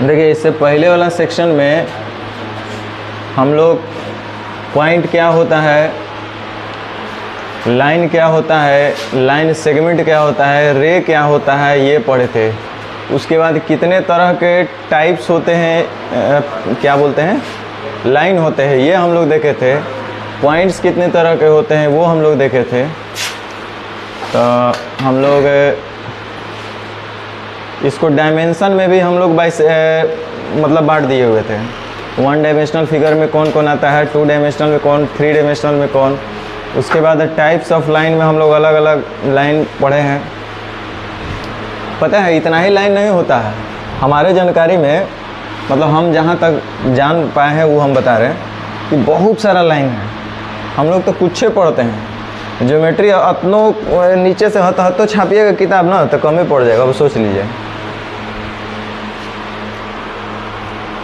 देखिए इससे पहले वाला सेक्शन में हम लोग पॉइंट क्या होता है, लाइन क्या होता है, लाइन सेगमेंट क्या होता है, रे क्या होता है, ये पढ़े थे। उसके बाद कितने तरह के टाइप्स होते हैं, क्या बोलते हैं, लाइन होते हैं, ये हम लोग देखे थे। पॉइंट्स कितने तरह के होते हैं वो हम लोग देखे थे। तो हम लोग इसको डायमेंशन में भी हम लोग मतलब बांट दिए हुए थे। 1 डायमेंशनल फिगर में कौन कौन आता है, 2 डायमेंशनल में कौन, 3 डायमेंशनल में कौन। उसके बाद टाइप्स ऑफ लाइन में हम लोग अलग अलग लाइन पढ़े हैं। पता है इतना ही लाइन नहीं होता है हमारे जानकारी में, मतलब हम जहाँ तक जान पाए हैं वो हम बता रहे हैं कि बहुत सारा लाइन है। हम लोग तो कुछ पढ़ते हैं, ज्योमेट्री अपनों नीचे से हतो छापिएगा किताब ना तो कम ही पड़ जाएगा, अब सोच लीजिए।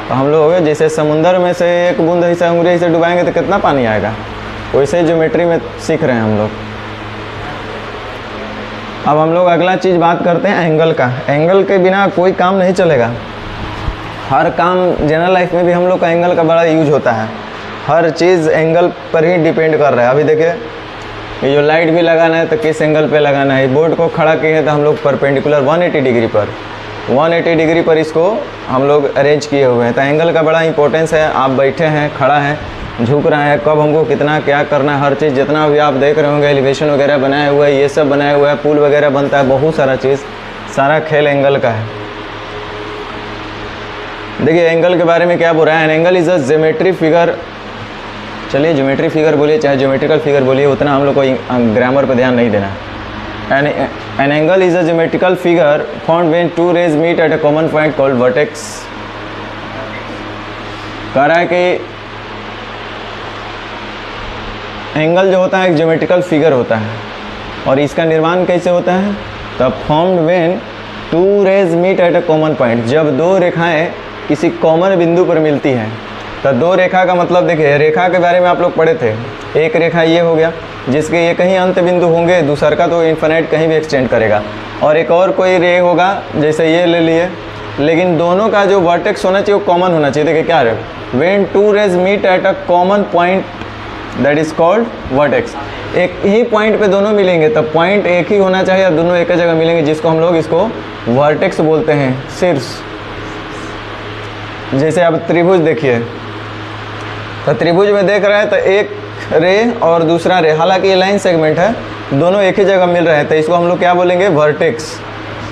तो हम लोग जैसे समुंदर में से एक बूंद ऐसे उंगली ऐसे डुबाएंगे तो कितना पानी आएगा, वैसे ही ज्योमेट्री में सीख रहे हैं हम लोग। अब हम लोग अगला चीज़ बात करते हैं एंगल का। एंगल के बिना कोई काम नहीं चलेगा। हर काम जनरल लाइफ में भी हम लोग का एंगल का बड़ा यूज होता है। हर चीज़ एंगल पर ही डिपेंड कर रहा है। अभी देखिए ये जो लाइट भी लगाना है तो किस एंगल पे लगाना है। बोर्ड को खड़ा किए हैं तो हम लोग परपेंडिकुलर 180 डिग्री पर, 180 डिग्री पर इसको हम लोग अरेंज किए हुए हैं। तो एंगल का बड़ा इंपॉर्टेंस है। आप बैठे हैं, खड़ा हैं, झुक रहा है, कब हमको कितना क्या करना है, हर चीज़ जितना भी आप देख रहे होंगे एलिवेशन वगैरह बनाया हुआ है, ये सब बनाया हुआ है, पुल वगैरह बनता है, बहुत सारा चीज़, सारा खेल एंगल का है। देखिए एंगल के बारे में क्या बोल रहा है, an angle is a geometry figure. चलिए ज्योमेट्री फिगर बोलिए चाहे ज्योमेट्रिकल फिगर बोलिए, उतना हम लोग को ग्रामर पर ध्यान नहीं देना है। An angle is a geometrical figure found when 2 rays meet at a common point called vertex. कह रहा है कि एंगल जो होता है एक ज्योमेट्रिकल फिगर होता है और इसका निर्माण कैसे होता है, the formed when 2 rays meet at a common point. जब दो रेखाएं किसी कॉमन बिंदु पर मिलती हैं। तो दो रेखा का मतलब देखिए, रेखा के बारे में आप लोग पढ़े थे। एक रेखा ये हो गया जिसके ये कहीं अंत बिंदु होंगे, दूसरा का तो इन्फिनिट कहीं भी एक्सटेंड करेगा, और एक और कोई रे होगा जैसे ये ले लिए, लेकिन दोनों का जो वर्टेक्स होना चाहिए वो कॉमन होना चाहिए। देखिए क्या है, when 2 rays meet at a common point that is called vertex. एक ही पॉइंट पे दोनों मिलेंगे तब पॉइंट एक ही होना चाहिए, दोनों एक ही जगह मिलेंगे, जिसको हम लोग इसको वर्टेक्स बोलते हैं, शीर्ष। जैसे अब त्रिभुज देखिए, तो त्रिभुज में देख रहे हैं तो एक रे और दूसरा रे, हालांकि ये लाइन सेगमेंट है, दोनों एक ही जगह मिल रहे हैं, तो इसको हम लोग क्या बोलेंगे, वर्टेक्स,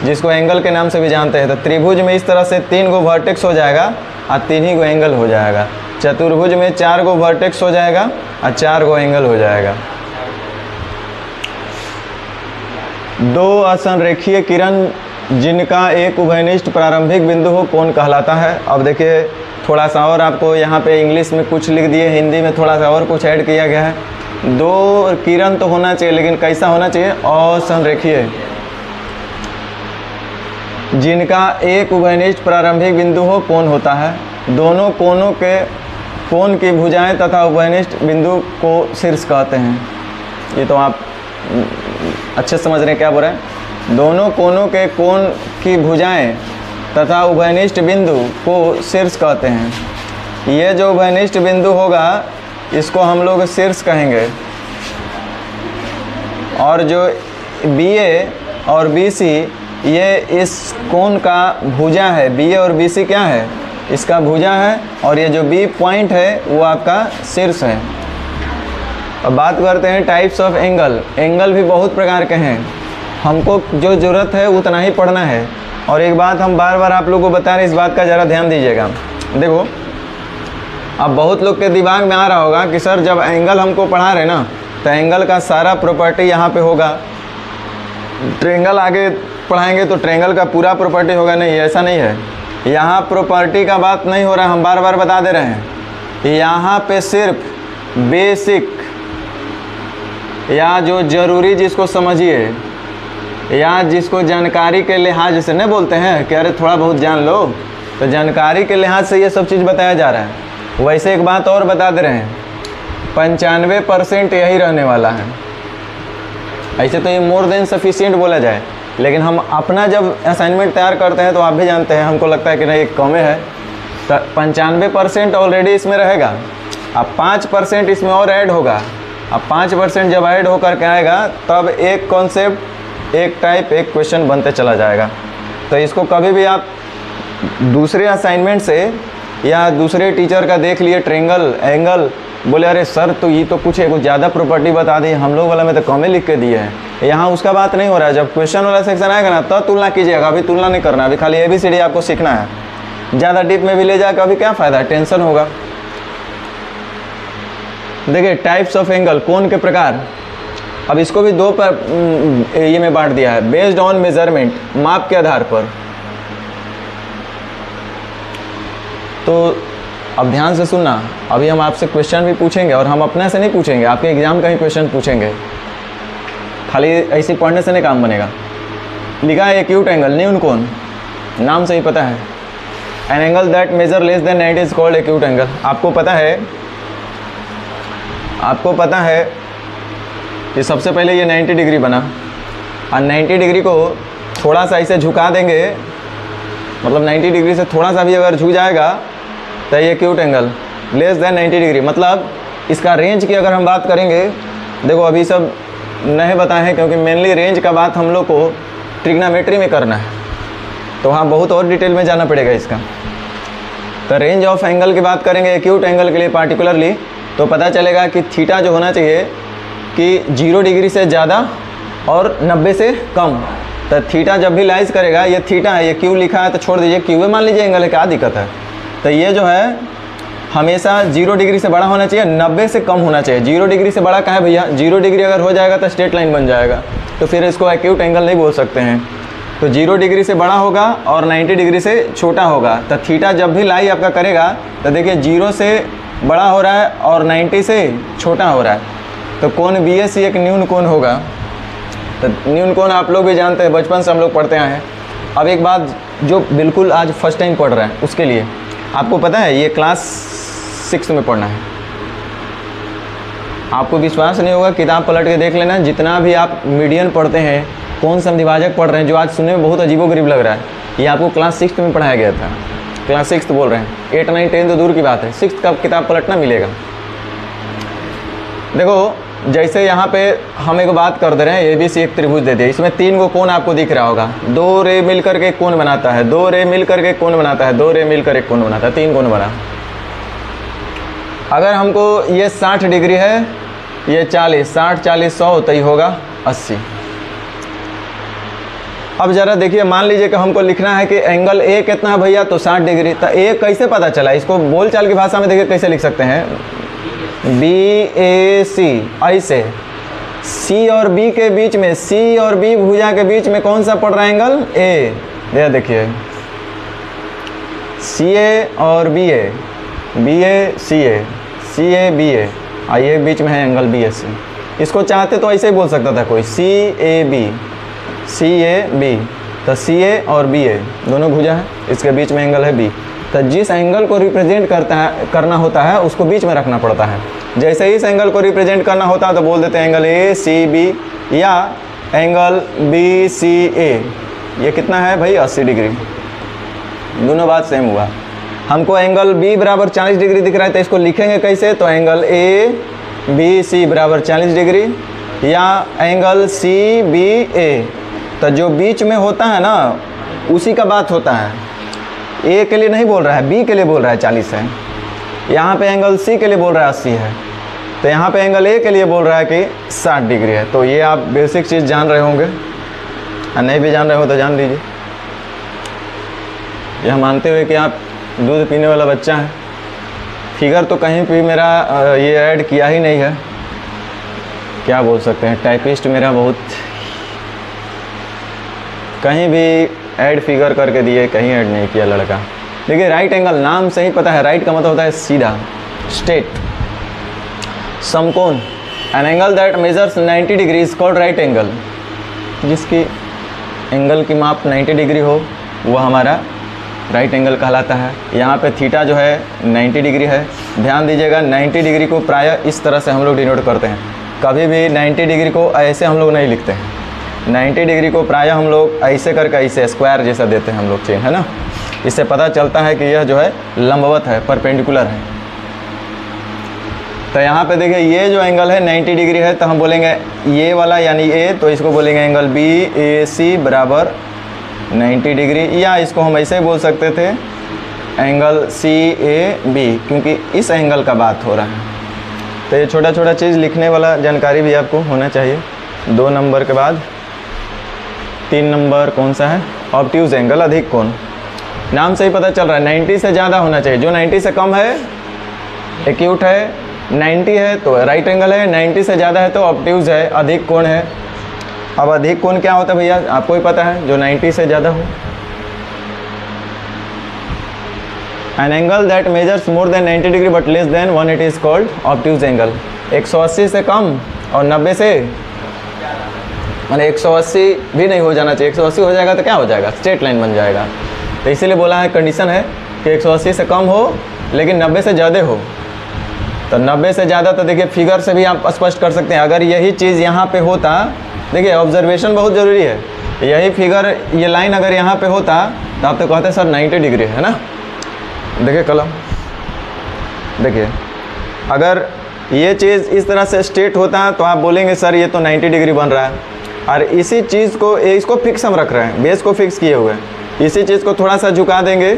जिसको एंगल के नाम से भी जानते हैं। तो त्रिभुज में इस तरह से 3 गो वर्टेक्स हो जाएगा और 3 ही गो एंगल हो जाएगा। चतुर्भुज में 4 गो वर्टेक्स हो जाएगा और 4 गो एंगल हो जाएगा। 2 असंरेखीय किरण जिनका एक उभयनिष्ठ प्रारंभिक बिंदु हो कौन कहलाता है। अब देखिए थोड़ा सा और आपको यहाँ पे इंग्लिश में कुछ लिख दिए, हिंदी में थोड़ा सा और कुछ ऐड किया गया है। 2 किरण तो होना चाहिए, लेकिन कैसा होना चाहिए, असंरेखीय, जिनका एक उभयनिष्ठ प्रारंभिक बिंदु हो कौन होता है। दोनों कोनों के कोण की भुजाएं तथा उभयनिष्ठ बिंदु को शीर्ष कहते हैं। ये तो आप अच्छे समझ रहे हैं क्या बोल रहे हैं। दोनों कोनों के कोण की भुजाएं तथा उभयनिष्ठ बिंदु को शीर्ष कहते हैं। ये जो उभयनिष्ठ बिंदु होगा इसको हम लोग शीर्ष कहेंगे, और जो BA और BC ये इस कोण का भुजा है। BA और BC क्या है, इसका भुजा है, और ये जो B पॉइंट है वो आपका शीर्ष है। अब बात करते हैं टाइप्स ऑफ एंगल। एंगल भी बहुत प्रकार के हैं, हमको जो ज़रूरत है उतना ही पढ़ना है। और एक बात हम बार बार आप लोगों को बता रहे हैं, इस बात का ज़रा ध्यान दीजिएगा। देखो अब बहुत लोग के दिमाग में आ रहा होगा कि सर जब एंगल हमको पढ़ा रहे ना तो एंगल का सारा प्रॉपर्टी यहाँ पे होगा, ट्रेंगल आगे पढ़ाएंगे तो ट्रेंगल का पूरा प्रॉपर्टी होगा। नहीं, ऐसा नहीं है। यहाँ प्रॉपर्टी का बात नहीं हो रहा है, हम बार बार बता दे रहे हैं। यहाँ पे सिर्फ बेसिक या जो ज़रूरी जिसको समझिए, या जिसको जानकारी के लिहाज से नहीं बोलते हैं कि अरे थोड़ा बहुत जान लो, तो जानकारी के लिहाज से ये सब चीज़ बताया जा रहा है। वैसे एक बात और बता दे रहे हैं, 95% यही रहने वाला है। ऐसे तो ये मोर देन सफिशिएंट बोला जाए, लेकिन हम अपना जब असाइनमेंट तैयार करते हैं तो आप भी जानते हैं, हमको लगता है कि नहीं कम है, तो 95% ऑलरेडी इसमें रहेगा। अब 5% इसमें और ऐड होगा। अब 5% जब ऐड होकर के आएगा तब एक कॉन्सेप्ट, एक टाइप, एक क्वेश्चन बनते चला जाएगा। तो इसको कभी भी आप दूसरे असाइनमेंट से या दूसरे टीचर का देख लिए ट्रेंगल, एंगल, बोले अरे सर तो ये तो कुछ ज़्यादा प्रॉपर्टी बता दी, हम लोग वाला में तो कम लिख के दिए हैं। यहाँ उसका बात नहीं हो रहा है। जब क्वेश्चन वाला सेक्शन आएगा ना तब तुलना कीजिएगा, अभी तुलना नहीं करना, अभी खाली ABCD आपको सीखना है। ज़्यादा डीप में भी ले जाकर अभी क्या फ़ायदा है, टेंशन होगा। देखिए टाइप्स ऑफ एंगल, कोण के प्रकार। अब इसको भी दो पर ये में बांट दिया है, बेस्ड ऑन मेजरमेंट, माप के आधार पर। तो अब ध्यान से सुनना, अभी हम आपसे क्वेश्चन भी पूछेंगे और हम अपने से नहीं पूछेंगे, आपके एग्जाम का ही क्वेश्चन पूछेंगे, खाली ऐसे पढ़ने से नहीं काम बनेगा। लिखा है एक्यूट एंगल, न्यून कोण, नाम से ही पता है। An angle that measure less than 90 is called acute angle. आपको पता है कि सबसे पहले ये 90 डिग्री बना और 90 डिग्री को थोड़ा सा ऐसे झुका देंगे, मतलब 90 डिग्री से थोड़ा सा भी अगर झुक जाएगा तो ये acute angle, less than 90 degree. मतलब इसका रेंज की अगर हम बात करेंगे, देखो अभी सब नहीं बताए हैं क्योंकि मेनली रेंज का बात हम लोग को ट्रिग्नोमेट्री में करना है, तो वहाँ बहुत और डिटेल में जाना पड़ेगा इसका। तो रेंज ऑफ एंगल की बात करेंगे एक्यूट एंगल के लिए पार्टिकुलरली, तो पता चलेगा कि थीटा जो होना चाहिए कि 0 डिग्री से ज़्यादा और 90 से कम। तो थीटा जब भी लाइज करेगा, ये थीटा है, ये क्यू लिखा है तो छोड़ दीजिए, क्यू है मान लीजिए एंगल है, क्या दिक्कत है। तो ये जो है हमेशा 0 डिग्री से बड़ा होना चाहिए, 90 से कम होना चाहिए। 0 डिग्री से बड़ा कहाँ है भैया, 0 डिग्री अगर हो जाएगा तो स्ट्रेट लाइन बन जाएगा, तो फिर इसको एक्यूट एंगल नहीं बोल सकते हैं। तो 0 डिग्री से बड़ा होगा और 90 डिग्री से छोटा होगा। तो थीटा जब भी लाई आपका करेगा तो देखिए 0 से बड़ा हो रहा है और 90 से छोटा हो रहा है, तो कोण BAC एक न्यून कोण होगा। तो न्यून कोण आप लोग भी जानते हैं, बचपन से हम लोग पढ़ते आए हैं। अब एक बात जो बिल्कुल आज फर्स्ट टाइम पढ़ रहे हैं उसके लिए, आपको पता है ये क्लास 6 में पढ़ना है। आपको विश्वास नहीं होगा, किताब पलट के देख लेना, जितना भी आप मीडियन पढ़ते हैं, कौन समद्विभाजक पढ़ रहे हैं, जो आज सुनने में बहुत अजीबोगरीब लग रहा है, ये आपको क्लास 6 में पढ़ाया गया था। क्लास 6 बोल रहे हैं, 8, 9, 10 तो दूर की बात है, 6 का किताब पलटना मिलेगा। देखो जैसे यहाँ पे हम एक बात कर दे रहे हैं, ABC एक त्रिभुज दे दिया, इसमें 3 गो कोण आपको दिख रहा होगा, 2 रे मिल करके कोण बनाता है, 2 रे मिल करके कोण बनाता है, 2 रे मिल कर एक कोण बनाता है, 3 कोण बना। अगर हमको ये 60 डिग्री है, ये 40, 60, 40, 100 तो ये होगा 80। अब ज़रा देखिए, मान लीजिए कि हमको लिखना है कि एंगल A कितना है भैया, तो 60 डिग्री। तो A कैसे पता चला, इसको बोलचाल की भाषा में देखिए कैसे लिख सकते हैं, BAC ऐसे। C और B के बीच में, C और B भुजा के बीच में कौन सा पड़ रहा है एंगल, A। ये देखिए CA और BA, BA CA, CA BA, आइए बीच में है एंगल BAC। इसको चाहते तो ऐसे ही बोल सकता था कोई, CAB, CAB। तो CA और BA दोनों भुजा है, इसके बीच में एंगल है B। तो जिस एंगल को रिप्रेजेंट करना होता है उसको बीच में रखना पड़ता है। जैसे इस एंगल को रिप्रेजेंट करना होता है तो बोल देते हैं एंगल ACB या एंगल BCA। ये कितना है भाई, 80 डिग्री। दोनों बात सेम हुआ। हमको एंगल B बराबर 40 डिग्री दिख रहा है, तो इसको लिखेंगे कैसे, तो एंगल ABC बराबर 40 डिग्री या एंगल CBA। तो जो बीच में होता है ना उसी का बात होता है। A के लिए नहीं बोल रहा है, B के लिए बोल रहा है 40 है, यहाँ पे एंगल C के लिए बोल रहा है 80 है, तो यहाँ पे एंगल A के लिए बोल रहा है कि 60 डिग्री है। तो ये आप बेसिक चीज़ जान रहे होंगे, और नहीं भी जान रहे हो तो जान लीजिए। यह मानते हुए कि आप दूध पीने वाला बच्चा है। फिगर तो कहीं भी मेरा ये ऐड किया ही नहीं है, क्या बोल सकते हैं, टाइपिस्ट मेरा बहुत, कहीं भी ऐड फिगर करके दिए, कहीं ऐड नहीं किया लड़का। देखिए राइट एंगल, नाम से ही पता है, राइट का मतलब होता है सीधा, स्ट्रेट। समकोण, N angle that measures 90 degree is called right angle. जिसकी एंगल की माप 90 डिग्री हो वो हमारा राइट एंगल कहलाता है। यहाँ पे थीटा जो है 90 डिग्री है। ध्यान दीजिएगा 90 डिग्री को प्रायः इस तरह से हम लोग डिनोट करते हैं, कभी भी 90 डिग्री को ऐसे हम लोग नहीं लिखते हैं। 90 डिग्री को प्रायः हम लोग ऐसे करके ऐसे स्क्वायर जैसा देते हैं हम लोग चेन, है ना। इससे पता चलता है कि यह जो है लंबवत है, परपेंडिकुलर है। तो यहाँ पे देखिए ये जो एंगल है 90 डिग्री है, तो हम बोलेंगे ये वाला यानी ए, तो इसको बोलेंगे एंगल बी ए सी बराबर 90 डिग्री, या इसको हम ऐसे बोल सकते थे एंगल सी ए बी, क्योंकि इस एंगल का बात हो रहा है। तो ये छोटा छोटा चीज़ लिखने वाला जानकारी भी आपको होना चाहिए। 2 नंबर के बाद 3 नंबर कौन सा है, ऑब्ट्यूज एंगल, अधिक कोण। नाम से ही पता चल रहा है 90 से ज़्यादा होना चाहिए। जो 90 से कम है एक्यूट है, 90 है तो राइट एंगल है, 90 से ज़्यादा है तो ऑब्ट्यूज है, अधिक कोण है। अब अधिक कोण क्या होता है भैया, आपको ही पता है, जो 90 से ज़्यादा हो। An angle that measures more than 90 degree but less than 180 is called obtuse angle। 180 से कम और 90 से, माने 180 भी नहीं हो जाना चाहिए। 180 हो जाएगा तो क्या हो जाएगा, स्ट्रेट लाइन बन जाएगा। तो इसीलिए बोला है, कंडीशन है कि 180 से कम हो लेकिन 90 से ज़्यादा हो। तो 90 से ज़्यादा तो देखिए फिगर से भी आप स्पष्ट कर सकते हैं। अगर यही चीज़ यहाँ पे होता, देखिए ऑब्जर्वेशन बहुत ज़रूरी है, यही फिगर ये लाइन अगर यहाँ पे होता तो आप तो कहते सर 90 डिग्री है ना। देखिए कलम, देखिए अगर ये चीज़ इस तरह से स्ट्रेट होता तो आप बोलेंगे सर ये तो 90 डिग्री बन रहा है। और इसी चीज़ को, इसको फिक्स हम रख रहे हैं, बेस को फिक्स किए हुए, इसी चीज़ को थोड़ा सा झुका देंगे,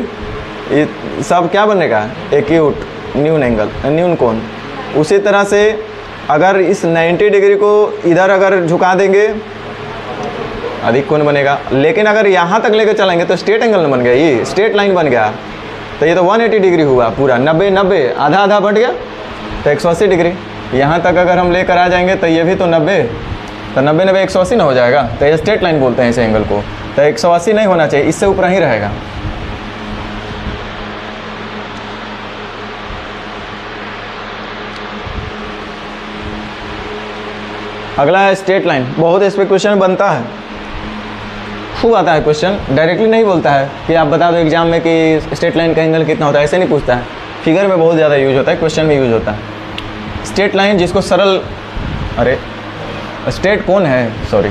ये सब क्या बनेगा, एक्यूट न्यून एंगल, न्यून कोण। उसी तरह से अगर इस 90 डिग्री को इधर अगर झुका देंगे अधिक कोण बनेगा। लेकिन अगर यहाँ तक लेकर चलेंगे तो स्ट्रेट एंगल बन गया, ये स्ट्रेट लाइन बन गया। तो ये तो 180 डिग्री हुआ पूरा, 90 90 आधा आधा बढ़ गया तो 180 डिग्री। यहाँ तक अगर हम लेकर आ जाएंगे तो ये भी तो 90, तो 90 90 180 ना हो जाएगा। तो ये स्ट्रेट लाइन बोलते हैं इस एंगल को। तो 180 नहीं होना चाहिए, इससे ऊपर ही रहेगा। अगला है स्ट्रेट लाइन। बहुत इस पर क्वेश्चन बनता है, खूब आता है क्वेश्चन। डायरेक्टली नहीं बोलता है कि आप बता दो एग्जाम में कि स्ट्रेट लाइन का एंगल कितना होता है, ऐसे नहीं पूछता है। फिगर में बहुत ज़्यादा यूज होता है, क्वेश्चन में यूज होता है। स्ट्रेट लाइन जिसको सरल, अरे स्ट्रेट कोण है, सॉरी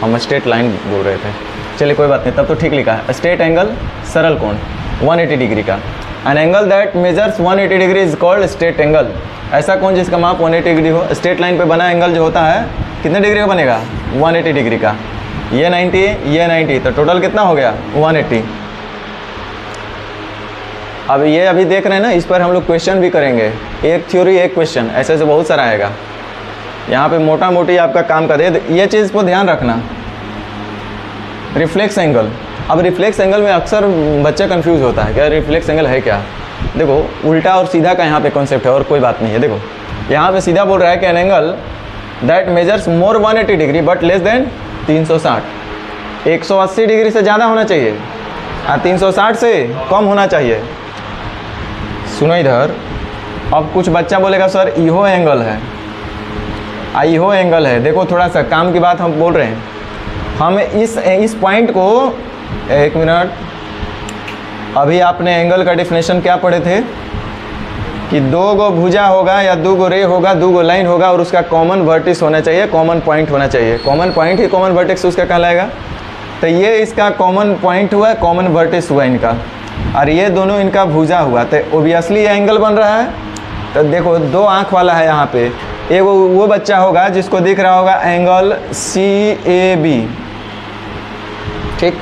हम स्ट्रेट लाइन बोल रहे थे, चलिए कोई बात नहीं, तब तो ठीक लिखा है। स्ट्रेट एंगल सरल कोण 180 डिग्री का। N angle that measures 180 degree is called straight angle. ऐसा कोण जिसका माप 180 डिग्री हो। स्ट्रेट लाइन पे बना एंगल जो होता है कितने डिग्री का बनेगा, 180 डिग्री का। ये 90, ये 90, तो टोटल कितना हो गया 180। अब ये अभी देख रहे हैं ना, इस पर हम लोग क्वेश्चन भी करेंगे, एक थ्योरी एक क्वेश्चन, ऐसे ऐसे बहुत सारा आएगा। यहाँ पे मोटा मोटी आपका काम कर दे, ये चीज़ को ध्यान रखना। रिफ्लेक्स एंगल, अब रिफ्लेक्स एंगल में अक्सर बच्चा कंफ्यूज होता है, क्या रिफ्लेक्स एंगल है क्या। देखो उल्टा और सीधा का यहाँ पे कॉन्सेप्ट है और कोई बात नहीं है। देखो यहाँ पे सीधा बोल रहा है कि N angle that measures more 180 degree but less than 360। 180 degree से ज़्यादा होना चाहिए और 360 से कम होना चाहिए। सुनो इधर, अब कुछ बच्चा बोलेगा सर इहो एंगल है, इहो एंगल है। देखो थोड़ा सा काम की बात हम बोल रहे हैं। हम इस पॉइंट को, एक मिनट, अभी आपने एंगल का डिफिनेशन क्या पढ़े थे कि 2 गो भुजा होगा या 2 गो रे होगा, 2 गो लाइन होगा और उसका कॉमन वर्टिक्स होना चाहिए, कॉमन पॉइंट होना चाहिए। कॉमन पॉइंट ही कॉमन वर्टिक्स उसका कहलाएगा। तो ये इसका कॉमन पॉइंट हुआ, कॉमन वर्टिक्स हुआ इनका, और ये दोनों इनका भुजा हुआ। तो ओबियसली ये एंगल बन रहा है। तो देखो 2 आँख वाला है यहाँ पे, एक वो बच्चा होगा जिसको दिख रहा होगा एंगल CAB, ठीक।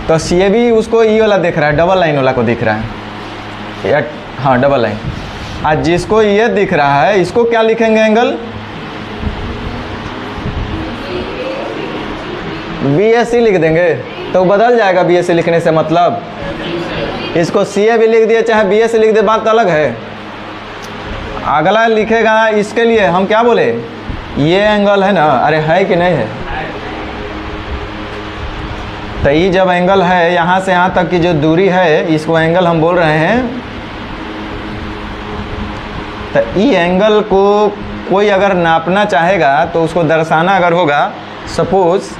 तो CAB उसको ई वाला दिख रहा है, डबल लाइन वाला को दिख रहा है, या हाँ डबल लाइन। आज जिसको ये दिख रहा है इसको क्या लिखेंगे एंगल, BAC लिख देंगे तो बदल जाएगा। BAC लिखने से मतलब इसको CAB लिख दिए चाहे BAC लिख दे, बात अलग है। अगला लिखेगा इसके लिए हम क्या बोले, ये एंगल है ना, अरे है कि नहीं है। तो ये जब एंगल है यहाँ से यहाँ तक की जो दूरी है इसको एंगल हम बोल रहे हैं। तो ये एंगल को कोई अगर नापना चाहेगा तो उसको दर्शाना अगर होगा, सपोज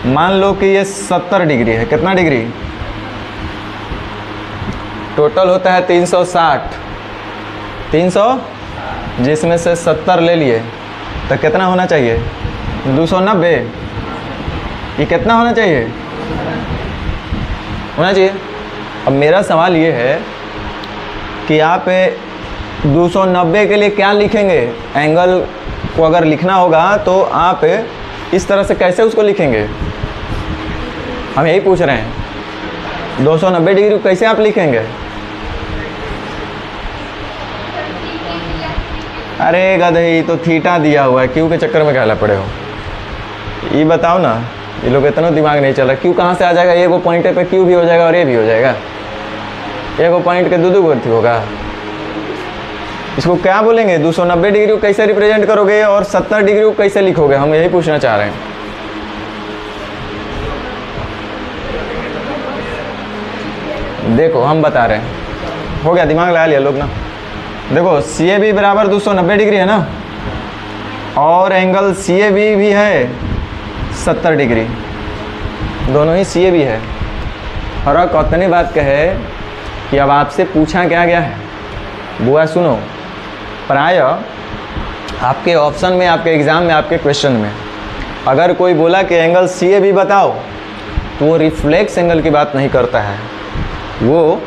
मान लो कि ये 70 डिग्री है। कितना डिग्री टोटल होता है 360, 300 जिसमें से 70 ले लिए तो कितना होना चाहिए 290, ये कितना होना चाहिए? होना चाहिए। अब मेरा सवाल ये है कि आप 290 के लिए क्या लिखेंगे? एंगल को अगर लिखना होगा तो आप इस तरह से कैसे उसको लिखेंगे? हम यही पूछ रहे हैं, 290 डिग्री को कैसे आप लिखेंगे? अरे गधे, तो थीटा दिया हुआ है, क्यों के चक्कर में कहला पड़े हो? ये बताओ ना, ये लोग इतना दिमाग नहीं चल रहा। क्यों कहाँ से आ जाएगा? ये वो पॉइंट पे क्यों भी हो जाएगा और ये भी हो जाएगा। ये वो पॉइंट के दो वर्ती होगा। इसको क्या बोलेंगे? 290 डिग्री को कैसे रिप्रेजेंट करोगे और 70 डिग्री को कैसे लिखोगे? हम यही पूछना चाह रहे हैं। देखो हम बता रहे हैं, हो गया, दिमाग लगा लिया लोग ना। देखो CAB बराबर 290 डिग्री है ना, और एंगल CAB भी है 70 डिग्री, दोनों ही CAB है। फर्क उतनी बात का है कि अब आपसे पूछा क्या गया है। बुआ सुनो, प्राय आपके ऑप्शन में, आपके एग्ज़ाम में, आपके क्वेश्चन में अगर कोई बोला कि एंगल CAB बताओ, तो वो रिफ्लेक्स एंगल की बात नहीं करता है, वो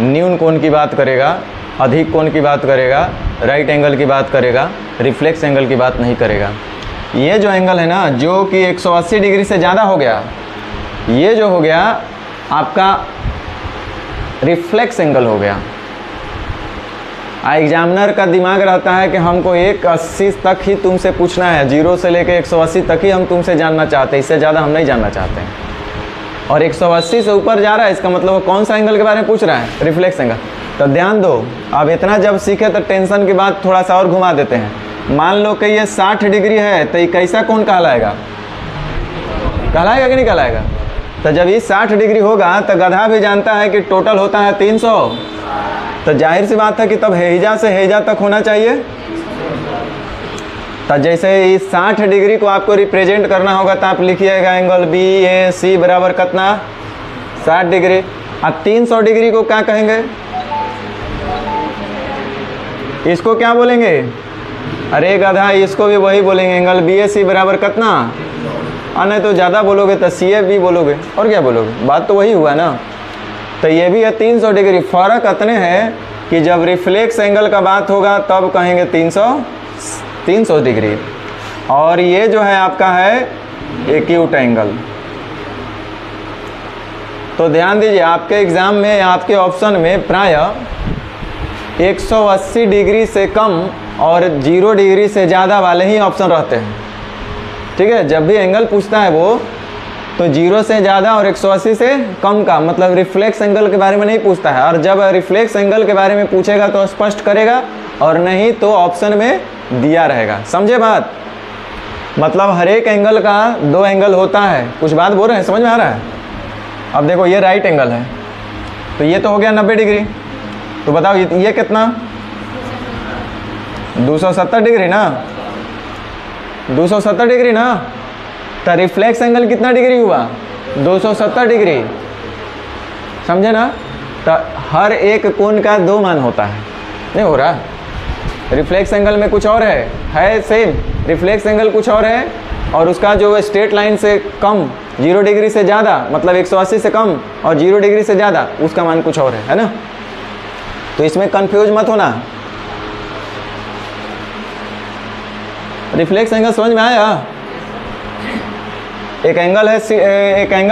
न्यून कोण की बात करेगा, अधिक कोण की बात करेगा, राइट एंगल की बात करेगा, रिफ्लेक्स एंगल की बात नहीं करेगा। ये जो एंगल है ना, जो कि 180 डिग्री से ज़्यादा हो गया, ये जो हो गया आपका रिफ्लेक्स एंगल हो गया। एग्जामिनर का दिमाग रहता है कि हमको 180 तक ही तुमसे पूछना है, 0 से लेकर 180 तक ही हम तुमसे जानना चाहते हैं, इससे ज़्यादा हम नहीं जानना चाहते हैं। और 180 से ऊपर जा रहा है, इसका मतलब वो कौन सा एंगल के बारे में पूछ रहा है? Reflex angle. तो ध्यान दो, अब इतना जब सीखे तो टेंशन की बात थोड़ा सा और घुमा देते हैं। मान लो कि ये 60 डिग्री है, तो ये कैसा कोण कहलाएगा? कहलाएगा कि नहीं कहलाएगा? तो जब ये 60 डिग्री होगा तो गधा भी जानता है कि टोटल होता है 300, तो जाहिर सी बात है कि तब हेजा से हेजा तक होना चाहिए। तो जैसे इस 60 डिग्री को आपको रिप्रेजेंट करना होगा तो आप लिखिएगा एंगल BAC बराबर कितना? 60 डिग्री। अब 300 डिग्री को क्या कहेंगे? इसको क्या बोलेंगे? अरे गधा, इसको भी वही बोलेंगे, एंगल BAC बराबर कितना? और नहीं तो ज़्यादा बोलोगे तो CAB बोलोगे, और क्या बोलोगे? बात तो वही हुआ ना। तो ये भी है 300 डिग्री। फ़र्क इतने हैं कि जब रिफ्लेक्स एंगल का बात होगा तब कहेंगे 300 डिग्री, और ये जो है आपका है एक्यूट एंगल। तो ध्यान दीजिए, आपके एग्ज़ाम में, आपके ऑप्शन में प्राय 180 डिग्री से कम और 0 डिग्री से ज़्यादा वाले ही ऑप्शन रहते हैं। ठीक है, जब भी एंगल पूछता है वो तो 0 से ज़्यादा और 180 से कम का, मतलब रिफ्लेक्स एंगल के बारे में नहीं पूछता है। और जब रिफ्लेक्स एंगल के बारे में पूछेगा तो स्पष्ट करेगा, और नहीं तो ऑप्शन में दिया रहेगा। समझे बात? मतलब हर एक एंगल का 2 एंगल होता है। कुछ बात बोल रहे हैं, समझ में आ रहा है? अब देखो ये राइट एंगल है, तो ये तो हो गया 90 डिग्री। तो बताओ ये कितना? 270 डिग्री ना, 270 डिग्री ना। तो रिफ्लेक्स एंगल कितना डिग्री हुआ? 270 डिग्री। समझे ना? तो हर एक कोण का 2 मान होता है। नहीं हो रहा? रिफ्लेक्स एंगल में कुछ और है सेम। रिफ्लेक्स एंगल कुछ और है, और उसका जो स्ट्रेट लाइन से कम, 0 डिग्री से ज़्यादा, मतलब 180 से कम और 0 डिग्री से ज़्यादा, उसका मान कुछ और है ना? तो इसमें कंफ्यूज मत होना। रिफ्लेक्स एंगल समझ में आया? एक एंगल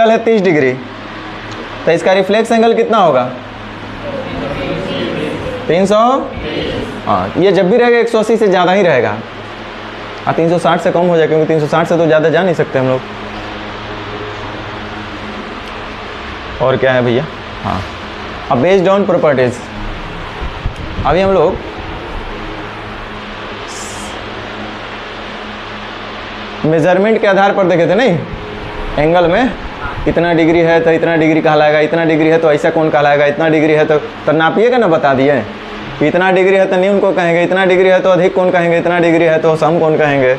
है 30 डिग्री, तो इसका रिफ्लेक्स एंगल कितना होगा? 300। हाँ, ये जब भी रहेगा 180 से ज़्यादा ही रहेगा, और 360 से कम हो जाए, क्योंकि 360 से तो ज़्यादा जा नहीं सकते हम लोग। और क्या है भैया? हाँ, अब बेस्ड ऑन प्रॉपर्टीज, अभी हम लोग मेजरमेंट के आधार पर देखे थे नहीं, एंगल में इतना डिग्री है तो इतना डिग्री कहलाएगा, इतना डिग्री है तो ऐसा कौन कहलाएगा, इतना डिग्री है तो नापिएगा ना, बता दिए। इतना डिग्री है तो न्यून को कहेंगे, इतना डिग्री है तो अधिक कोण कहेंगे, इतना डिग्री है तो सम कोण कहेंगे,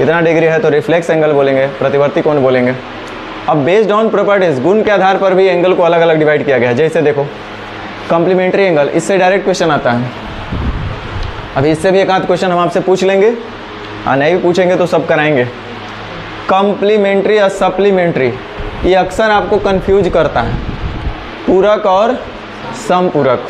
इतना डिग्री है तो रिफ्लेक्स एंगल बोलेंगे, प्रतिवर्ती कोण बोलेंगे। अब बेस्ड ऑन प्रॉपर्टीज, गुण के आधार पर भी एंगल को अलग अलग डिवाइड किया गया है। जैसे देखो कॉम्प्लीमेंट्री एंगल, इससे डायरेक्ट क्वेश्चन आता है। अभी इससे भी एक आध क्वेश्चन हम आपसे पूछ लेंगे, नहीं भी पूछेंगे तो सब कराएंगे। कॉम्प्लीमेंट्री या सप्लीमेंट्री, ये अक्सर आपको कंफ्यूज करता है, पूरक और समपूरक।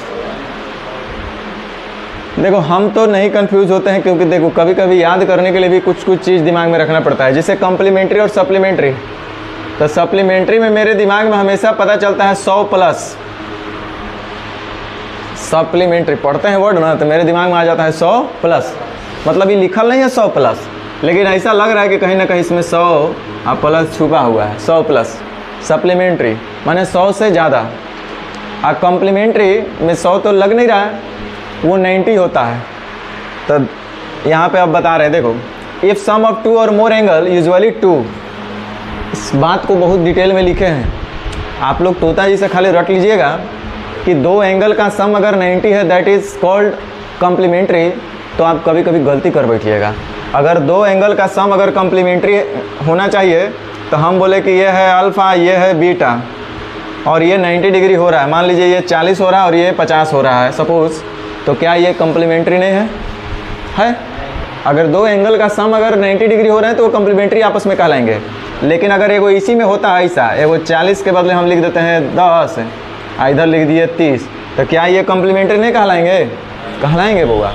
देखो हम तो नहीं कंफ्यूज होते हैं, क्योंकि देखो कभी कभी याद करने के लिए भी कुछ कुछ चीज़ दिमाग में रखना पड़ता है, जैसे कॉम्प्लीमेंट्री और सप्लीमेंट्री। तो सप्लीमेंट्री में मेरे दिमाग में हमेशा पता चलता है 100 प्लस, सप्लीमेंट्री पढ़ते हैं वर्ड ना तो मेरे दिमाग में आ जाता है 100 प्लस, मतलब ये लिखल नहीं है 100 प्लस, लेकिन ऐसा लग रहा है कि कहीं ना कहीं इसमें 100 प्लस छुपा हुआ है। 100 प्लस सप्लीमेंट्री माने 100 से ज़्यादा, और कॉम्प्लीमेंट्री में 100 तो लग नहीं रहा है, वो 90 होता है। तो यहाँ पे आप बता रहे हैं, देखो इफ़ सम ऑफ 2 और मोर एंगल यूजुअली 2, इस बात को बहुत डिटेल में लिखे हैं, आप लोग तोता जी से खाली रट लीजिएगा कि 2 एंगल का सम अगर 90 है दैट इज़ कॉल्ड कॉम्प्लीमेंट्री, तो आप कभी कभी गलती कर बैठिएगा। अगर 2 एंगल का सम अगर कॉम्प्लीमेंट्री होना चाहिए तो हम बोले कि ये है अल्फ़ा, ये है बीटा, और ये 90 डिग्री हो रहा है, मान लीजिए ये 40 हो रहा है और ये 50 हो रहा है सपोज़, तो क्या ये कॉम्प्लीमेंट्री नहीं है? अगर 2 एंगल का सम अगर 90 डिग्री हो रहा है तो वो कॉम्प्लीमेंट्री आपस में कहलाएंगे। लेकिन अगर एगो इसी में होता है ऐसा, एगो 40 के बदले हम लिख देते हैं 10, इधर लिख दिए 30, तो क्या ये कॉम्प्लीमेंट्री नहीं कहलाएंगे? कहलाएंगे बुआ।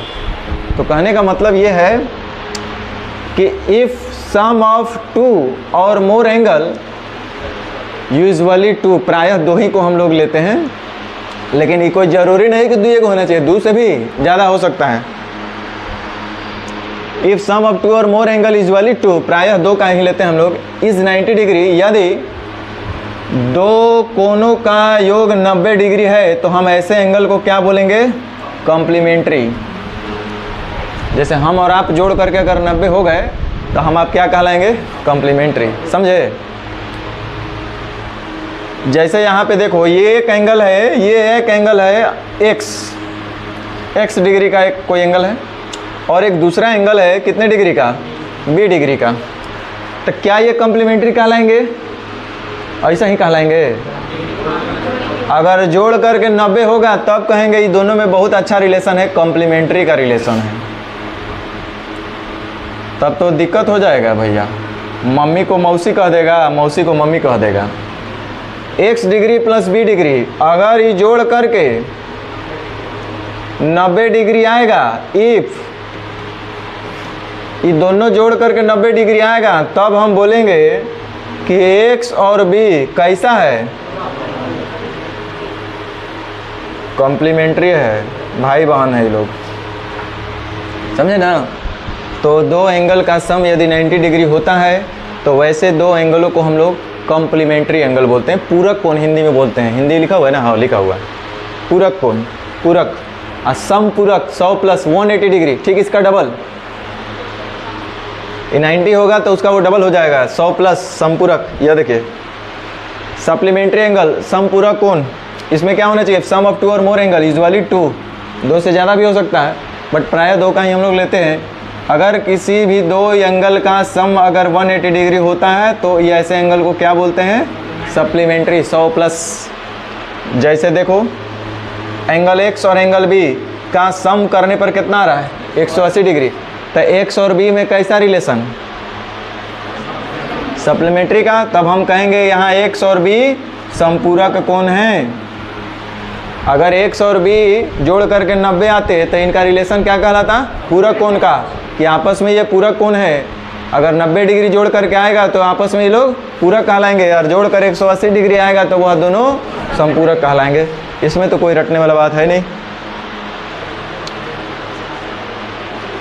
तो कहने का मतलब ये है कि इफ़ सम ऑफ 2 और मोर एंगल, यूजुअली 2, प्रायः 2 ही को हम लोग लेते हैं, लेकिन ये कोई ज़रूरी नहीं कि 2 को होना चाहिए, 2 से भी ज़्यादा हो सकता है। इफ़ सम ऑफ 2 और मोर एंगल यूजुअली 2, प्रायः 2 का ही लेते हैं हम लोग, इज़ 90 डिग्री, यदि 2 कोनों का योग 90 डिग्री है तो हम ऐसे एंगल को क्या बोलेंगे? कॉम्प्लीमेंट्री। जैसे हम और आप जोड़ करके अगर 90 हो गए तो हम आप क्या कहलाएंगे? कॉम्प्लीमेंट्री। समझे? जैसे यहाँ पे देखो ये एक एंगल है, ये एक एंगल है x डिग्री का एक कोई एंगल है, और एक दूसरा एंगल है कितने डिग्री का? b डिग्री का। तो क्या ये कॉम्प्लीमेंट्री कहलाएंगे? ऐसा ही कहलाएंगे। अगर जोड़ करके 90 होगा तब कहेंगे ये दोनों में बहुत अच्छा रिलेशन है, कॉम्प्लीमेंट्री का रिलेशन है। तब तो दिक्कत हो जाएगा भैया, मम्मी को मौसी कह देगा, मौसी को मम्मी कह देगा। x degree plus b degree अगर ये जोड़ करके 90 डिग्री आएगा, इफ ये दोनों जोड़ करके 90 डिग्री आएगा, तब हम बोलेंगे कि x और b कैसा है? कॉम्प्लीमेंट्री है, भाई बहन है ये लोग, समझे ना? तो 2 एंगल का सम यदि 90 डिग्री होता है तो वैसे 2 एंगलों को हम लोग कॉम्प्लीमेंट्री एंगल बोलते हैं। पूरक कोण हिंदी में बोलते हैं, हिंदी लिखा हुआ है ना? हाँ लिखा हुआ है, पूरक कोण, पूरक। और समपूरक 100 प्लस 180 डिग्री, ठीक इसका डबल। ये 90 होगा तो उसका वो डबल हो जाएगा, 100 प्लस समपूरक। यह देखिए सप्लीमेंट्री एंगल, समपूरक कोण, इसमें क्या होना चाहिए? सम ऑफ 2 और मोर एंगल, यूजुअली 2 से ज़्यादा भी हो सकता है, बट प्रायः 2 का ही हम लोग लेते हैं। अगर किसी भी 2 एंगल का सम अगर 180 डिग्री होता है तो ये ऐसे एंगल को क्या बोलते हैं? Supplementary 100 plus. जैसे देखो एंगल x और एंगल b का सम करने पर कितना आ रहा है? 180 डिग्री। तो x और b में कैसा रिलेशन? सप्लीमेंट्री का। तब हम कहेंगे यहाँ x और b समपूरक कोण हैं। अगर x और b जोड़ करके 90 आते तो इनका रिलेशन क्या कहलाता? पूरक कोण का, कि आपस में ये पूरक कोण है। अगर 90 डिग्री जोड़ करके आएगा तो आपस में ये लोग पूरक कहलाएंगे, और जोड़ कर 180 डिग्री आएगा तो वह दोनों समपूरक कहलाएंगे। इसमें तो कोई रटने वाला बात है नहीं।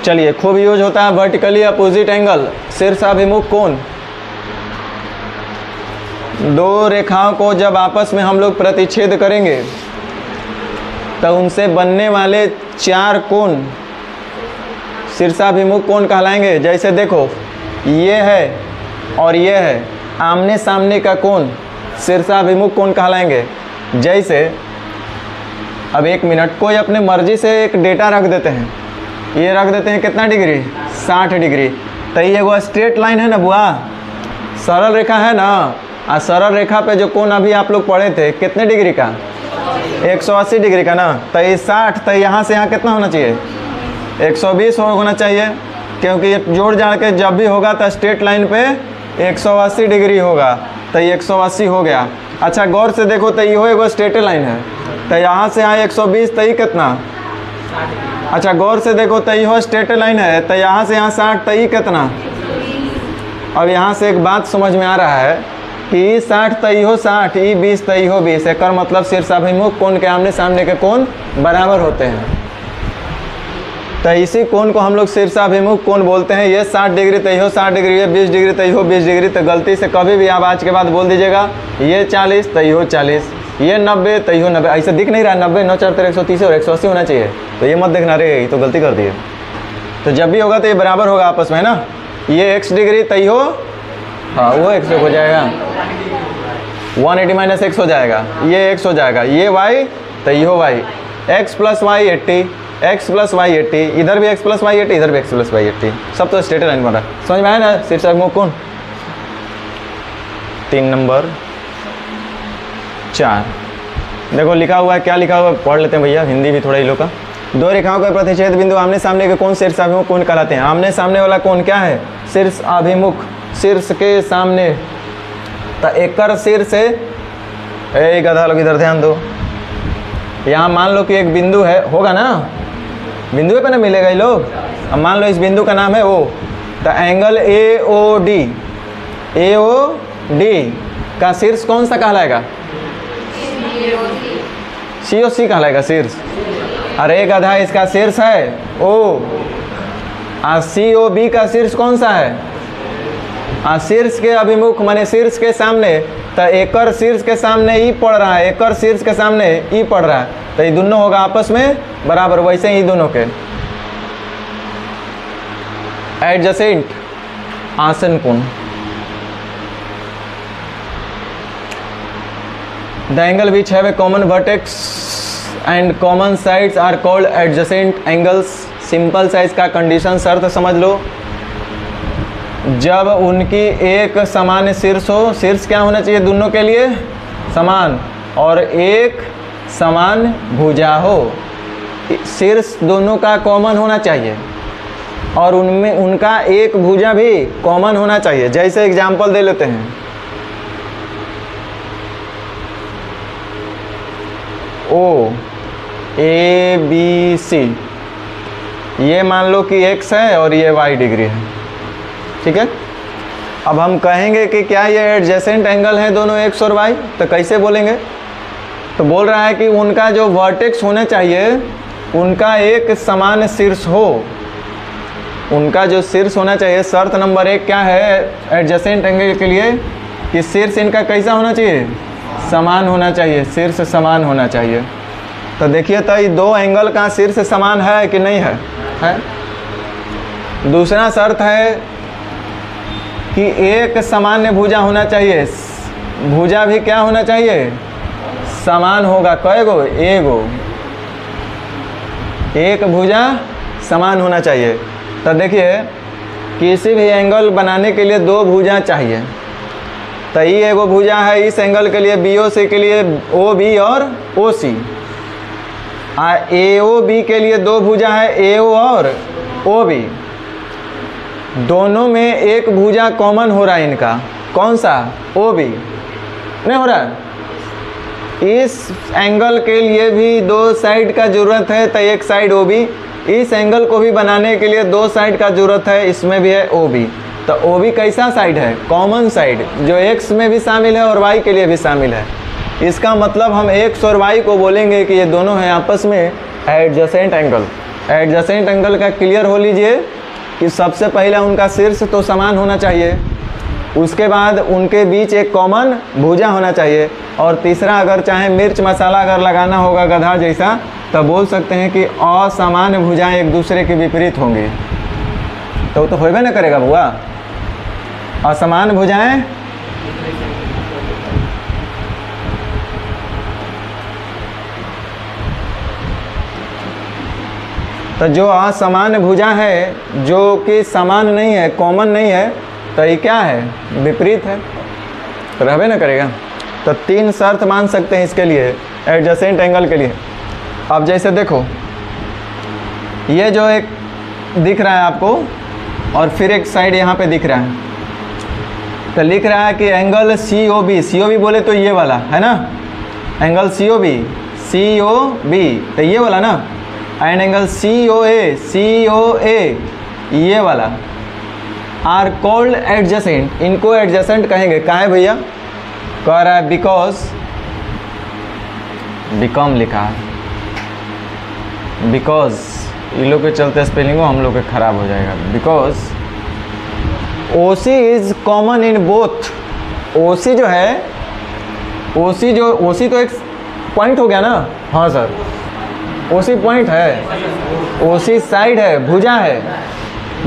चलिए, खूब यूज होता है वर्टिकली अपोजिट एंगल, शीर्षाभिमुख कोण। 2 रेखाओं को जब आपस में हम लोग प्रतिच्छेद करेंगे तो उनसे बनने वाले 4 कोण शीर्षाभिमुख कोण कहलाएंगे। जैसे देखो ये है और ये है, आमने सामने का कोण शीर्षाभिमुख कोण कहलाएंगे। जैसे अब 1 मिनट, कोई अपने मर्जी से एक डेटा रख देते हैं, ये रख देते हैं कितना डिग्री? 60 डिग्री। तो ये वो स्ट्रेट लाइन है ना बुआ, सरल रेखा है ना, और सरल रेखा पे जो कोण अभी आप लोग पढ़े थे कितने डिग्री का? 180 डिग्री का ना। तो ये 60, तो यहाँ से यहाँ कितना होना चाहिए? 120 होना चाहिए, क्योंकि ये जोड़ जाड़ के जब भी होगा तो स्ट्रेट लाइन पे 180 डिग्री होगा, तो ये 180 हो गया। अच्छा गौर से देखो, तो यो एगो स्ट्रेट लाइन है, तो यहाँ से यहाँ 120, तो ये कितना? अच्छा गौर से देखो, तो यो स्ट्रेट लाइन है, तो यहाँ से यहाँ 60, तो ये कितना? अब यहाँ से एक बात समझ में आ रहा है कि 60 तो यो 60, ई 20 तो यो 20, एक मतलब शीर्षाभिमुख कोण के आमने सामने के कोण बराबर होते हैं। तो इसी कोण को हम लोग शीर्षाभिमुख कोण बोलते हैं। ये 60 डिग्री तो यो 60 डिग्री, ये 20 डिग्री तो यो 20 डिग्री। तो गलती से कभी भी आप आज के बाद बोल दीजिएगा ये 40 तो यो 40, ये 90 तो यो 90, ऐसा दिख नहीं रहा 90, 9 4 130 और 180 होना चाहिए, तो ये मत देखना रे, ये तो गलती कर दिए। तो जब भी होगा तो ये बराबर होगा आपस में, है ना। ये x डिग्री तो यो, हाँ वो x हो जाएगा, 180 माइनस x हो जाएगा, ये x हो जाएगा, ये y तो यो y, x plus y 80, x plus y 80, इधर भी x प्लस वाई 80, इधर भी x प्लस वाई 80, सब तो स्ट्रेट लाइन बन रहा है। समझ में आया ना शीर्षाभिमुख कोण। 3 नंबर 4 देखो लिखा हुआ है, क्या लिखा हुआ है पढ़ लेते हैं भैया, हिंदी भी थोड़ा ही लोग का। दो रेखाओं के प्रतिच्छेद बिंदु आमने सामने के कोण शीर्षाभिमुख कोण कहलाते हैं। आमने सामने वाला कोण क्या है? शीर्षाभिमुख, शीर्ष के सामने। तो एकर शीर्ष है, ए गधा लोग इधर ध्यान दो, यहाँ मान लो कि एक बिंदु है, होगा ना, बिंदु पे ना मिलेगा ये लोग। अब मान लो इस बिंदु का नाम है O, तो एंगल AOD, AOD का शीर्ष कौन सा कहलाएगा? COC कहलाएगा शीर्ष। अरे गधा इसका शीर्ष है O, और COB का शीर्ष कौन सा है? शीर्ष के अभिमुख माने शीर्ष के सामने। तो एकर शीर्ष के सामने ई पड़ रहा है, एकर शीर्ष के सामने ई पड़ रहा है, तो ये दोनों होगा आपस में बराबर। वैसे ही दोनों के एडजेसेंट आसन कोण। The angle which have a common vertex and common sides are called adjacent angles. Simple size का कंडीशन शर्त समझ लो, जब उनकी एक समान शीर्ष हो, शीर्ष क्या होना चाहिए दोनों के लिए? समान, और एक समान भुजा हो। शीर्ष दोनों का कॉमन होना चाहिए और उनमें उनका एक भुजा भी कॉमन होना चाहिए। जैसे एग्जांपल दे लेते हैं, O A B C, ये मान लो कि x है और ये y डिग्री है, ठीक है। अब हम कहेंगे कि क्या ये एडजेसेंट एंगल है दोनों x और y, तो कैसे बोलेंगे? तो बोल रहा है कि उनका जो वर्टेक्स होना चाहिए उनका एक समान शीर्ष हो, उनका जो शीर्ष होना चाहिए। शर्त नंबर 1 क्या है एडजेसेंट एंगल के लिए? कि शीर्ष इनका कैसा होना चाहिए? समान होना चाहिए, शीर्ष समान होना चाहिए। तो देखिए तो ये दो एंगल का शीर्ष समान है कि नहीं है? है। दूसरा शर्त है कि एक सामान्य भुजा होना चाहिए, भुजा भी क्या होना चाहिए? समान होगा। कएगो? एगो, एक भुजा समान होना चाहिए। तो देखिए किसी भी एंगल बनाने के लिए दो भुजा चाहिए। तो ये एगो भुजा है इस एंगल के लिए, BOC के लिए OB और OC। AOB के लिए दो भुजा है, AO और OB। दोनों में एक भुजा कॉमन हो रहा है इनका, कौन सा? OB नहीं हो रहा। इस एंगल के लिए भी दो साइड का ज़रूरत है, तो एक साइड OB। इस एंगल को भी बनाने के लिए दो साइड का ज़रूरत है, इसमें भी है OB। तो OB कैसा साइड है? कॉमन साइड, जो x में भी शामिल है और y के लिए भी शामिल है। इसका मतलब हम x और y को बोलेंगे कि ये दोनों हैं आपस में एडजेसेंट एंगल। एडजेसेंट एंगल का क्लियर हो लीजिए कि सबसे पहले उनका शीर्ष तो समान होना चाहिए, उसके बाद उनके बीच एक कॉमन भुजा होना चाहिए, और तीसरा अगर चाहे मिर्च मसाला अगर लगाना होगा गधा जैसा, तो बोल सकते हैं कि असमान भुजाएं एक दूसरे के विपरीत होंगी। तो होबे ना करेगा बुआ, असमान भुजाएं तो जो असमान भुजा है, जो कि समान नहीं है, कॉमन नहीं है, तो ये क्या है? विपरीत है, तो रहबे ना करेगा। तो तीन शर्त मान सकते हैं इसके लिए, एडजेसेंट एंगल के लिए। अब जैसे देखो ये जो एक दिख रहा है आपको, और फिर एक साइड यहाँ पे दिख रहा है, तो लिख रहा है कि एंगल सी ओ बी बोले तो ये वाला है ना, एंगल सी ओ बी तो ये वाला ना, एंड एंगल सी ओ ए ये वाला आर कॉल्ड एडजेसेंट, इनको एडजेसेंट कहेंगे। काहे भैया? कह रहा है बिकॉज, बिकॉम लिखा है, बिकॉज इन लोग के चलते स्पेलिंगो हम लोग के खराब हो जाएगा। Because OC is common in both, OC जो है, ओसी तो एक पॉइंट हो गया ना। हाँ सर, ओसी पॉइंट है, ओसी साइड है, भुजा है,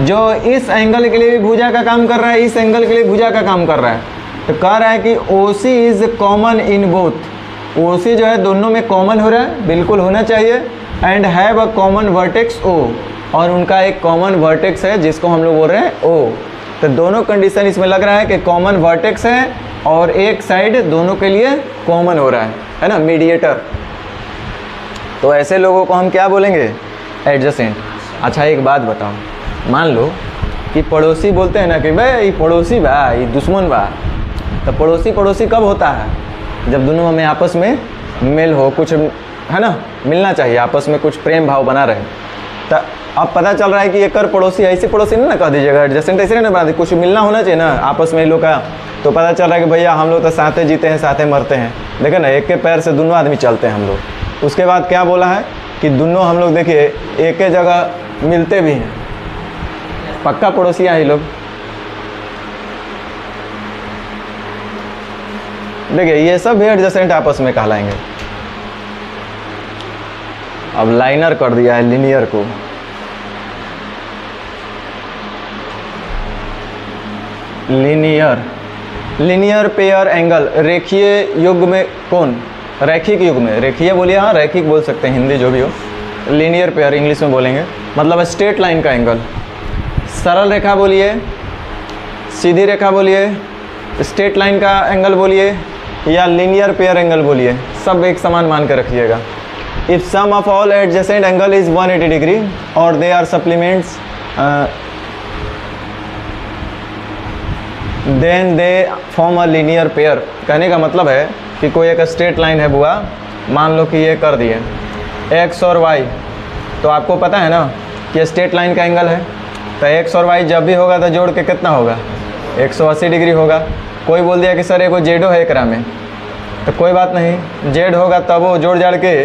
जो इस एंगल के लिए भी भुजा का काम कर रहा है, इस एंगल के लिए भुजा का काम कर रहा है। तो कह रहा है कि OC is common in both, OC जो है दोनों में कॉमन हो रहा है, बिल्कुल होना चाहिए। And have a common vertex O, और उनका एक कॉमन वर्टेक्स है जिसको हम लोग बोल रहे हैं ओ। तो दोनों कंडीशन इसमें लग रहा है कि कॉमन वर्टेक्स है और एक साइड दोनों के लिए कॉमन हो रहा है ना, मीडिएटर। तो ऐसे लोगों को हम क्या बोलेंगे? एडजेसेंट। अच्छा एक बात बताओ, मान लो कि पड़ोसी बोलते हैं ना कि भाई पड़ोसी बा, ये दुश्मन बा। तो पड़ोसी कब होता है? जब दोनों में आपस में मेल हो, कुछ है ना, मिलना चाहिए, आपस में कुछ प्रेम भाव बना रहे। तो अब पता चल रहा है कि एक पड़ोसी, ऐसी पड़ोसी नहीं ना कह दीजिएगा, एडजेसेंट ऐसे नहीं बना दीजिए, कुछ मिलना होना चाहिए ना आपस में लोग का। तो पता चल रहा है कि भैया हम लोग तो साथे जीते हैं, साथे मरते हैं। देखे ना, एक के पैर से दोनों आदमी चलते हैं हम लोग। उसके बाद क्या बोला है कि दोनों हम लोग देखिए एक ही जगह मिलते भी हैं, पक्का पड़ोसियाँ ही लोग। देखिए ये सब भी एडजेसेंट आपस में कहलाएंगे। अब लाइनर कर दिया है लिनियर को, लिनियर पेयर एंगल, रेखीय युग में कौन? रैखिक युग में, रेखीय बोलिए, हाँ रैखिक बोल सकते हैं, हिंदी जो भी हो। लिनियर पेयर इंग्लिश में बोलेंगे, मतलब स्ट्रेट लाइन का एंगल। सरल रेखा बोलिए, सीधी रेखा बोलिए, स्ट्रेट लाइन का एंगल बोलिए, या लिनियर पेयर एंगल बोलिए, सब एक समान मान कर रखिएगा। If sum of all adjacent angle is 180 degree और they are supplements then they form a linear pair. कहने का मतलब है कि कोई एक स्ट्रेट लाइन है बुआ, मान लो कि ये कर दिए एक्स और वाई, तो आपको पता है ना कि स्ट्रेट लाइन का एंगल है, तो एक्स और वाई जब भी होगा तो जोड़ के कितना होगा? 180 डिग्री होगा। कोई बोल दिया कि सर एगो जेडो है एकरा में, तो कोई बात नहीं, जेड होगा तब वो जोड़ जाड़ के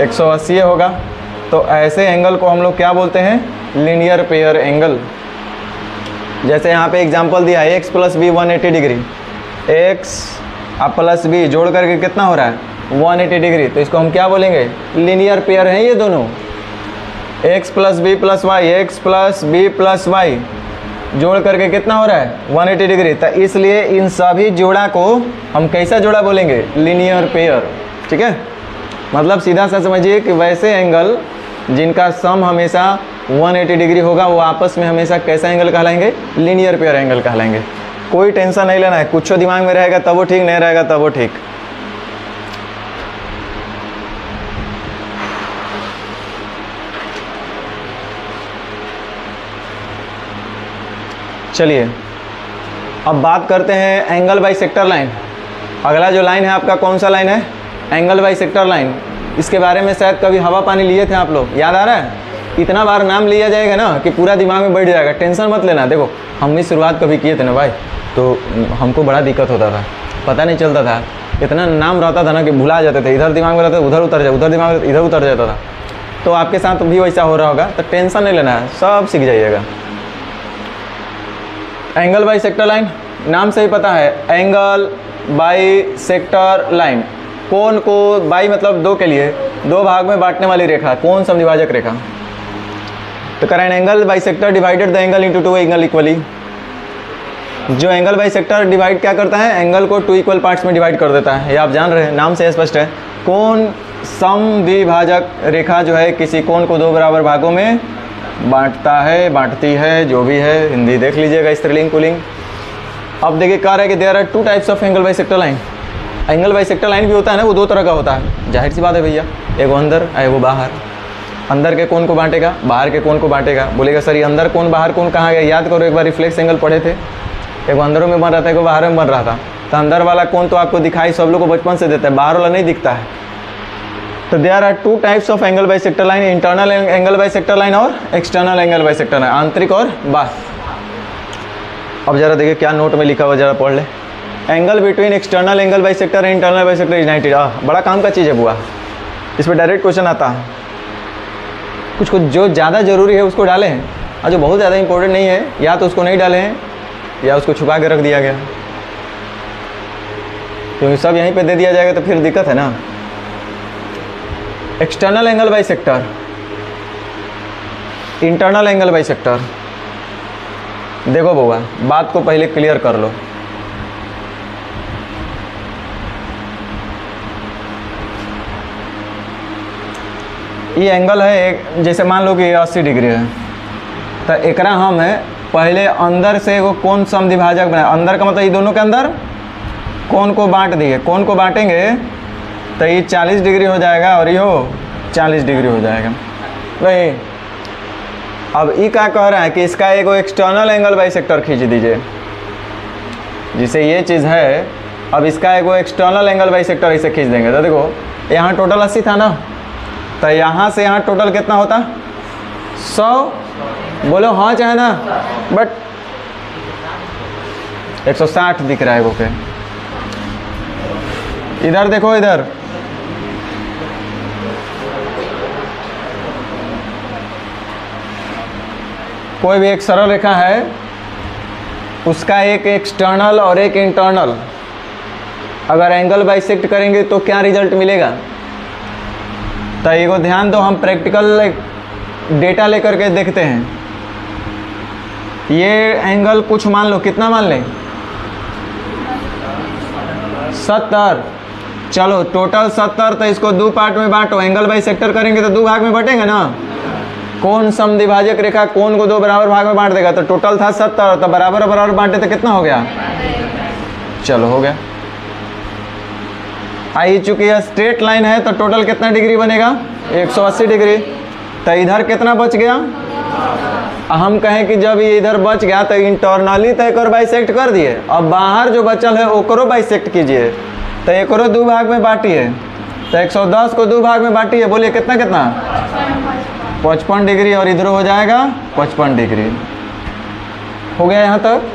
180 होगा। तो ऐसे एंगल को हम लोग क्या बोलते हैं? Linear pair angle. जैसे यहाँ पे एग्जांपल दिया है x plus b 180 degree, x अब प्लस बी जोड़ करके कितना हो रहा है? 180 डिग्री। तो इसको हम क्या बोलेंगे? लीनियर पेयर हैं ये दोनों, x plus b plus y, x plus b plus y जोड़ करके कितना हो रहा है? 180 डिग्री। तो इसलिए इन सभी जोड़ा को हम कैसा जोड़ा बोलेंगे? Linear pair. ठीक है, मतलब सीधा सा समझिए कि वैसे एंगल जिनका सम हमेशा 180 डिग्री होगा वो आपस में हमेशा कैसा एंगल कहलाएंगे? लीनियर पेयर एंगल कहलाएंगे। कोई टेंशन नहीं लेना है, कुछ दिमाग में रहेगा तब वो ठीक, नहीं रहेगा तब वो ठीक। चलिए अब बात करते हैं एंगल बाई सेक्टर लाइन। अगला जो लाइन है आपका कौन सा लाइन है? Angle bisector line. इसके बारे में शायद कभी हवा पानी लिए थे आप लोग, याद आ रहा है? इतना बार नाम लिया जाएगा ना कि पूरा दिमाग में बैठ जाएगा, टेंशन मत लेना। देखो हम भी शुरुआत कभी किए थे ना भाई, तो हमको बड़ा दिक्कत होता था, पता नहीं चलता था, इतना नाम रहता था ना कि भुला जाते थे, इधर दिमाग में रहता उधर उतर जाए, उधर दिमाग में इधर उतर जाता था। तो आपके साथ भी वैसा हो रहा होगा, तो टेंशन नहीं लेना है, सब सीख जाइएगा। एंगल बाई सेक्टर लाइन, नाम से ही पता है, एंगल बाई सेक्टर लाइन। कोण को बाई मतलब दो के लिए, दो भाग में बांटने वाली रेखा, कोण समद्विभाजक रेखा। तो करें angle by sector divided the angle into two angle equally. जो एंगल बाई सेक्टर डिवाइड क्या करता है? एंगल को टू इक्वल पार्ट्स में डिवाइड कर देता है, ये आप जान रहे हैं, नाम से स्पष्ट है। कोण समद्विभाजक रेखा जो है किसी कोण को दो बराबर भागों में बांटता है, बांटती है, जो भी है, हिंदी देख लीजिएगा स्त्रीलिंग पुल्लिंग। अब देखिए कह रहा है कि there are two types of angle bisector line. Angle bisector line भी होता है ना, वो दो तरह का होता है, जाहिर सी बात है भैया, एगो अंदर एगो बाहर। अंदर के कोण को बांटेगा, बाहर के कोण को बांटेगा। बोलेगा सर ये अंदर कोण बाहर कोण कहाँ गया? याद करो एक बार रिफ्लेक्स एंगल पढ़े थे, एक अंदरों में बन रहा था, एक बाहर में बन रहा था। तो अंदर वाला कोण तो आपको दिखाई सब लोग को बचपन से देता है, बाहर वाला नहीं दिखता है। तो there are two types of angle bisector line, internal angle bisector line और एक्सटर्नल एंगल बाइसेक्टर लाइन, आंतरिक और बाह्य। अब जरा देखिए क्या नोट में लिखा हुआ, जरा पढ़ ले। Angle between external angle bisector and internal bisector is 90। बड़ा काम का चीज़ है बुआ, इस पर डायरेक्ट क्वेश्चन आता है। कुछ कुछ जो ज़्यादा ज़रूरी है उसको डाले हैं, और जो बहुत ज़्यादा इंपॉर्टेंट नहीं है या तो उसको नहीं डाले हैं या उसको छुपा के रख दिया गया, क्योंकि सब यहीं पे दे दिया जाएगा तो फिर दिक्कत है ना। External angle bisector, internal angle bisector. देखो बउआ, बात को पहले क्लियर कर लो। ये एंगल है एक, जैसे मान लो कि 80 डिग्री है, तो एकरा हम है पहले अंदर से वो कोण समद्विभाजक बनाए। अंदर का मतलब ये दोनों के अंदर कोण को बांट दिए, कोण को बांटेंगे तो ये 40 डिग्री हो जाएगा और ये 40 डिग्री हो जाएगा। वही अब ये क्या कह रहा है कि इसका एक एक्सटर्नल एंगल बाइसेक्टर खींच दीजिए, जिसे ये चीज़ है। अब इसका एक एक्सटर्नल एंगल बाइसेक्टर इसे खींच देंगे तो देखो यहाँ टोटल 80 था ना, तो यहाँ से यहाँ टोटल कितना होता? 100। बोलो हाँ चाहे ना, बट 160 दिख रहा है वो के। इधर देखो, इधर कोई भी एक सरल रेखा है, उसका एक एक्सटर्नल और एक इंटरनल अगर एंगल बाइसेक्ट करेंगे तो क्या रिजल्ट मिलेगा? तो ये को ध्यान दो, हम प्रैक्टिकल डेटा लेकर के देखते हैं। ये एंगल कुछ मान लो, कितना मान लें? 70। चलो टोटल 70, तो इसको दो पार्ट में बांटो। एंगल बाइसेक्टर करेंगे तो दो भाग में बटेंगे ना। कोण समद्विभाजक रेखा कोण को दो बराबर भाग में बांट देगा, तो टोटल था 70, तो बराबर बराबर बांटे तो कितना हो गया? चलो हो गया। आई चूंकि यह स्ट्रेट लाइन है तो टोटल कितना डिग्री बनेगा? 180 डिग्री। तो इधर कितना बच गया? हम कहें कि जब ये इधर बच गया तो इंटरनली तो एक और बाइसेक्ट कर दिए, अब बाहर जो बचल है ओकरो बाइसेक्ट कीजिए। तो एक और दो भाग में बांटिए, तो 110 को दो भाग में बांटिए। बोलिए कितना कितना? 55 डिग्री, और इधर हो जाएगा 55 डिग्री। हो गया यहाँ तक।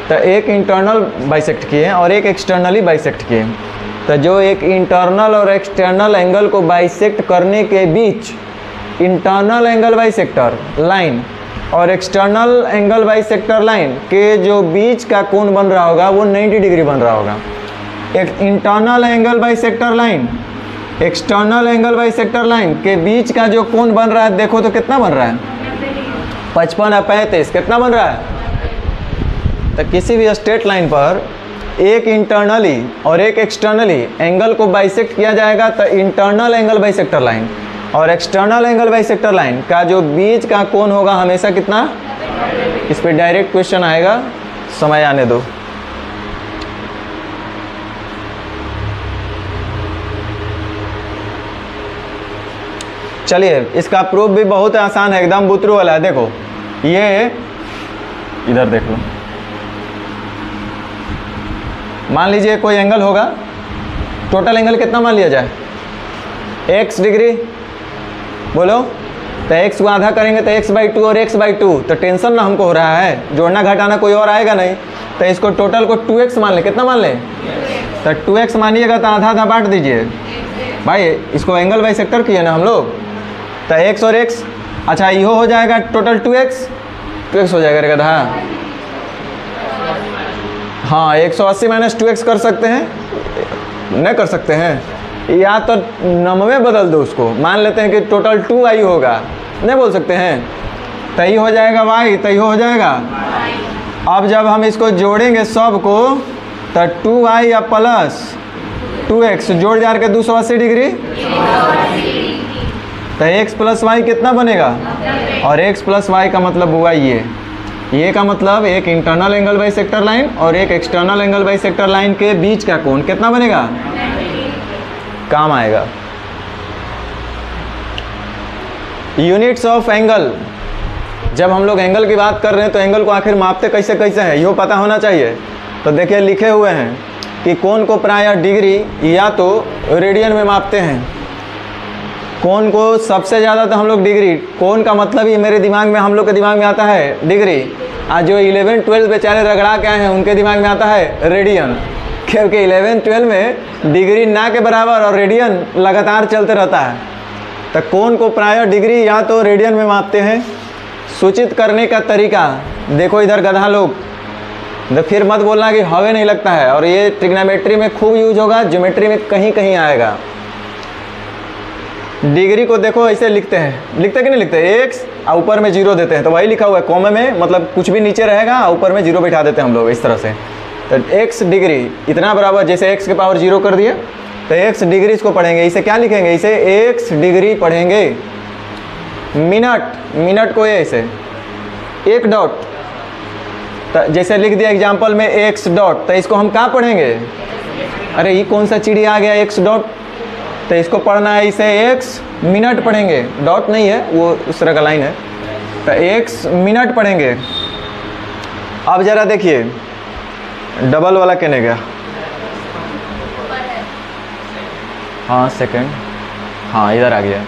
तो एक इंटरनल बाइसेक्ट किए और एक एक्सटर्नली बाइसेक्ट किए। तो जो एक इंटरनल और एक्सटर्नल एंगल को बाइसेक्ट करने के बीच इंटरनल एंगल बाइसेक्टर लाइन और एक्सटर्नल एंगल बाइसेक्टर लाइन के जो बीच का कोण बन रहा होगा वो 90 डिग्री बन रहा होगा। एक internal angle bisector line external angle bisector line के बीच का जो कोण बन रहा है, देखो तो कितना बन रहा है? 55 और 35 कितना बन रहा है? तो किसी भी स्ट्रेट लाइन पर एक इंटरनली और एक एक्सटर्नली एंगल को बाइसेक्ट किया जाएगा, तो इंटरनल एंगल बाइसेक्टर लाइन और एक्सटर्नल एंगल बाइसेक्टर लाइन का जो बीच का कोण होगा हमेशा कितना? इस पे डायरेक्ट क्वेश्चन आएगा, समय आने दो। चलिए इसका प्रूफ भी बहुत आसान है, एकदम बुतरू वाला है। देखो ये इधर देख लो, मान लीजिए कोई एंगल होगा, टोटल एंगल कितना मान लिया जाए? x degree. बोलो तो x को आधा करेंगे तो x/2 और x/2, तो टेंशन ना हमको हो रहा है, जोड़ना घटाना कोई और आएगा नहीं। तो इसको टोटल को 2x मान ले। कितना मान ले? तो 2x मानिएगा तो आधा आधा बांट दीजिए भाई, इसको एंगल बाइसेक्टर किए ना हम लोग। तो x और x, अच्छा ये हो जाएगा टोटल 2x हो जाएगा रे गधा। हाँ 180 - 2x कर सकते हैं, नहीं कर सकते हैं, या तो 90 बदल दो उसको, मान लेते हैं कि टोटल 2y होगा, नहीं बोल सकते हैं। तो ये हो जाएगा y, तो ये हो जाएगा। अब जब हम इसको जोड़ेंगे सब को, तो 2y या प्लस 2x जोड़ जाड़ के 280 डिग्री, तो x + y कितना बनेगा? और x + y का मतलब हुआ ये का मतलब एक इंटरनल एंगल बाइसेक्टर लाइन और एक एक्सटर्नल एंगल बाइसेक्टर लाइन के बीच का कोण कितना बनेगा? काम आएगा। यूनिट्स ऑफ एंगल जब हम लोग एंगल की बात कर रहे हैं तो एंगल को आखिर मापते कैसे कैसे हैं ये पता होना चाहिए। तो देखिए लिखे हुए हैं कि कोण को प्रायः डिग्री या तो रेडियन में मापते हैं। कोण को सबसे ज़्यादा तो हम लोग डिग्री, कोण का मतलब ही मेरे दिमाग में, हम लोग के दिमाग में आता है डिग्री। आज जो 11-12 बेचारे रगड़ा के आए हैं उनके दिमाग में आता है रेडियन, क्योंकि 11-12 में डिग्री ना के बराबर और रेडियन लगातार चलते रहता है। तो कोण को प्रायः डिग्री या तो रेडियन में मापते हैं। सूचित करने का तरीका देखो, इधर गधा लोग तो फिर मत बोलना कि हवे नहीं लगता है, और ये ट्रिग्नोमेट्री में खूब यूज होगा, ज्योमेट्री में कहीं कहीं आएगा। डिग्री को देखो ऐसे लिखते हैं, लिखते कि नहीं लिखते, एक्स और ऊपर में जीरो देते हैं, तो वही लिखा हुआ है कॉमा में, मतलब कुछ भी नीचे रहेगा और ऊपर में जीरो बैठा देते हैं हम लोग इस तरह से। तो एक्स डिग्री इतना बराबर, जैसे एक्स के पावर जीरो कर दिए तो एक्स डिग्री इसको पढ़ेंगे, इसे क्या लिखेंगे, इसे एक्स डिग्री पढ़ेंगे। मिनट, मिनट को ऐसे एक डॉट, तो जैसे लिख दिया एग्जाम्पल में एक्स डॉट, तो इसको हम क्या पढ़ेंगे, अरे ये कौन सा चिड़िया आ गया एक्स डॉट, तो इसको पढ़ना है इसे एक्स मिनट पढ़ेंगे, डॉट नहीं है वो उस तरह का लाइन है, तो एक्स मिनट पढ़ेंगे। अब ज़रा देखिए डबल वाला कहने गया, हाँ सेकंड, हाँ इधर आ गया।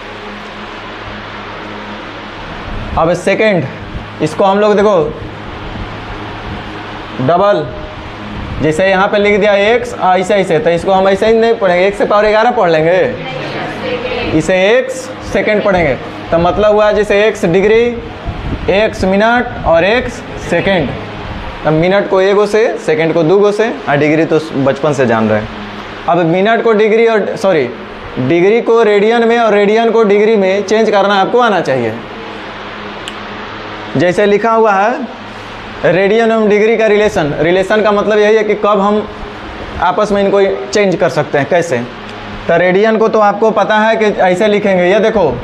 अब सेकंड, इसको हम लोग देखो डबल, जैसे यहाँ पे लिख दिया एक्स ऐसे ऐसे, तो इसको हम ऐसे ही नहीं पढ़ेंगे, एक्स से पावर 11 पढ़ लेंगे, इसे एक्स सेकंड पढ़ेंगे। तो मतलब हुआ जैसे एक्स डिग्री, एक्स मिनट और एक्स सेकंड। अब मिनट को एगो से, सेकंड को दूगो से, और डिग्री तो बचपन से जान रहे हैं। अब मिनट को डिग्री और सॉरी डिग्री को रेडियन में और रेडियन को डिग्री में चेंज करना आपको आना चाहिए। जैसे लिखा हुआ है रेडियन एवं डिग्री का रिलेशन, रिलेशन का मतलब यही है कि कब हम आपस में इनको चेंज कर सकते हैं, कैसे। तो रेडियन को तो आपको पता है कि ऐसे लिखेंगे, ये देखो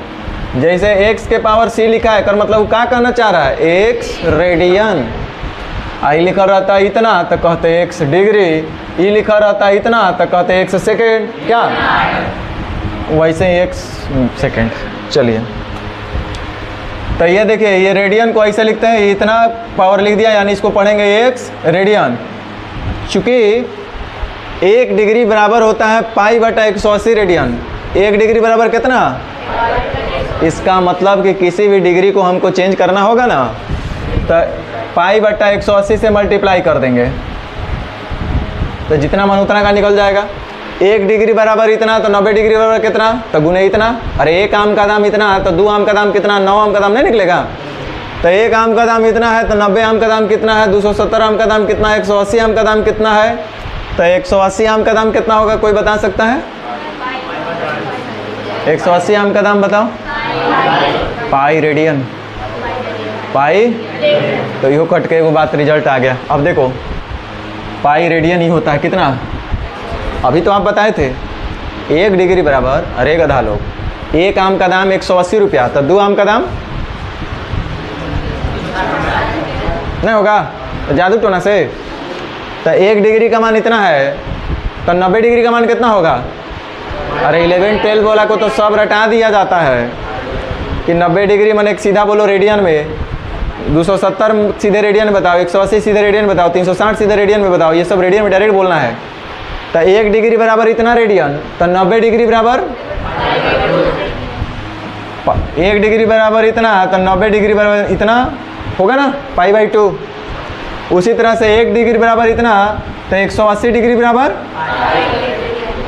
जैसे x के पावर c लिखा है, कर मतलब क्या कहना चाह रहा है, x रेडियन। आई लिखा रहता है इतना तो कहते x डिग्री, ई लिखा रहता है इतना तो कहते x सेकेंड, क्या वैसे ही x सेकेंड। चलिए तो ये देखिए, ये रेडियन को ऐसे लिखते हैं, इतना पावर लिख दिया यानी इसको पढ़ेंगे x रेडियन। चूँकि 1 डिग्री बराबर होता है पाई बटा 180 रेडियन। 1 डिग्री बराबर कितना, इसका मतलब कि किसी भी डिग्री को हमको चेंज करना होगा ना, तो पाई बटा 180 से मल्टीप्लाई कर देंगे, तो जितना मन उतना का निकल जाएगा। 1 डिग्री बराबर इतना, तो 90 डिग्री बराबर कितना, तो गुने इतना। अरे 1 आम का दाम इतना है तो 2 आम का दाम कितना, 9 आम का दाम नहीं निकलेगा। तो 1 आम का दाम इतना है तो 90 आम का दाम कितना है, 270 आम का दाम कितना है, 180 आम का दाम कितना है। तो 180 आम का दाम कितना होगा, कोई बता सकता है? 180 आम का दाम बताओ। पाई रेडियन, पाई, तो यो कट के वो बात रिजल्ट आ गया। अब देखो पाई रेडियन ही होता है कितना, अभी तो आप बताए थे 1 डिग्री बराबर, अरे गधा लोग, 1 आम का दाम 180 रुपया, तो 2 आम का दाम नहीं होगा तो जादू टोना से। तो 1 डिग्री का मान इतना है, तो 90 डिग्री का मान कितना होगा। अरे 11-12 वाला को तो सब रटा दिया जाता है कि 90 डिग्री मन एक सीधा बोलो रेडियन में, 270 सीधे रेडियन में बताओ, 180 सीधे रेडियन में बताओ, 360 सीधे रेडियन में बताओ, ये सब रेडियन में डायरेक्ट बोलना है। तो 1 डिग्री बराबर इतना रेडियन, तो 90 डिग्री बराबर 1 डिग्री बराबर इतना, तो 90 डिग्री बराबर इतना होगा ना, पाई बाई 2। उसी तरह से 1 डिग्री बराबर इतना, तो 180 डिग्री बराबर,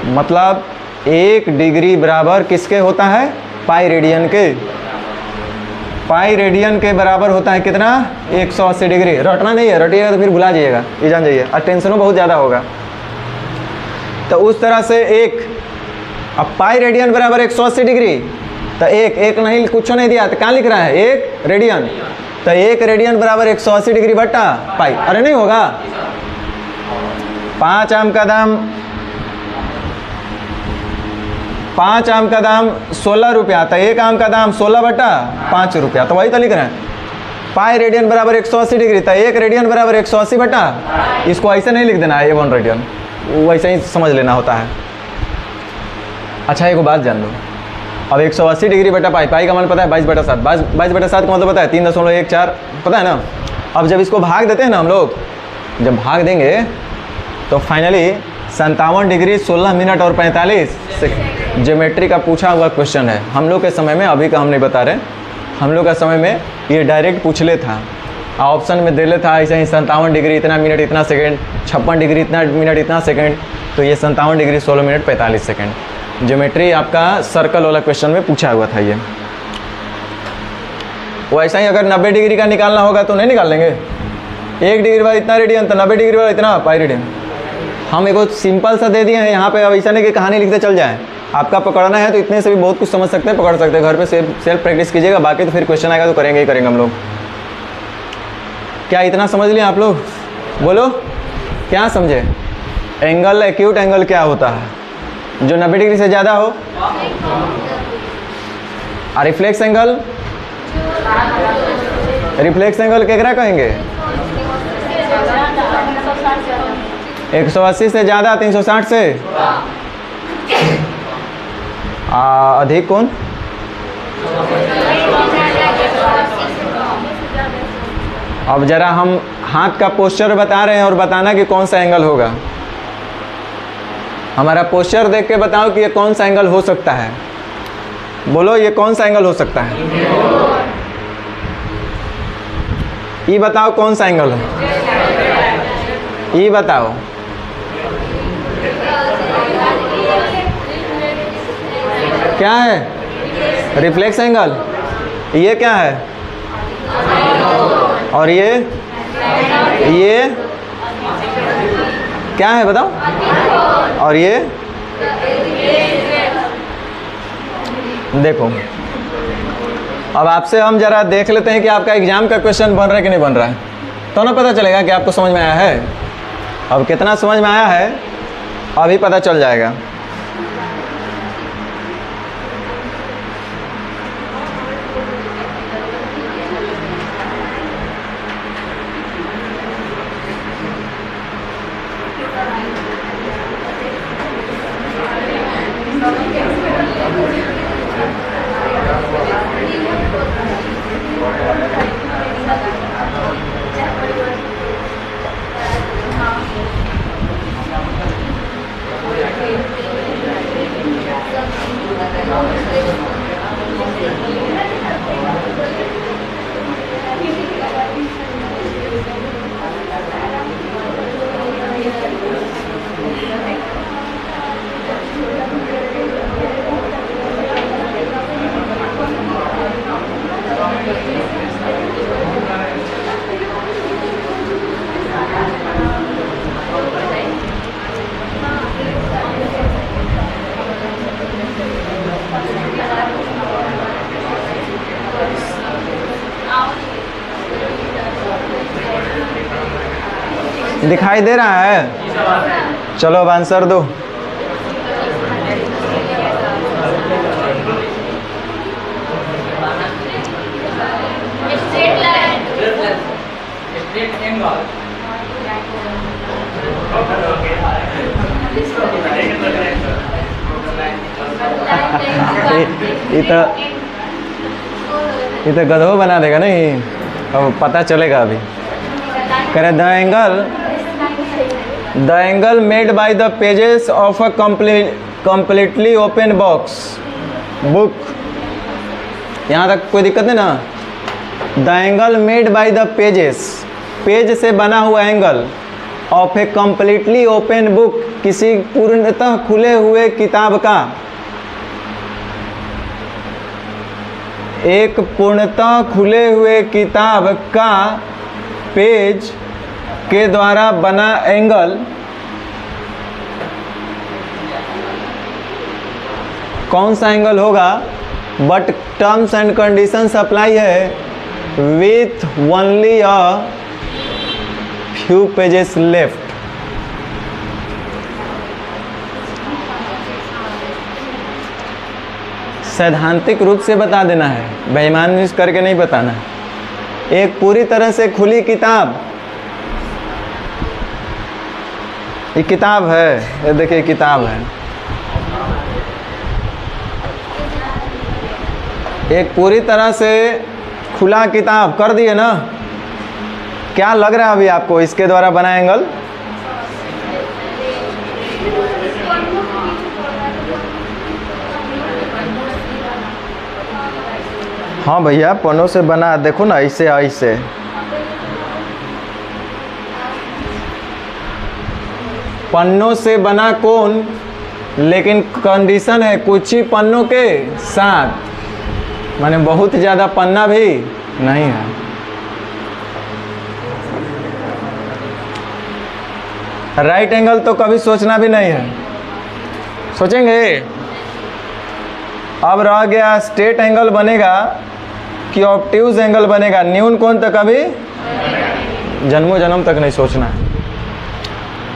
मतलब 1 डिग्री बराबर किसके होता है, पाई रेडियन के। पाई रेडियन के बराबर होता है कितना, 180 डिग्री। रटना नहीं है, रटिएगा तो फिर भुला जाइएगा, ये जान जाइए, और टेंशनों बहुत ज़्यादा होगा। तो उस तरह से 1, अब पाई रेडियन बराबर 180 डिग्री, तो 1 नहीं, कुछ नहीं दिया तो कहाँ लिख रहा है 1 रेडियन, तो 1 रेडियन बराबर 180 डिग्री बट्टा पाई। अरे नहीं होगा, 5 आम का दाम 16 रुपया, तो 1 आम का दाम 16 बटा 5 रुपया, तो वही तो लिख रहे हैं। पाई रेडियन बराबर 180 डिग्री, तो 1 रेडियन बराबर 180 बटा, इसको ऐसे नहीं लिख देना है 1 रेडियन, वैसे ही समझ लेना होता है। अच्छा एक बात जान लो, अब 180 डिग्री बटा पाई, पाई का मान पता है 22/7, 22/7 का मतलब पता है 3.14 पता है ना। अब जब इसको भाग देते हैं ना हम लोग, जब भाग देंगे तो फाइनली 57 डिग्री 16 मिनट और 45 सेकंड ज्योमेट्री का पूछा हुआ क्वेश्चन है। हम लोग के समय में, अभी का हम नहीं बता रहे, हम लोग का समय में ये डायरेक्ट पूछ ले था, ऑप्शन में दे ले था ऐसे ही 57 डिग्री इतना मिनट इतना सेकंड, 56 डिग्री इतना मिनट इतना सेकंड, तो ये 57 डिग्री 16 मिनट 45 सेकंड ज्योमेट्री आपका सर्कल वाला क्वेश्चन में पूछा हुआ था ये। वैसा ही अगर 90 डिग्री का निकालना होगा तो नहीं निकाल लेंगे, 1 डिग्री बाद इतना रेडियन तो 90 डिग्री बाद इतना पाई रेडियन। हम एक सिंपल सा दे दिए हैं यहाँ पे, अब ऐसा नहीं कि कहानी लिखते चल जाए, आपका पकड़ना है तो इतने से भी बहुत कुछ समझ सकते हैं, पकड़ सकते हैं। घर पे सेल्फ प्रैक्टिस कीजिएगा, बाकी तो फिर क्वेश्चन आएगा तो करेंगे ही करेंगे हम लोग। क्या इतना समझ लिया आप लोग? बोलो क्या समझे? एंगल, एक्यूट एंगल क्या होता है? जो 90 डिग्री से ज़्यादा हो। रिफ्लेक्स एंगल, रिफ्लेक्स एंगल केकरा कहेंगे? 180 से ज़्यादा, 360 से अधिक कौन? अब जरा हम हाथ का पोस्चर बता रहे हैं और बताना कि कौन सा एंगल होगा। हमारा पोस्चर देख के बताओ कि ये कौन सा एंगल हो सकता है। बोलो ये कौन सा एंगल हो सकता है? ये बताओ कौन सा एंगल है, ये बताओ। क्या है? Reflex angle. ये क्या है? और ये क्या है बताओ? और ये देखो, अब आपसे हम जरा देख लेते हैं कि आपका एग्जाम का क्वेश्चन बन रहा है कि नहीं बन रहा है, तो ना पता चलेगा कि आपको समझ में आया है। अब कितना समझ में आया है अभी पता चल जाएगा। दिखाई दे रहा है? चलो अब आंसर दो। ये तो गधो बना देगा नहीं, अब पता चलेगा अभी। कह रहे the angle made by the pages of a completely open box book. यहाँ तक कोई दिक्कत नहीं ना? The angle made by the pages, page से बना हुआ angle, of a completely open book, किसी पूर्णतः खुले हुए किताब का, एक पूर्णतः खुले हुए किताब का पेज के द्वारा बना एंगल कौन सा एंगल होगा? But terms and conditions apply है with only a few pages left. सैद्धांतिक रूप से बता देना है, बेईमानी करके नहीं बताना। एक पूरी तरह से खुली किताब, ये किताब है, ये देखिए किताब है, एक पूरी तरह से खुला किताब कर दिए ना। क्या लग रहा है अभी आपको इसके द्वारा बना एंगल? हाँ भैया, पन्नों से बना, देखो ना, ऐसे ऐसे। पन्नों से बना कोण, लेकिन कंडीशन है कुछ ही पन्नों के साथ, माने बहुत ज़्यादा पन्ना भी नहीं है। राइट एंगल तो कभी सोचना भी नहीं है, सोचेंगे? अब रह गया स्ट्रेट एंगल बनेगा कि ऑब्ट्यूज एंगल बनेगा। न्यून कोण तो कभी जन्मों जन्म तक नहीं सोचना है।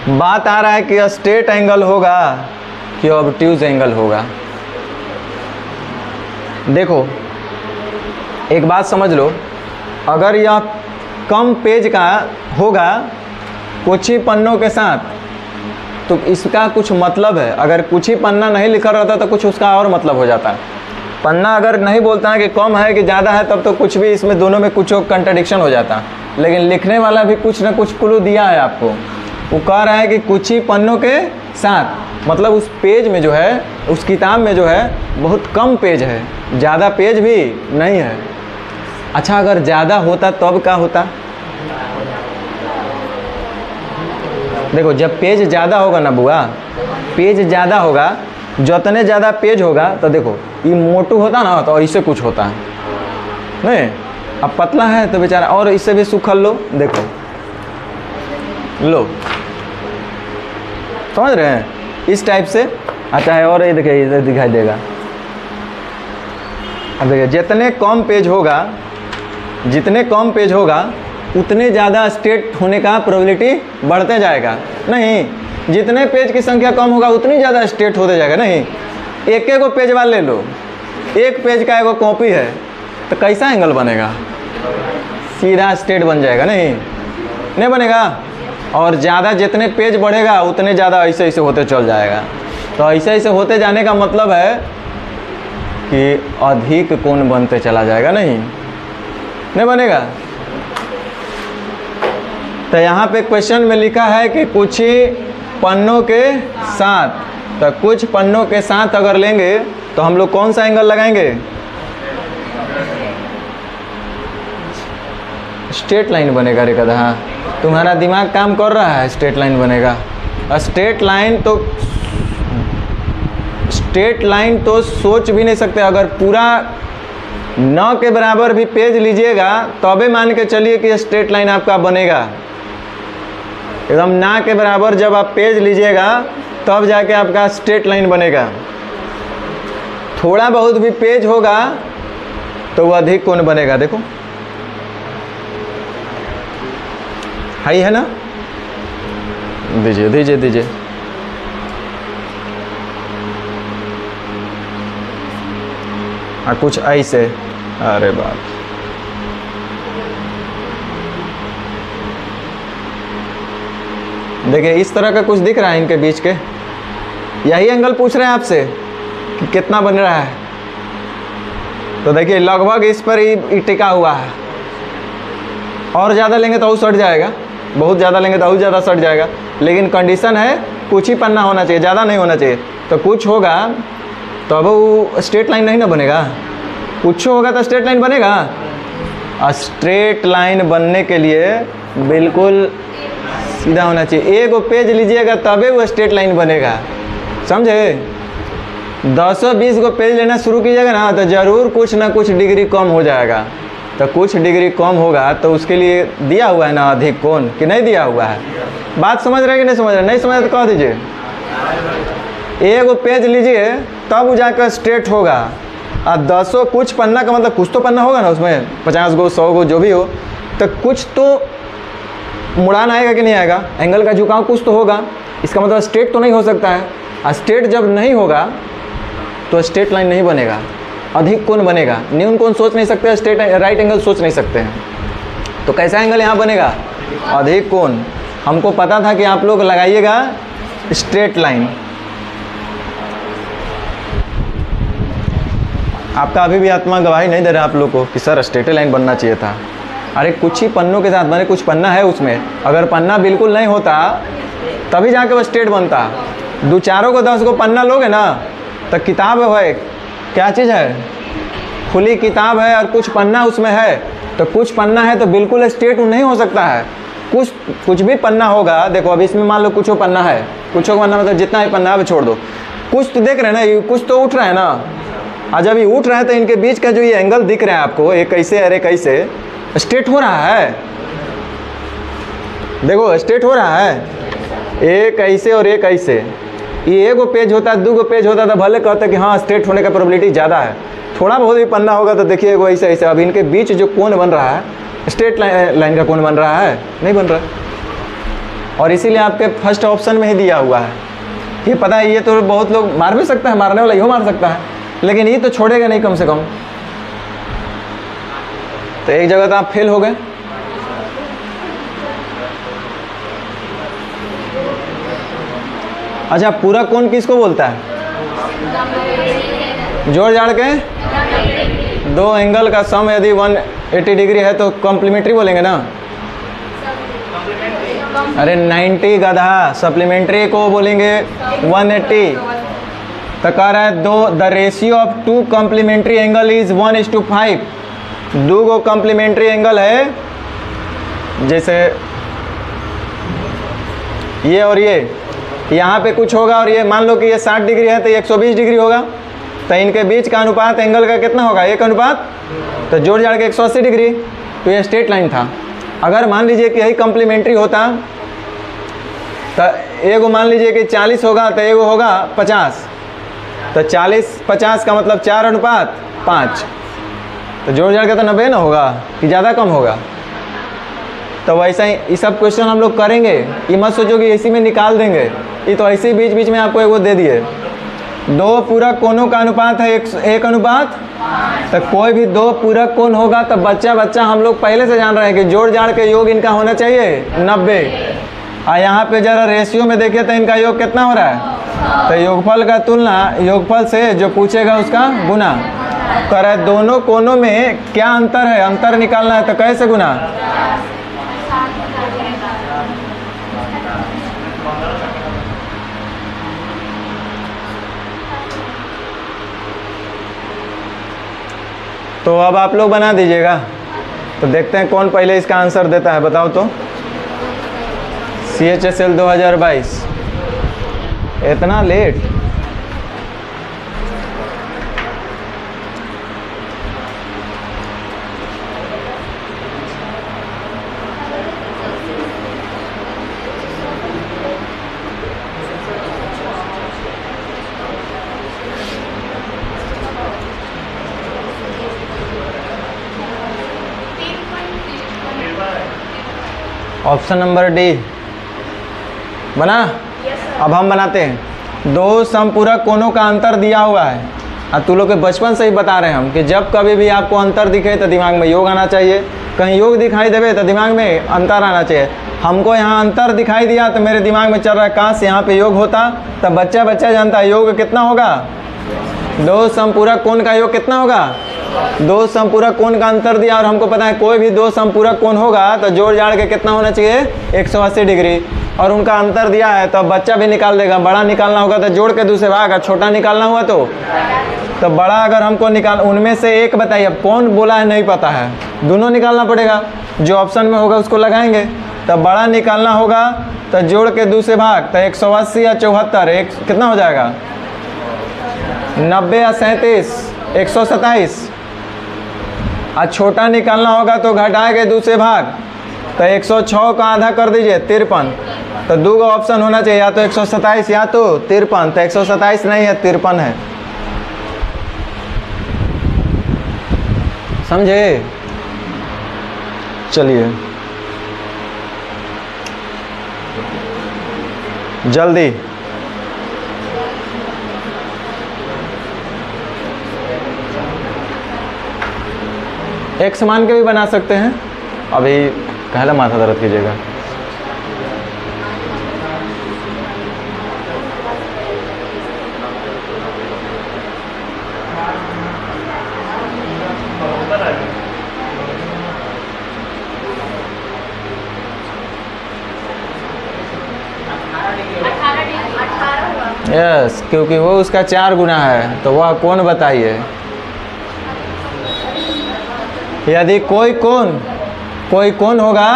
बात आ रहा है कि स्ट्रेट एंगल होगा कि ऑब्ट्यूज एंगल होगा। देखो एक बात समझ लो, अगर यह कम पेज का होगा कुछ ही पन्नों के साथ, तो इसका कुछ मतलब है। अगर कुछ ही पन्ना नहीं लिखा रहता तो कुछ उसका और मतलब हो जाता है। पन्ना अगर नहीं बोलता है कि कम है कि ज़्यादा है, तब तो कुछ भी इसमें दोनों में कुछ कंट्रडिक्शन हो जाता। लेकिन लिखने वाला भी कुछ ना कुछ क्लू दिया है आपको। वो कह रहा है कि कुछ ही पन्नों के साथ, मतलब उस पेज में जो है, उस किताब में जो है बहुत कम पेज है, ज़्यादा पेज भी नहीं है। अच्छा, अगर ज़्यादा होता तब क्या होता? देखो जब पेज ज़्यादा होगा ना बुआ, पेज ज़्यादा होगा, जितने ज़्यादा पेज होगा तो देखो ये मोटू होता ना तो ऐसे कुछ होता है नहीं। अब पतला है तो बेचारा और इससे भी सुखल लो, देखो लो, समझ रहे हैं? इस टाइप से आता है। और ये देखिए इधर दिखाई देगा। अब देखिए जितने कम पेज होगा, जितने कम पेज होगा उतने ज़्यादा स्ट्रेट होने का प्रोबेबिलिटी बढ़ते जाएगा। नहीं, जितने पेज की संख्या कम होगा उतनी ज़्यादा स्ट्रेट होते जाएगा। नहीं, एक एक पेज वाले ले लो, एक पेज का एगो कॉपी है तो कैसा एंगल बनेगा? सीधा स्ट्रेट बन जाएगा। नहीं बनेगा। और ज़्यादा जितने पेज बढ़ेगा उतने ज़्यादा ऐसे ऐसे होते चल जाएगा। तो ऐसे ऐसे होते जाने का मतलब है कि अधिक कोण बनते चला जाएगा। नहीं बनेगा। तो यहाँ पे क्वेश्चन में लिखा है कि कुछ ही पन्नों के साथ, तो कुछ पन्नों के साथ अगर लेंगे तो हम लोग कौन सा एंगल लगाएंगे? स्ट्रेट लाइन बनेगा रे कदा। हाँ, तुम्हारा दिमाग काम कर रहा है, स्ट्रेट लाइन बनेगा। स्ट्रेट लाइन तो सोच भी नहीं सकते। अगर पूरा 9 के बराबर भी पेज लीजिएगा तबे मान के चलिए कि स्ट्रेट लाइन आपका बनेगा। एकदम ना के बराबर जब आप पेज लीजिएगा तब जाके आपका स्ट्रेट लाइन बनेगा। थोड़ा बहुत भी पेज होगा तो वो अधिक कोण बनेगा। देखो हाई है ना, दीजिए दीजिए दीजिए। कुछ ऐसे, अरे बाप, देखिए इस तरह का कुछ दिख रहा है इनके बीच के। यही एंगल पूछ रहे हैं आपसे कि कितना बन रहा है। तो देखिए लगभग इस पर ही टिका हुआ है। और ज़्यादा लेंगे तो और सट जाएगा, बहुत ज़्यादा लेंगे तो और ज़्यादा सट जाएगा। लेकिन कंडीशन है कुछ ही पन्ना होना चाहिए, ज़्यादा नहीं होना चाहिए। तो कुछ होगा तो अब वो स्ट्रेट लाइन नहीं ना बनेगा। कुछ होगा तो स्ट्रेट लाइन बनेगा। और स्ट्रेट लाइन बनने के लिए बिल्कुल सीधा होना चाहिए। एक पेज लीजिएगा तबे वो स्ट्रेट लाइन बनेगा, समझे? 10-20 को पेज लेना शुरू कीजिएगा ना तो ज़रूर कुछ ना कुछ डिग्री कम हो जाएगा। तो कुछ डिग्री कम होगा तो उसके लिए दिया हुआ है ना अधिक कोण, कि नहीं दिया हुआ है? बात समझ रहे हैं कि नहीं समझ रहे? नहीं समझ रहे तो कह दीजिए। एक पेज लीजिए तब वो जाकर स्ट्रेट होगा। और 10 कुछ पन्ना का मतलब कुछ तो पन्ना होगा ना उसमें, 50 गो 100 गो जो भी हो, तो कुछ तो मुड़ान आएगा कि नहीं आएगा? एंगल का झुकाव कुछ तो होगा। इसका मतलब स्ट्रेट तो नहीं हो सकता है। और स्ट्रेट जब नहीं होगा तो स्ट्रेट लाइन नहीं बनेगा, अधिक कोण बनेगा। न्यून कोण सोच नहीं सकते, स्ट्रेट राइट एंगल सोच नहीं सकते हैं। तो कैसा एंगल यहाँ बनेगा? अधिक कोण। हमको पता था कि आप लोग लगाइएगा स्ट्रेट लाइन। आपका अभी भी आत्मा गवाही नहीं दे रहा आप लोग को कि सर स्ट्रेट लाइन बनना चाहिए था। अरे कुछ ही पन्नों के साथ बने, कुछ पन्ना है उसमें, अगर पन्ना बिल्कुल नहीं होता तभी जाके वो स्ट्रेट बनता। दो चारों को 10 को पन्ना लोगे ना तो किताब है, क्या चीज़ है, खुली किताब है और कुछ पन्ना उसमें है, तो कुछ पन्ना है तो बिल्कुल स्ट्रेट नहीं हो सकता है। कुछ भी पन्ना होगा, देखो अब इसमें मान लो कुछ पन्ना है, कुछ पन्ना मतलब जितना ही पन्ना है छोड़ दो, कुछ तो देख रहे हैं ना, ये कुछ तो उठ रहा है ना। और जब ये उठ रहा है तो इनके बीच का जो ये एंगल दिख रहा है आपको, एक कैसे अरे कैसे स्ट्रेट हो रहा है, देखो स्ट्रेट हो रहा है, एक ऐसे और एक ऐसे। ये एक पेज होता है, 2 पेज होता है तो भले कहते कि हाँ स्ट्रेट होने का प्रोबेबिलिटी ज़्यादा है, थोड़ा बहुत भी पन्ना होगा तो देखिए वो ऐसे ऐसे। अब इनके बीच जो कोण बन रहा है, स्ट्रेट लाइन का कोण बन रहा है, नहीं बन रहा है। और इसीलिए आपके फर्स्ट ऑप्शन में ही दिया हुआ है। ये पता है, ये तो बहुत लोग मार भी सकता है, मारने वाला यूँ मार सकता है, लेकिन ये तो छोड़ेगा नहीं कम से कम। तो एक जगह तो आप फेल हो गए। अच्छा, पूरा कोण किसको बोलता है? जोड़ जाड़ के दो एंगल का सम यदि 180 डिग्री है तो कॉम्प्लीमेंट्री बोलेंगे ना। अरे 90 गधा, सप्लीमेंट्री को बोलेंगे 180। तो कह रहा है the ratio of 2 complementary angle is 1:5। 2 को कॉम्प्लीमेंट्री एंगल है, जैसे ये और ये, यहाँ पे कुछ होगा और ये मान लो कि ये 60 डिग्री है तो ये 120 डिग्री होगा, तो इनके बीच का अनुपात एंगल का कितना होगा? 1 अनुपात, तो जोड़ जाड़ के 180 डिग्री। तो ये स्ट्रेट लाइन था। अगर मान लीजिए कि यही कॉम्प्लीमेंट्री होता तो एगो मान लीजिए कि 40 होगा तो एगो होगा 50, तो 40-50 का मतलब 4:5, तो जोड़ जाड़ के तो 90 ना होगा कि ज़्यादा कम होगा। तो वैसा ही ये सब क्वेश्चन हम लोग करेंगे, ये मत सोचो कि इसी में निकाल देंगे, ये तो ऐसे ही बीच बीच में आपको एगो दे दिए। 2 पूरक कोणों का अनुपात है 1 अनुपात, तो कोई भी 2 पूरक कोण होगा तो बच्चा हम लोग पहले से जान रहे हैं कि जोड़ जाड़ के योग इनका होना चाहिए 90। और यहाँ पे जरा रेशियो में देखिए तो इनका योग कितना हो रहा है, तो योगफल का तुलना योगफल से जो पूछेगा उसका गुना कर रहा है। दोनों कोणों में क्या अंतर है, अंतर निकालना है, तो कैसे गुना? तो अब आप लोग बना दीजिएगा, तो देखते हैं कौन पहले इसका आंसर देता है, बताओ तो। CHSL 2022, इतना लेट? ऑप्शन नंबर डी बना। अब हम बनाते हैं। 2 समपूरक कोणों का अंतर दिया हुआ है, और तू लोग के बचपन से ही बता रहे हैं हम कि जब कभी भी आपको अंतर दिखे तो दिमाग में योग आना चाहिए, कहीं योग दिखाई देवे तो दिमाग में अंतर आना चाहिए। हमको यहाँ अंतर दिखाई दिया तो मेरे दिमाग में चल रहा है काश यहाँ पे योग होता, तब बच्चा जानता है योग कितना होगा, 2 समपूरक कोण का योग कितना होगा, 2 समपूरक कोण का अंतर दिया और हमको पता है कोई भी 2 समपूरक कोण होगा तो जोड़ जाड़ के कितना होना चाहिए, 180 डिग्री, और उनका अंतर दिया है तो बच्चा भी निकाल देगा। बड़ा निकालना होगा तो जोड़ के दूसरे भाग, और छोटा निकालना हुआ तो बड़ा अगर हमको निकाल, उनमें से एक बताइए, अब कौन बोला है नहीं पता है, दोनों निकालना पड़ेगा, जो ऑप्शन में होगा उसको लगाएंगे। तो बड़ा निकालना होगा तो जोड़ के दूसरे भाग, तो 180 या 74 एक कितना हो जाएगा, 90 या 37, 127। और छोटा निकालना होगा तो घटा के दूसरे भाग, तो 106 का आधा कर दीजिए 53। तो 2 का ऑप्शन होना चाहिए, या तो 127 या तो 53। तो 127 नहीं है, 53 है, समझे? चलिए जल्दी। एक समान के भी बना सकते हैं, अभी कहला माथा दर्द कीजिएगा। यस, क्योंकि वो उसका 4 गुना है। तो वह कोण बताइए। यदि कोई कोण होगा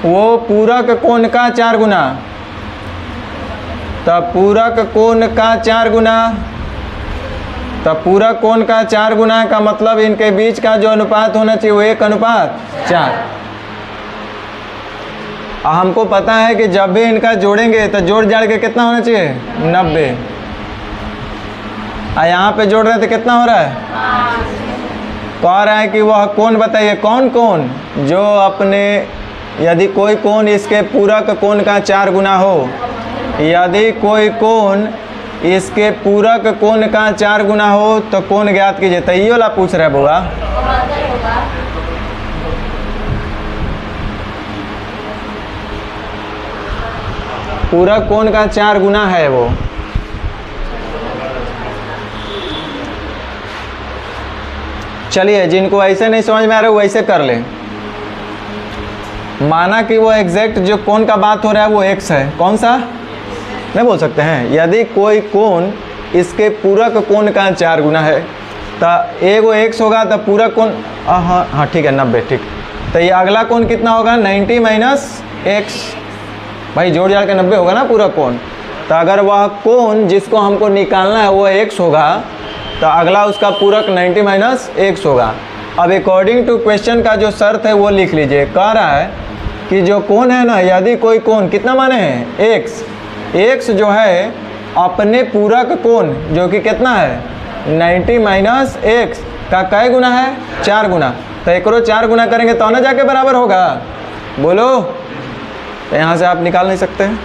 वो पूरक कोण का 4 गुना, तब पूरक कोण का 4 गुना, तब पूरक कोण का 4 गुना का मतलब इनके बीच का जो अनुपात होना चाहिए वो 1:4। हमको पता है कि जब भी इनका जोड़ेंगे तो जोड़ जाड़ के कितना होना चाहिए 90। यहाँ पे जोड़ रहे हैं तो कितना हो रहा है, कह रहा है कि वह कोण बताइए। कौन कोण? जो अपने, यदि कोई कोण इसके पूरक कोण का 4 गुना हो, यदि कोई कोण इसके पूरक कोण का 4 गुना हो तो कोण ज्ञात कीजिए। तो ये वाला पूछ रहा है बुआ। पूरक कोण का 4 गुना है वो। चलिए, जिनको ऐसे नहीं समझ में आ रहा है वो ऐसे कर ले। माना कि वो एग्जैक्ट जो कोण का बात हो रहा है वो x है। कौन सा? नहीं बोल सकते हैं। यदि कोई कोण इसके पूरक कोण का 4 गुना है तो एगो x होगा, तो पूरक कोण, हाँ ठीक है 90, ठीक। तो ये अगला कोण कितना होगा 90 माइनस x। भाई जोड़ जाड़ के 90 होगा ना पूरक कोण। तो अगर वह कोण जिसको हमको निकालना है वो x होगा तो अगला उसका पूरक 90 माइनस x होगा। अब अकॉर्डिंग टू क्वेश्चन का जो शर्त है वो लिख लीजिए। कह रहा है कि जो कोण है ना, यदि कोई कोण कितना माने हैं x जो है अपने पूरक कोण जो कि कितना है 90 माइनस x का कै गुना है 4 गुना। तो एकरो 4 गुना करेंगे तो ना जाके बराबर होगा। बोलो, तो यहाँ से आप निकाल नहीं सकते हैं।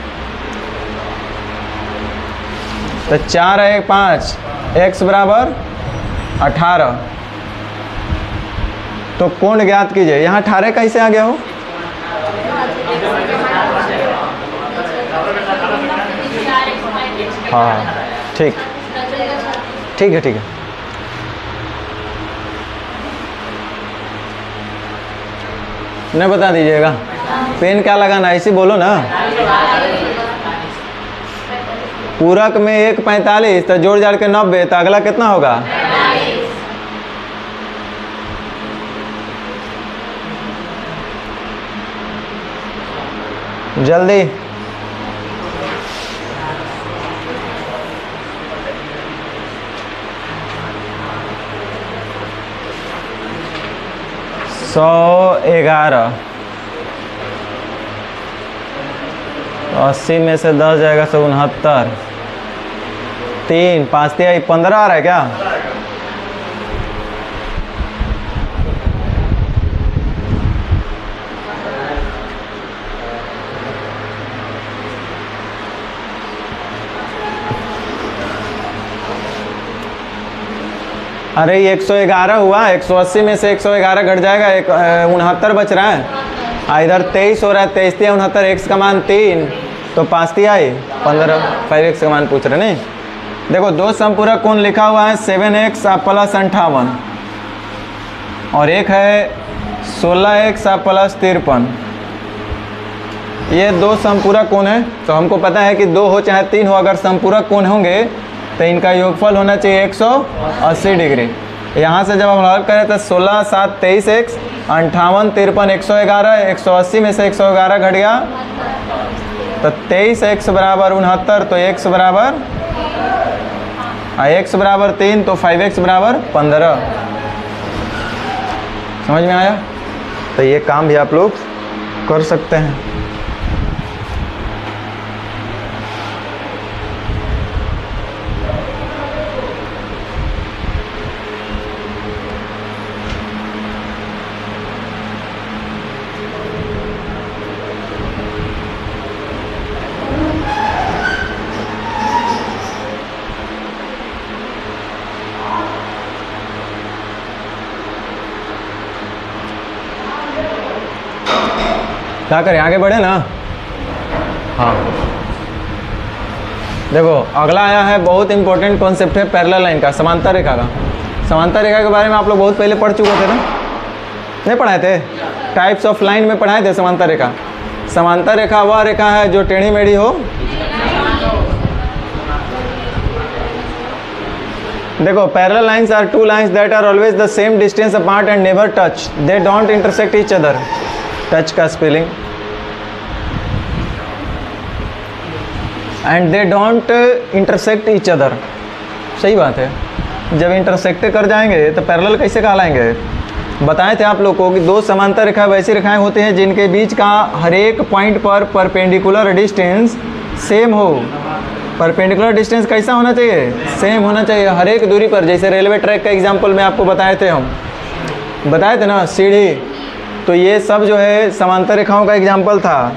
तो 4 है 5, x बराबर 18। तो कोण ज्ञात कीजिए। यहाँ 18 कैसे आ गया हो? हाँ ठीक है, ठीक है। नहीं बता दीजिएगा। पेन क्या लगाना है, इसी बोलो ना। पूरक में 1:45 तो जोड़ जाड़ के 90, तो अगला कितना होगा? जल्दी। सौ 11, 80 में से 10 जाएगा 69, 3 5 15 आ रहा है क्या? अरे ये 111 हुआ, 180 में से 111 घट जाएगा, 69 बच रहा है। इधर 23 हो रहा है, 23 या 69, x का मान 3, तो 5 आई 15, 5x का मान पूछ रहे नहीं। देखो दो समपूरक कोण लिखा हुआ है 7x प्लस 58 और एक है 16x प्लस 53। ये दो समपूरक कोण है। तो हमको पता है कि 2 हो चाहे 3 हो, अगर समपूरक कोण होंगे तो इनका योगफल होना चाहिए 180 डिग्री। यहाँ से जब हम हल करें तो 16 7 23x, 58 53 111, 180 में से 111 घट गया तो 23x बराबर 69, तो x बराबर x बराबर 3, तो 5x बराबर 15। समझ में आया? तो ये काम भी आप लोग कर सकते हैं। क्या करें, आगे बढ़े ना। हाँ देखो अगला आया है, बहुत इंपॉर्टेंट कॉन्सेप्ट है पैरेलल लाइन का, समांतर रेखा का। समांतर रेखा के बारे में आप लोग बहुत पहले पढ़ चुके थे ना? नहीं पढ़ाए थे? टाइप्स ऑफ लाइन में पढ़ाए थे समांतर रेखा। समांतर रेखा वह रेखा है जो टेढ़ी मेढ़ी हो, देखो parallel lines are two lines that are always the same distance apart and never touch, they don't intersect each other. Touch का spelling, and they don't intersect each other. सही बात है, जब इंटरसेक्ट कर जाएंगे तो पैरेलल कैसे कहलाएंगे? बताए थे आप लोग को कि दो समांतर रेखा वैसी रेखाएं होती हैं जिनके बीच का हर एक पॉइंट पर परपेंडिकुलर डिस्टेंस सेम हो। परपेंडिकुलर डिस्टेंस कैसा होना चाहिए? सेम होना चाहिए हर एक दूरी पर। जैसे रेलवे ट्रैक का एग्जांपल में आपको बताए थे, हम बताए थे ना, सीढ़ी, तो ये सब जो है समांतर रेखाओं का एग्जांपल था।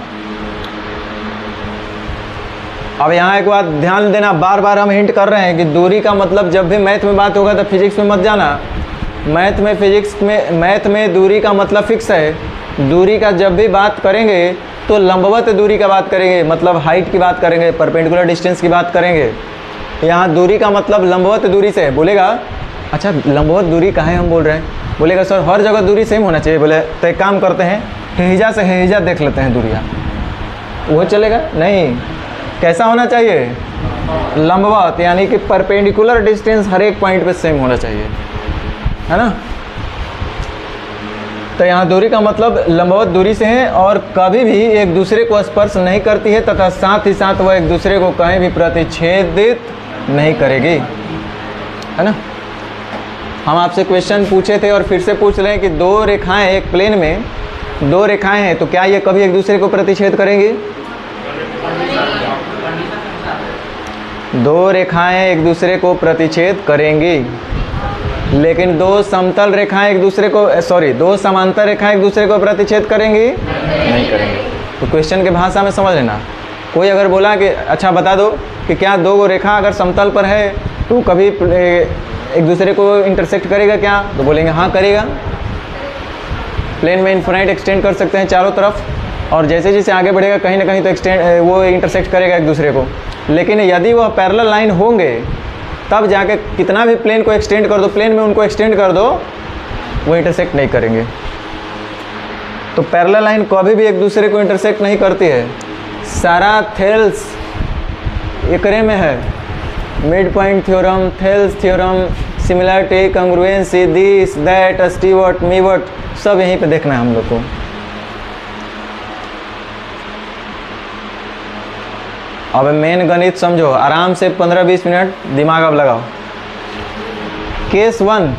अब यहाँ एक बात ध्यान देना, बार बार हम हिंट कर रहे हैं कि दूरी का मतलब जब भी मैथ में बात होगा तो फिजिक्स में मत जाना। मैथ में दूरी का मतलब फिक्स है। दूरी का जब भी बात करेंगे तो लंबवत दूरी का बात करेंगे, मतलब हाइट की बात करेंगे, परपेंडिकुलर डिस्टेंस की बात करेंगे। यहाँ दूरी का मतलब लंबवत दूरी से। बोलेगा अच्छा लंबवत दूरी कहाँ है हम बोल रहे हैं? बोलेगा सर हर जगह दूरी सेम होना चाहिए। बोले तो एक काम करते हैं, हेजा से हेजा देख लेते हैं दूरियाँ, वो चलेगा? नहीं, कैसा होना चाहिए? लंबवत, यानी कि परपेंडिकुलर डिस्टेंस हर एक पॉइंट पे सेम होना चाहिए, है ना। तो यहाँ दूरी का मतलब लंबवत दूरी से है और कभी भी एक दूसरे को स्पर्श नहीं करती है तथा साथ ही साथ वह एक दूसरे को कहीं भी प्रतिच्छेदित नहीं करेगी, है ना। हम आपसे क्वेश्चन पूछे थे और फिर से पूछ रहे हैं कि दो रेखाएं, एक प्लेन में दो रेखाएं हैं, तो क्या ये कभी एक दूसरे को प्रतिच्छेद करेंगी? दो रेखाएं एक दूसरे को प्रतिच्छेद करेंगी, लेकिन दो समतल रेखाएं एक दूसरे को दो समांतर रेखाएं एक दूसरे को प्रतिच्छेद करेंगी? नहीं करेंगे। तो क्वेश्चन के भाषा में समझ लेना। कोई अगर बोला कि अच्छा बता दो कि क्या दो रेखा अगर समतल पर है तो कभी एक दूसरे को इंटरसेक्ट करेगा क्या? तो बोलेंगे हाँ करेगा। प्लेन में इन्फिनाइट एक्सटेंड कर सकते हैं चारों तरफ, और जैसे जैसे आगे बढ़ेगा कहीं ना कहीं तो वो इंटरसेक्ट करेगा एक दूसरे को। लेकिन यदि वह पैरेलल लाइन होंगे तब जाके कितना भी प्लेन को एक्सटेंड कर दो, प्लेन में उनको एक्सटेंड कर दो, वो इंटरसेक्ट नहीं करेंगे। तो पैरेलल लाइन कभी भी एक दूसरे को इंटरसेक्ट नहीं करती है। सारा थेल्स एकरे में है, mid point theorem, Thales theorem, similarity, congruency, this that, Stewart, मीवर्ट, सब यहीं पे देखना है हम लोग को। अब मेन गणित समझो आराम से, 15-20 मिनट दिमाग अब लगाओ। केस 1,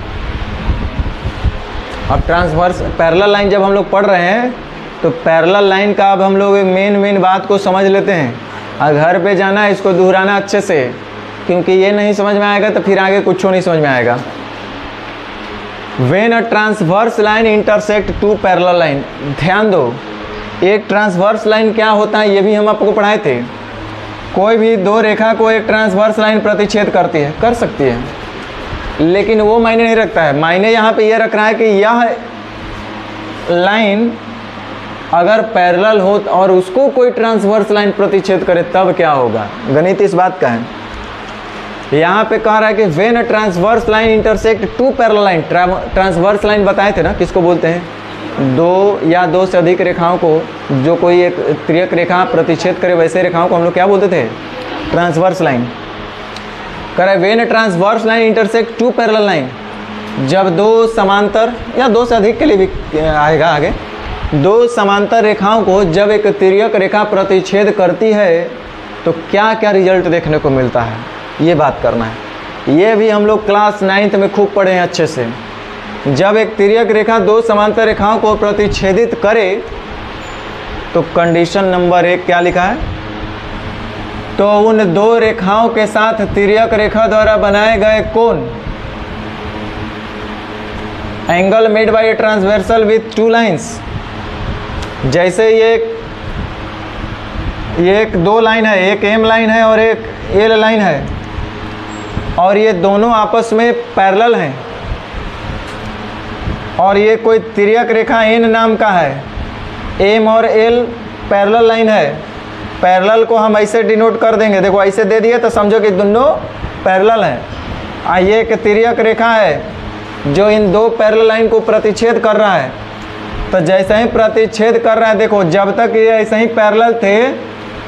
अब ट्रांसवर्स पैरेलल लाइन जब हम लोग पढ़ रहे हैं तो पैरेलल लाइन का अब हम लोग मेन बात को समझ लेते हैं। और घर पे जाना है इसको दोहराना अच्छे से, क्योंकि ये नहीं समझ में आएगा तो फिर आगे कुछ नहीं समझ में आएगा। When a transverse line intersect two parallel line, ध्यान दो, एक ट्रांसवर्स लाइन क्या होता है ये भी हम आपको पढ़ाए थे। कोई भी दो रेखा को एक ट्रांसवर्स लाइन प्रतिच्छेद करती है, कर सकती है, लेकिन वो मायने नहीं रखता है। मायने यहाँ पे ये रख रहा है कि यह लाइन अगर पैरेलल हो और उसको कोई ट्रांसवर्स लाइन प्रतिच्छेद करे तब क्या होगा। गणित इस बात का है। यहाँ पे कह रहा है कि when a transverse line intersect two parallel line, transverse line बताए थे ना किसको बोलते हैं? दो या दो से अधिक रेखाओं को, जो कोई एक तिर्यक रेखा प्रतिच्छेद करे वैसे रेखाओं को हम लोग क्या बोलते थे? Transverse line. कह रहा है when a transverse line intersect two parallel line, जब दो समांतर या दो से अधिक के लिए भी आएगा आगे, दो समांतर रेखाओं को जब एक तिर्यक रेखा प्रतिच्छेद करती है तो क्या क्या रिजल्ट देखने को मिलता है, ये बात करना है। ये भी हम लोग क्लास 9th में खूब पढ़े हैं अच्छे से। जब एक तिर्यक रेखा दो समांतर रेखाओं को प्रतिच्छेदित करे तो कंडीशन नंबर 1 क्या लिखा है? तो उन दो रेखाओं के साथ तिर्यक रेखा द्वारा बनाए गए कोण, angle made by a transversal with two lines. जैसे ये एक दो लाइन है, एक एम लाइन है और एक एल लाइन है, और ये दोनों आपस में पैरेलल हैं, और ये कोई तिर्यक रेखा एन नाम का है, एम और एल पैरेलल लाइन है। पैरेलल को हम ऐसे डिनोट कर देंगे, देखो ऐसे दे दिए तो समझो कि दोनों पैरेलल हैं। ये एक तिर्यक रेखा है जो इन दो पैरेलल लाइन को प्रतिच्छेद कर रहा है। तो जैसे ही प्रतिच्छेद कर रहा है, देखो जब तक ये ऐसे ही पैरेलल थे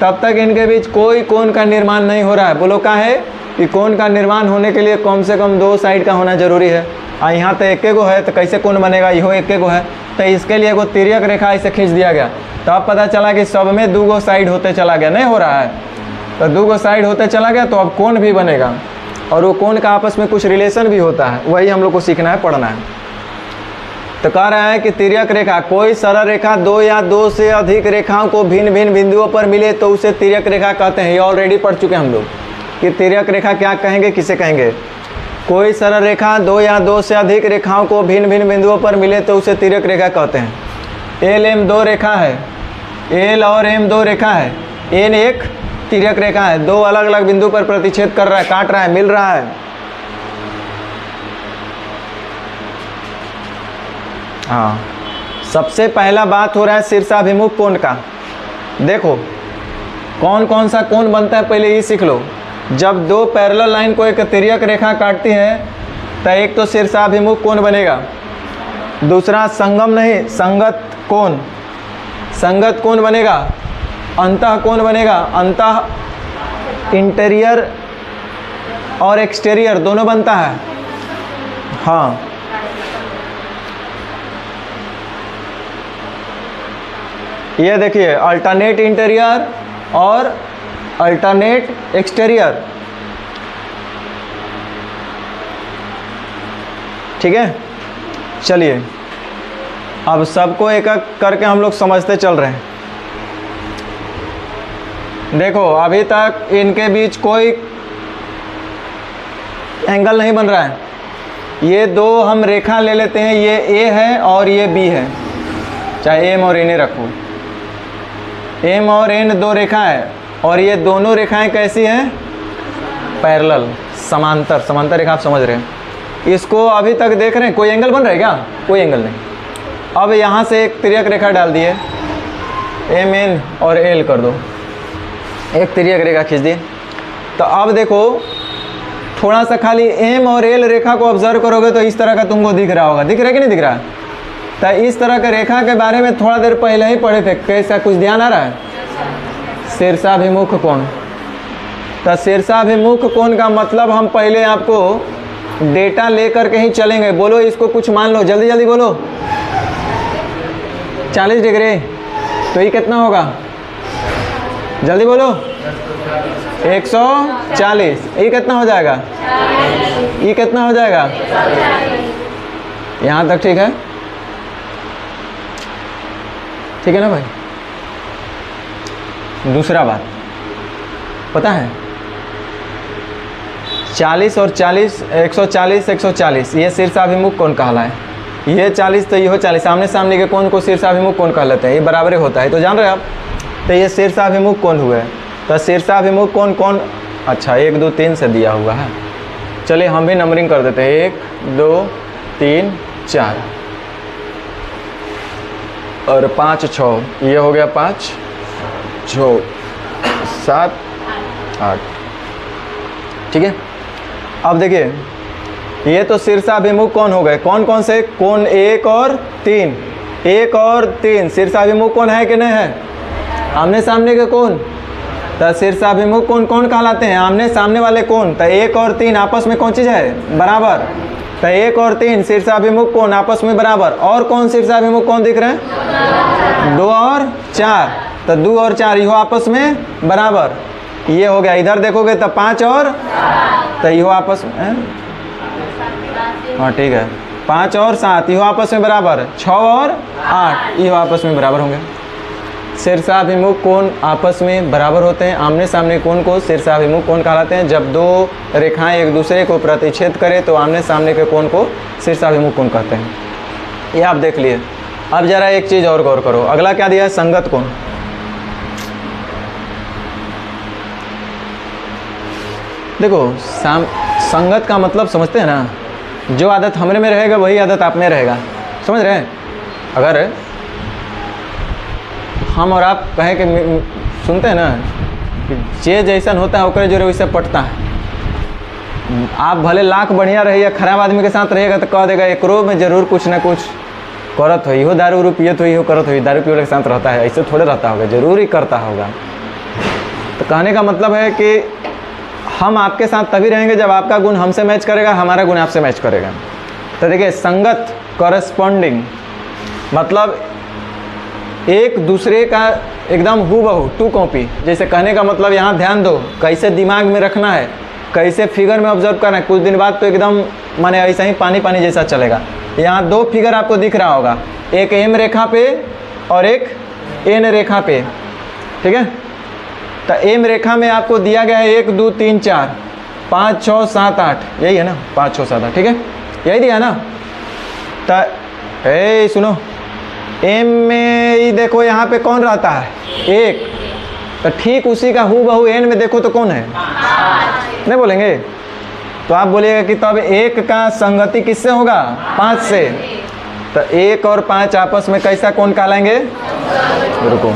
तब तक इनके बीच कोई कोण का निर्माण नहीं हो रहा है। बोलो क्या है? कि कोण का निर्माण होने के लिए कम से कम 2 साइड का होना जरूरी है। और यहाँ तो एक गो है, तो कैसे कोण बनेगा, इहो एक गो है, तो इसके लिए एगो तिर्यक रेखा ऐसे खींच दिया गया। तो अब पता चला कि सब में 2 गो साइड होते चला गया, नहीं हो रहा है, तो 2 गो साइड होते चला गया, तो अब कोण भी बनेगा और वो कोण का आपस में कुछ रिलेशन भी होता है, वही हम लोग को सीखना है, पढ़ना है। तो कह रहा है कि तिर्यक रेखा, कोई सरल रेखा 2 या 2 से अधिक रेखाओं को भिन्न भिन्न बिंदुओं पर मिले तो उसे तिर्यक रेखा कहते हैं। ये ऑलरेडी पढ़ चुके हैं हम लोग कि तिर्यक रेखा क्या कहेंगे, किसे कहेंगे। कोई सरल रेखा 2 या 2 से अधिक रेखाओं को भिन्न भिन्न बिंदुओं पर मिले तो उसे तिर्यक रेखा कहते हैं। एल एम 2 रेखा है, एल और एम 2 रेखा है, एन एक तिर्यक रेखा है, 2 अलग अलग बिंदु पर प्रतिच्छेद कर रहा है, काट रहा है, मिल रहा है। हाँ, सबसे पहला बात हो रहा है शीर्षाभिमुख कोण का। देखो कौन कौन सा कोण बनता है पहले ये सीख लो। जब 2 पैरेलल लाइन को एक तिर्यक रेखा काटती है तो एक तो शीर्षाभिमुख कोण बनेगा, दूसरा संगम नहीं संगत कोण, संगत कोण बनेगा, अंतः कोण बनेगा, अंतः इंटीरियर और एक्सटीरियर दोनों बनता है। हाँ, ये देखिए अल्टरनेट इंटीरियर और अल्टरनेट एक्सटीरियर, ठीक है। चलिए अब सबको एक एक करके हम लोग समझते चल रहे हैं। देखो अभी तक इनके बीच कोई एंगल नहीं बन रहा है। ये 2 हम रेखा ले लेते हैं, ये ए है और ये बी है, चाहे एम और एन रखो। एम और एन 2 रेखा है और ये दोनों रेखाएं कैसी हैं, पैरेलल, समांतर, समांतर रेखा, आप समझ रहे हैं। इसको अभी तक देख रहे हैं, कोई एंगल बन रहा है क्या, कोई एंगल नहीं। अब यहाँ से एक तिर्यक रेखा डाल दिए, एम एन और एल कर दो, एक तिर्यक रेखा खींच दिए। तो अब देखो थोड़ा सा खाली एम और एल रेखा को ऑब्जर्व करोगे तो इस तरह का तुमको दिख रहा होगा, दिख रहा है कि नहीं दिख रहा है। तो इस तरह के रेखा के बारे में थोड़ा देर पहले ही पढ़े थे, कैसा कुछ ध्यान आ रहा है, शीर्षाभिमुख कोण। तो शीर्षाभिमुख कोण का मतलब हम पहले आपको डेटा लेकर के ही चलेंगे। बोलो इसको कुछ मान लो, जल्दी जल्दी बोलो। 40 डिग्री, तो ये कितना होगा, जल्दी बोलो। 140, ये कितना हो जाएगा, ये कितना हो जाएगा, यहाँ तक ठीक है, ठीक है ना भाई। दूसरा बात पता है, 40 और 40, 140 140 ये शीर्षाभिमुख कोण कहलाए। ये 40 तो ये हो 40, सामने सामने के कोण को शीर्षाभिमुख कोण कहलाते हैं, ये बराबर होता है, तो जान रहे हैं आप। तो ये शीर्षाभिमुख कोण हुए। तो शीर्षाभिमुख कोण कौन, अच्छा 1 2 3 से दिया हुआ है। चलिए हम भी नंबरिंग कर देते हैं, 1 2 3 4 और 5 6, ये हो गया 5 6 7 8, ठीक है। अब देखिए ये तो शीर्षाभिमुख कोण हो गए, कौन कौन से कोण, 1 और 3, 1 और 3 शीर्षाभिमुख कोण है कि नहीं है, आमने सामने के कोण। तो शीर्षाभिमुख कोण कौन कहलाते हैं, आमने सामने वाले कोण। तो 1 और 3 आपस में कौन चीज़ है, बराबर। तो 1 और 3 शीर्षाभिमुख कोण आपस में बराबर। और कौन शीर्षाभिमुख कोण दिख रहे हैं, 2 और 4, तो 2 और 4 ये आपस में बराबर। ये हो गया, इधर देखोगे तो 5 और, तो ये आपस में, हाँ ठीक है, 5 और 7 ये आपस में बराबर, 6 और 8 ये आपस में बराबर होंगे। शीर्षाभिमुख कोण आपस में बराबर होते हैं। आमने सामने कोण को शीर्षाभिमुख कोण कहलाते हैं। जब 2 रेखाएं एक दूसरे को प्रतिच्छेद करें तो आमने सामने के कोण को शीर्षाभिमुख कोण कहते हैं। ये आप देख लिए। अब जरा एक चीज़ और गौर करो, अगला क्या दिया है, संगत कोण। देखो संगत का मतलब समझते हैं ना, जो आदत हमरे में रहेगा वही आदत आप में रहेगा, समझ रहे हैं। अगर हम और आप कहें कि सुनते हैं ना कि जे जैसन होता है ओकरे जो वैसे पटता है। आप भले लाख बढ़िया रहिए, खराब आदमी के साथ रहिएगा तो कह देगा एकरो में जरूर कुछ ना कुछ करत हो, इहो दारू उरू पियत हो, इहो करत हो, दारू पिए के साथ रहता है, ऐसे थोड़े रहता होगा, जरूर ही करता होगा। तो कहने का मतलब है कि हम आपके साथ तभी रहेंगे जब आपका गुण हमसे मैच करेगा, हमारा गुण आपसे मैच करेगा। तो देखिए संगत, कॉरेस्पॉन्डिंग, मतलब एक दूसरे का एकदम हूबहू, टू कॉपी। जैसे कहने का मतलब यहाँ ध्यान दो, कैसे दिमाग में रखना है, कैसे फिगर में ऑब्जर्व करना है। कुछ दिन बाद तो एकदम माने ऐसा ही पानी पानी जैसा चलेगा। यहाँ दो फिगर आपको दिख रहा होगा, एक एम रेखा पे और एक एन रेखा पे, ठीक है। तो एम रेखा में आपको दिया गया है 1 2 3 4 5 6 7 8, यही है ना, 5 6 7 8, ठीक है, यही दिया है ना। तो सुनो, एम में ही देखो यहाँ पे कौन रहता है, 1, तो ठीक उसी का हूबहू एन में देखो तो कौन है, नहीं बोलेंगे। तो आप बोलिएगा कि तब 1 का संगति किससे होगा, 5 से। तो 1 और 5 आपस में कैसा कौन कहलाएंगे, रुको।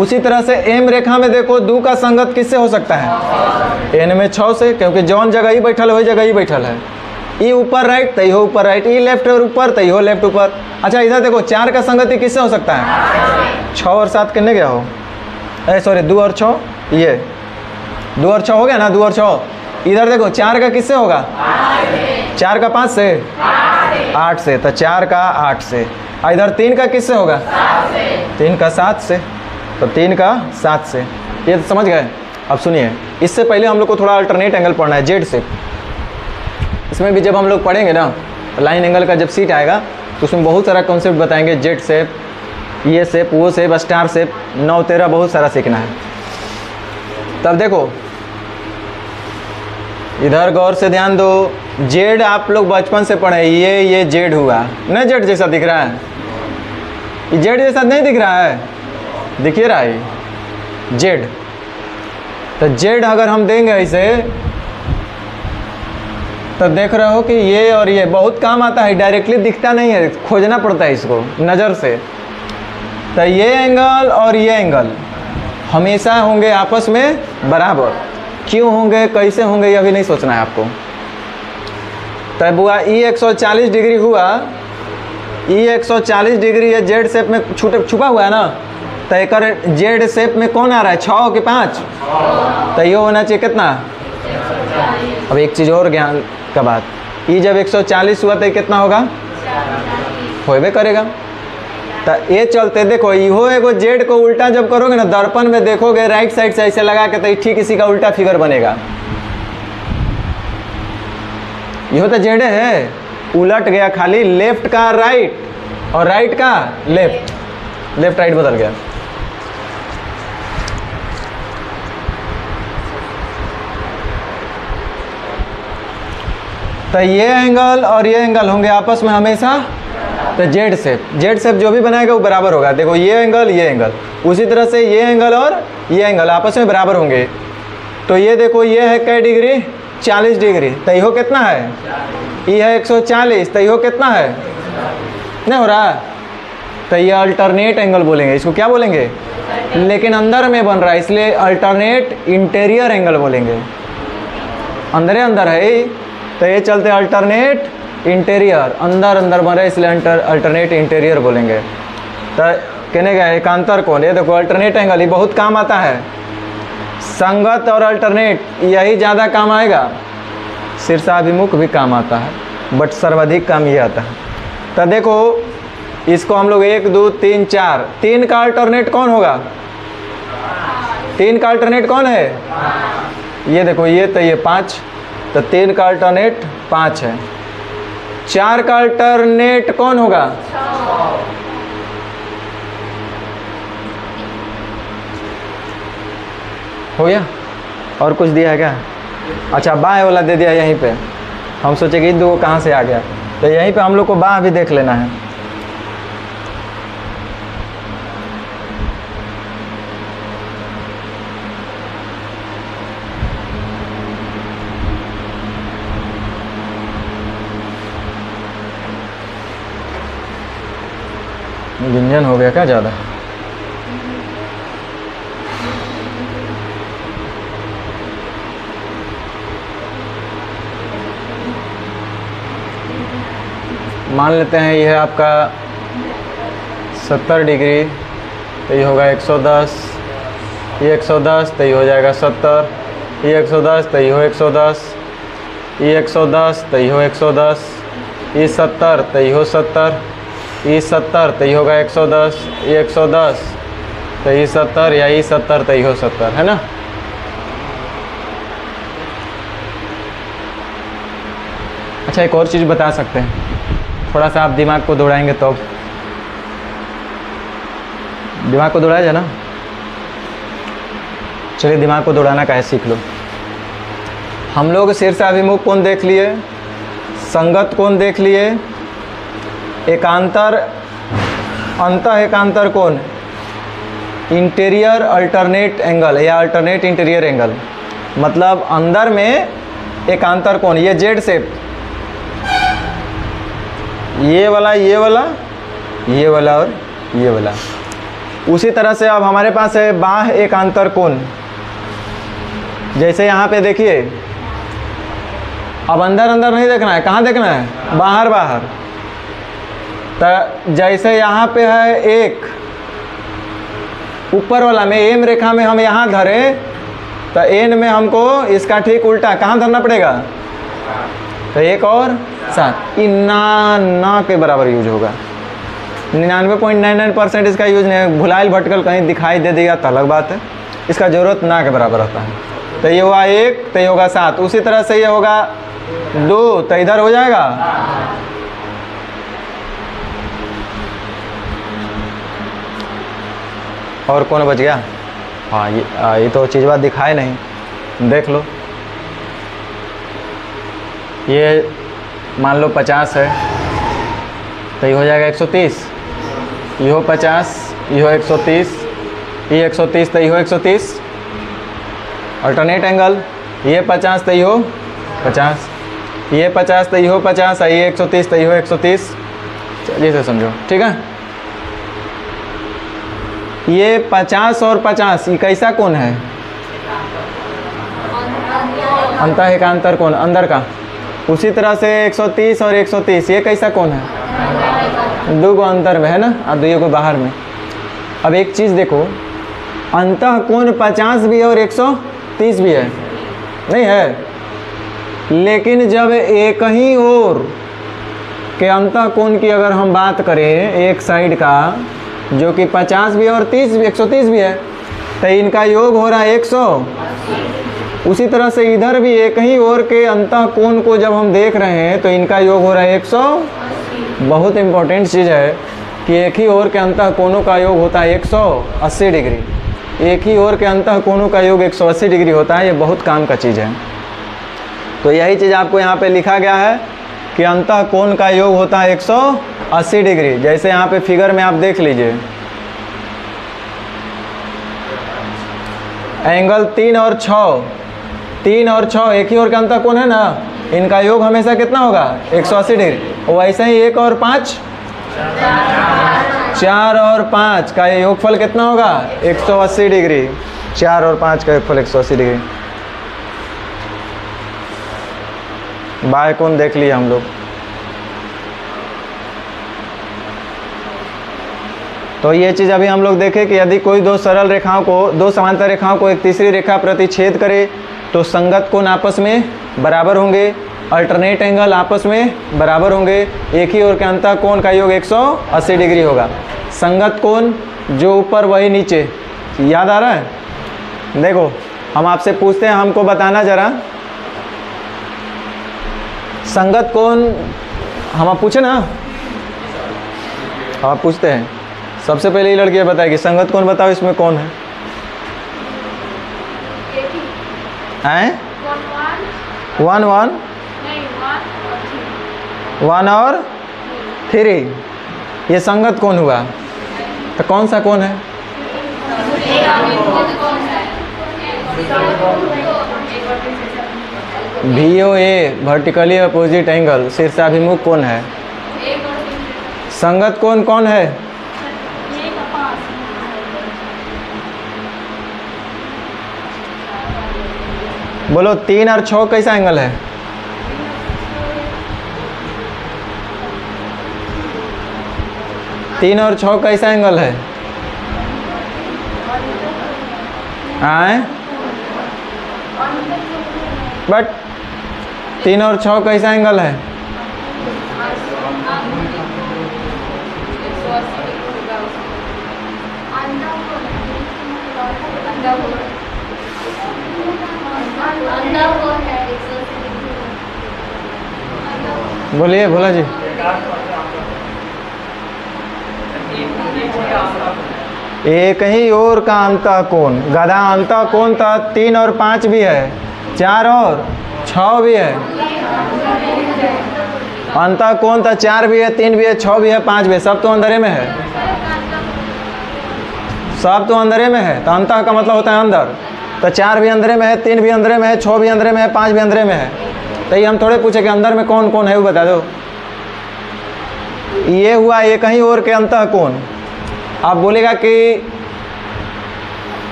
उसी तरह से एम रेखा में देखो 2 का संगत किससे हो सकता है, एन में 6 से, क्योंकि जौन जगह ही बैठल वही जगह ही बैठल है। ई ऊपर राइट तैयो ऊपर राइट, ई लेफ्ट और ऊपर तैयो लेफ्ट ऊपर। अच्छा इधर देखो 4 का संगति किससे हो सकता है, 6 और 7 कितने गया हो, सॉरी 2 और 6, ये 2 और 6 हो गया ना, 2 और 6। इधर देखो 4 का किससे होगा, 4 का 5 से, 8 से, तो 4 का 8 से। इधर 3 का किससे होगा, 3 का 7 से, तो 3 का 7 से। ये तो समझ गए। अब सुनिए, इससे पहले हम लोग को थोड़ा अल्टरनेट एंगल पढ़ना है, जेड शेप। इसमें भी जब हम लोग पढ़ेंगे ना लाइन एंगल का जब सीट आएगा तो उसमें बहुत सारा कॉन्सेप्ट बताएंगे, जेड शेप, ये शेप, वो शेप, स्टार शेप, 9 13 बहुत सारा सीखना है। तब देखो इधर गौर से ध्यान दो, जेड आप लोग बचपन से पढ़े, ये जेड हुआ ना, जेड जैसा दिख रहा है, ये जेड जैसा नहीं दिख रहा है, दिखिए रहा है जेड। तो जेड अगर हम देंगे ऐसे तो देख रहे हो कि ये और ये बहुत काम आता है, डायरेक्टली दिखता नहीं है, खोजना पड़ता है इसको नज़र से। तो ये एंगल और ये एंगल हमेशा होंगे आपस में बराबर। क्यों होंगे, कैसे होंगे, ये अभी नहीं सोचना है आपको। तब हुआ ई 140 डिग्री हुआ, ई 140 डिग्री ये जेड शेप में छुपा हुआ है ना। तो एक जेड शेप में कौन आ रहा है, 6 कि 5, तो ये होना चाहिए कितना। अब एक चीज़ और ज्ञान का बात, ये जब 140 हुआ तो कितना होगा, होबे करेगा। तो ये चलते देखो, इहो एगो जेड को उल्टा जब करोगे ना, दर्पण में देखोगे राइट साइड से ऐसे लगा के, तो ठीक इसी का उल्टा फिगर बनेगा। इहो तो जेड है, उलट गया, खाली लेफ्ट का राइट और राइट का लेफ्ट, लेफ्ट राइट बदल गया। तो ये एंगल और ये एंगल होंगे आपस में हमेशा, तो जेड शेप जो भी बनाएगा वो बराबर होगा। देखो ये एंगल, उसी तरह से ये एंगल और ये एंगल आपस में बराबर होंगे। तो ये देखो ये है कै डिग्री, 40 डिग्री, तो इहो कितना है, ये है 140, तो इहो कितना है, नहीं हो रहा। तो ये अल्टरनेट एंगल बोलेंगे, इसको क्या बोलेंगे, लेकिन अंदर में बन रहा है इसलिए अल्टरनेट इंटीरियर एंगल बोलेंगे, अंदर है। तो ये चलते अल्टरनेट इंटीरियर, अंदर बन रहा है इसलिए अल्टरनेट इंटीरियर बोलेंगे। तो कहने का एकांतर कोण, ये देखो अल्टरनेट एंगल, ये बहुत काम आता है। संगत और अल्टरनेट यही ज़्यादा काम आएगा, शीर्षाभिमुख भी काम आता है, बट सर्वाधिक काम ये आता है। तो देखो इसको हम लोग 1 2 3 4, 3 का अल्टरनेट कौन होगा, 3 का अल्टरनेट कौन है, ये देखो ये, तो ये 5, तो 3 का अल्टरनेट 5 है। 4 का अल्टरनेट कौन होगा, हो गया। और कुछ दिया है क्या, अच्छा बाएं वाला दे दिया यहीं पे, हम सोचे कि इन दो कहाँ से आ गया, तो यहीं पे हम लोग को बाएं भी देख लेना है। गुंजन हो गया क्या ज़्यादा, मान लेते हैं यह है आपका 70 डिग्री, तो ये होगा 110, ये 110, तो ये हो जाएगा 70, ई 110 तो इहो 110, ई 110 तो इहो 110, ई 70 तो इहो 70, ई 70 तो इहो होगा 110, ई 110 तो ई 70 या ई 70 तो इहो 70, है ना। अच्छा एक और चीज़ बता सकते हैं, थोड़ा सा आप दिमाग को दौड़ाएंगे तो दिमाग को दौड़ाया जाए ना। चलिए दिमाग को दौड़ाना का है सीख लो। हम लोग शीर्षाभिमुख कोण देख लिए, संगत कोण देख लिए, एकांतर अंतः एकांतर कोण, इंटीरियर अल्टरनेट एंगल या अल्टरनेट इंटीरियर एंगल, मतलब अंदर में एकांतर कोण, ये जेड शेप, ये वाला ये वाला ये वाला और ये वाला। उसी तरह से अब हमारे पास है बाह्य एकांतर कोण। जैसे यहाँ पे देखिए, अब अंदर अंदर नहीं देखना है, कहाँ देखना है, बाहर बाहर। तो जैसे यहाँ पे है एक, ऊपर वाला में एम रेखा में हम यहाँ धरे तो एन में हमको इसका ठीक उल्टा कहाँ धरना पड़ेगा, तो 1 और 7, ना के बराबर यूज होगा। 99.99% इसका यूज नहीं है, भुलाइल भटकल कहीं दिखाई दे देगा तो अलग बात है, इसका ज़रूरत ना के बराबर होता है। तो ये हुआ 1 तो ये होगा 7, उसी तरह से ये होगा 2 तो इधर हो जाएगा, और कौन बच गया, हाँ ये तो चीज़ बात दिखाए नहीं, देख लो। ये मान लो 50 है तो ये हो जाएगा 130, इहो 50, इहो 130, ये 130 तो इहो 130, अल्टरनेट एंगल, ये 50 तो इहो 50, ये 50 तो इहो 50, ये 130 तो इहो 130। चलिए से समझो, ठीक है। ये 50 और 50 ये कैसा कोण है, अंतः एकांतर कोण, अंदर का। उसी तरह से 130 और 130 ये कैसा कोण है, 2 को अंतर में है ना, और 2 को बाहर में। अब एक चीज़ देखो, अंतः कोण 50 भी है और 130 भी है, नहीं है, लेकिन जब एक ही ओर के अंतः कोण की अगर हम बात करें, एक साइड का जो कि 50 भी है और 130 भी है, तो इनका योग हो रहा है 100। उसी तरह से इधर भी एक ही ओर के अंतः कोण को जब हम देख रहे हैं तो इनका योग हो रहा है 100। बहुत इंपॉर्टेंट चीज़ है कि एक ही ओर के अंतः कोणों का योग होता है 180 डिग्री, एक ही ओर के अंतः कोणों का योग 180 डिग्री होता है। ये बहुत काम का चीज़ है। तो यही चीज़ आपको यहाँ पे लिखा गया है कि अंतः कोण का योग होता है 180 डिग्री। जैसे यहाँ पे फिगर में आप देख लीजिए, एंगल 3 और 6 एक ही ओर का अंतः कोण है ना, इनका योग हमेशा कितना होगा, 180 डिग्री। वैसे ही 1 और 5, 4 और 5 का योगफल कितना होगा, 180 डिग्री। 4 और 5 का योगफल 180 डिग्री। बाह्य कोण देख लिया हम लोग। तो ये चीज़ अभी हम लोग देखें कि यदि कोई दो समांतर रेखाओं को एक तीसरी रेखा प्रतिच्छेद करे तो संगत कोण आपस में बराबर होंगे, अल्टरनेट एंगल आपस में बराबर होंगे, एक ही ओर के अंतः कोण का योग 180 डिग्री होगा। संगत कोण जो ऊपर वही नीचे, याद आ रहा है। देखो हम आपसे पूछते हैं, हमको बताना जरा संगत कोण, हम आप पूछे ना, आप पूछते हैं। सबसे पहले ये लड़की बताएगी संगत कोण बताओ, इसमें कौन है, हैं? 1 और 3, ये संगत कोण हुआ। तो कौन सा कोण है, VOA वर्टिकली अपोजिट एंगल शीर्षाभिमुख कोण है। संगत कोण कौन है, बोलो 3 और 6 कैसा एंगल है, तीन और 6 कैसा एंगल है, आए बट 3 और 6 कैसा एंगल है? बोलिए भोला जी। एक ही ओर का अंतः कोण, गधा अंतः कोण था 3 और 5 भी है, 4 और 6 भी है। अंतः कोण था 4 भी है, 3 भी है, 6 भी है, 5 भी है, सब तो अंधेरे में है, सब तो अंधेरे में है। तो अंतः का मतलब होता है अंदर, तो 4 भी अंधेरे में है, 3 भी अंधेरे में है, 6 भी अंधेरे में है, 5 भी अंधेरे में है। तो ये हम थोड़े पूछे कि अंदर में कौन कौन है वो बता दो। ये हुआ एक ही ओर के अंतः कोण। आप बोलेगा कि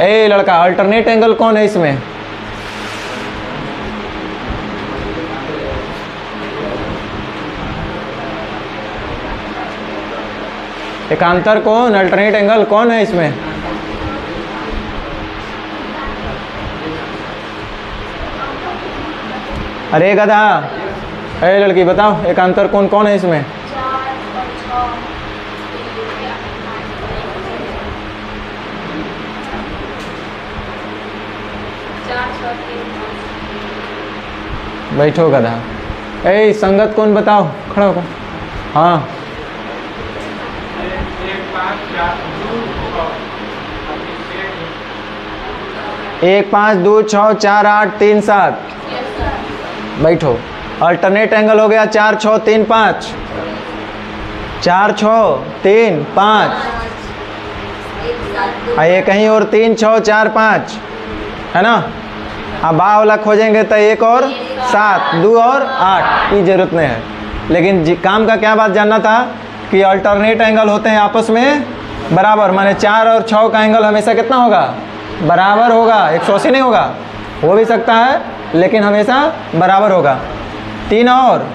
ए लड़का अल्टरनेट एंगल कौन है इसमें? एकांतर कोण, अल्टरनेट एंगल कौन है इसमें? अरे गधा, अरे लड़की बताओ एकांतर कोण कौन है इसमें? बैठो गधा। ए संगत कोण बताओ, खड़ा होकर। हाँ 1 5 2 6 4 8 3 7। बैठो। अल्टरनेट एंगल हो गया 4 6 3 5, 4 6 3 5, ये कहीं और 3 6 4 5 है ना। अब बा वाला खोजेंगे तो 1 और 7, 2 और 8 की जरूरत नहीं है। लेकिन काम का क्या बात जानना था कि अल्टरनेट एंगल होते हैं आपस में बराबर, माने 4 और 6 का एंगल हमेशा कितना होगा? बराबर होगा, 180 नहीं होगा, हो भी सकता है लेकिन हमेशा बराबर होगा। 3 और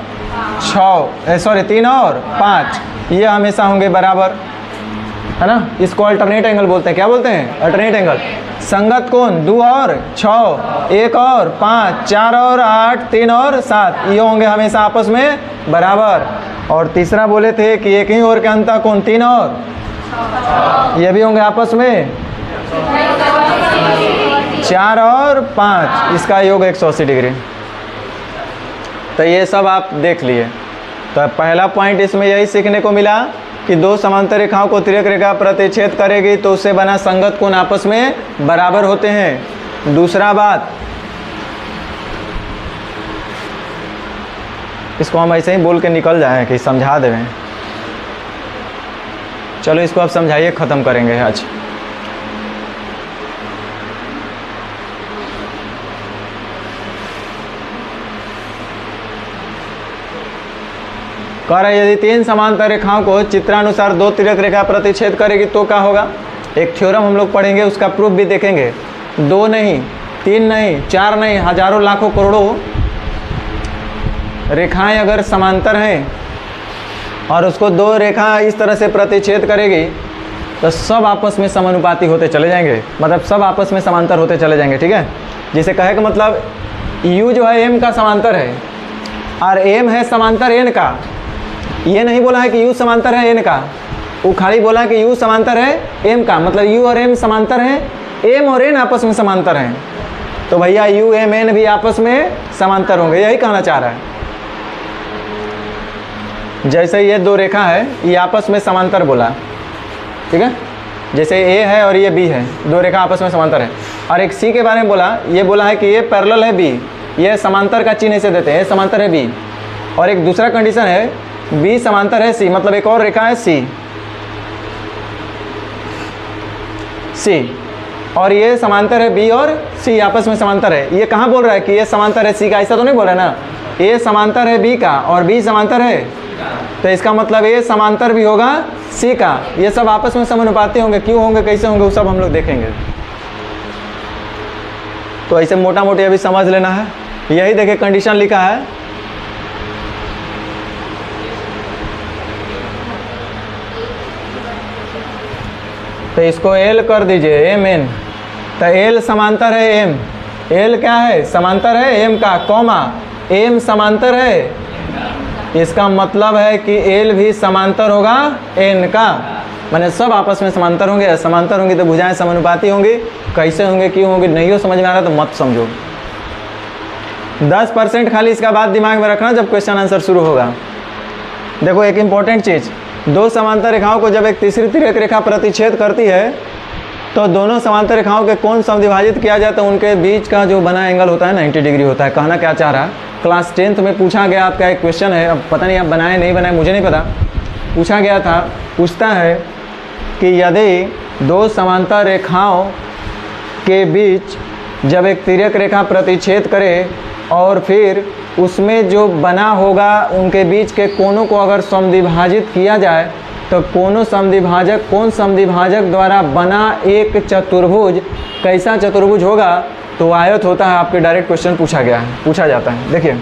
6 सॉरी 3 और 5 ये हमेशा होंगे बराबर, है ना। इसको अल्टरनेट एंगल बोलते हैं। क्या बोलते हैं? Alternate angle. संगत कोण 2 और 6, 1 और 5, 4 और 8, 3 और 7 ये होंगे हमेशा आपस में बराबर। और तीसरा बोले थे कि एक ही ओर के अंतः कोण 3 और ये भी होंगे आपस में 4 और 5, इसका योग 180 डिग्री। तो ये सब आप देख लिए। तो पहला पॉइंट इसमें यही सीखने को मिला कि दो समांतर रेखाओं को तिर्यक रेखा प्रतिच्छेद करेगी तो उससे बना संगत कोण आपस में बराबर होते हैं। दूसरा बात, इसको हम ऐसे ही बोल के निकल जाएं कि समझा दें। चलो इसको आप समझाइए, ख़त्म करेंगे आज। कह रहे यदि 3 समांतर रेखाओं को चित्रानुसार 2 तिर्यक रेखा प्रतिच्छेद करेगी तो क्या होगा। एक थ्योरम हम लोग पढ़ेंगे, उसका प्रूफ भी देखेंगे। 2 नहीं, 3 नहीं, 4 नहीं, हजारों लाखों करोड़ों रेखाएं अगर समांतर हैं और उसको 2 रेखा इस तरह से प्रतिच्छेद करेगी तो सब आपस में समानुपाती होते चले जाएंगे, मतलब सब आपस में समांतर होते चले जाएंगे। ठीक है, जिसे कहे कि मतलब U जो है M का समांतर है और M है समांतर N का। ये नहीं बोला है कि U समांतर है N का, वो खाली बोला है कि U समांतर है M का, मतलब U और M समांतर हैं, M और N आपस में समांतर हैं। तो भैया U M N भी आपस में समांतर होंगे, यही कहना चाह रहा है। जैसे ये 2 रेखा है, ये आपस में समांतर बोला, ठीक है। जैसे A है और ये B है, 2 रेखा आपस में समांतर है। और एक C के बारे में बोला, ये बोला है कि ये पैरेलल है B, ये समांतर का चिन्ह इसे देते हैं, समांतर है B। और एक दूसरा कंडीशन है B समांतर है C, मतलब एक और रेखा है C और ये समांतर है B और C आपस में समांतर है। ये कहाँ बोल रहा है कि ये समांतर है C का, ऐसा तो नहीं बोल रहा है ना। A समांतर है B का और B समांतर है, तो इसका मतलब A समांतर भी होगा C का। ये सब आपस में समानुपाती होंगे, क्यों होंगे, कैसे होंगे, वो सब हम लोग देखेंगे। तो ऐसे मोटा मोटी अभी समझ लेना है। यही देखिए कंडीशन लिखा है, तो इसको L कर दीजिए, M N। तो L समांतर है M, एल क्या है, समांतर है एम का, कॉमा एम समांतर है, इसका मतलब है कि एल भी समांतर होगा एन का, माने सब आपस में समांतर होंगे। समांतर होंगी तो भुजाएं समानुपाती होंगी। कैसे होंगे, क्यों होंगे, नहीं हो समझ में आ रहा तो मत समझो। 10% खाली इसका बात दिमाग में रखना जब क्वेश्चन आंसर शुरू होगा। देखो एक इंपॉर्टेंट चीज़, दो समांतर रेखाओं को जब एक तीसरी तिर्यक रेखा प्रतिच्छेद करती है तो दोनों समांतर रेखाओं के कोण समद्विभाजित किया जाए तो उनके बीच का जो बना एंगल होता है 90 डिग्री होता है। कहना क्या चाह रहा है, क्लास 10th में पूछा गया आपका एक क्वेश्चन है, अब पता नहीं आप बनाए नहीं बनाए मुझे नहीं पता, पूछा गया था, पूछता है कि यदि दो समांतर रेखाओं के बीच जब एक तिर्यक रेखा प्रतिच्छेद करे और फिर उसमें जो बना होगा उनके बीच के कोणों को अगर समद्विभाजित किया जाए तो कोण समद्विभाजक द्वारा बना एक चतुर्भुज कैसा चतुर्भुज होगा, तो आयत होता है। आपके डायरेक्ट क्वेश्चन पूछा जाता है। देखिए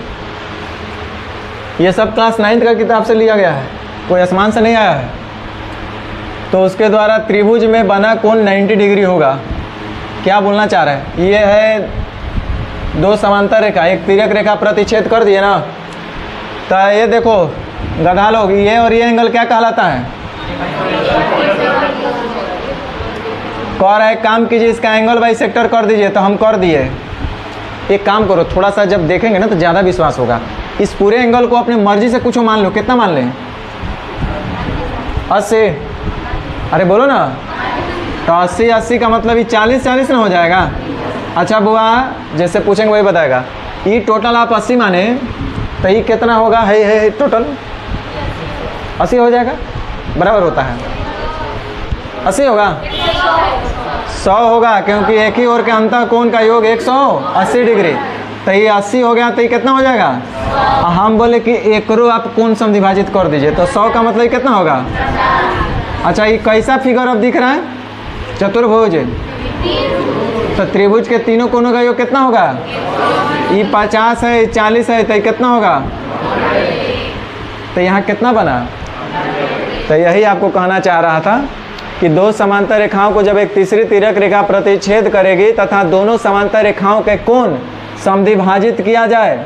ये सब क्लास 9th का किताब से लिया गया है, कोई आसमान से नहीं आया है। तो उसके द्वारा त्रिभुज में बना कोण 90 डिग्री होगा। क्या बोलना चाह रहा है, ये है दो समांतर रेखा, एक तिर्यक रेखा प्रतिच्छेद कर दिए ना, तो ये देखो गधा लोग, ये और ये एंगल क्या कहलाता है, कह रहा है काम कीजिए इसका एंगल बाइसेक्टर कर दीजिए, तो हम कर दिए। एक काम करो, थोड़ा सा जब देखेंगे ना तो ज़्यादा विश्वास होगा। इस पूरे एंगल को अपनी मर्जी से कुछ मान लो, कितना मान लें, 80, अरे बोलो ना, तो 80 का मतलब ये 40 ना हो जाएगा। अच्छा बुआ जैसे पूछेंगे वही बताएगा, ये टोटल आप 80 माने तो ये कितना होगा, है टोटल 80 हो जाएगा, बराबर होता है 80 होगा, 100 होगा, क्योंकि एक ही ओर के अंतः कोण का योग 180 डिग्री, तो ये 80 हो गया, तो ये कितना हो जाएगा। हम बोले कि एकरो आप कोण समद्विभाजित कर दीजिए, तो 100 का मतलब कितना होगा। अच्छा ये कैसा फिगर अब दिख रहा है, चतुर्भुज, तो त्रिभुज के तीनों कोणों का योग कितना होगा, ये 50 है 40 है, तो कितना होगा, तो यहाँ कितना बना। तो यही आपको कहना चाह रहा था कि दो समांतर रेखाओं को जब एक तीसरी तिर्यक रेखा प्रतिच्छेद करेगी तथा दोनों समांतर रेखाओं के कोण समद्विभाजित किया जाए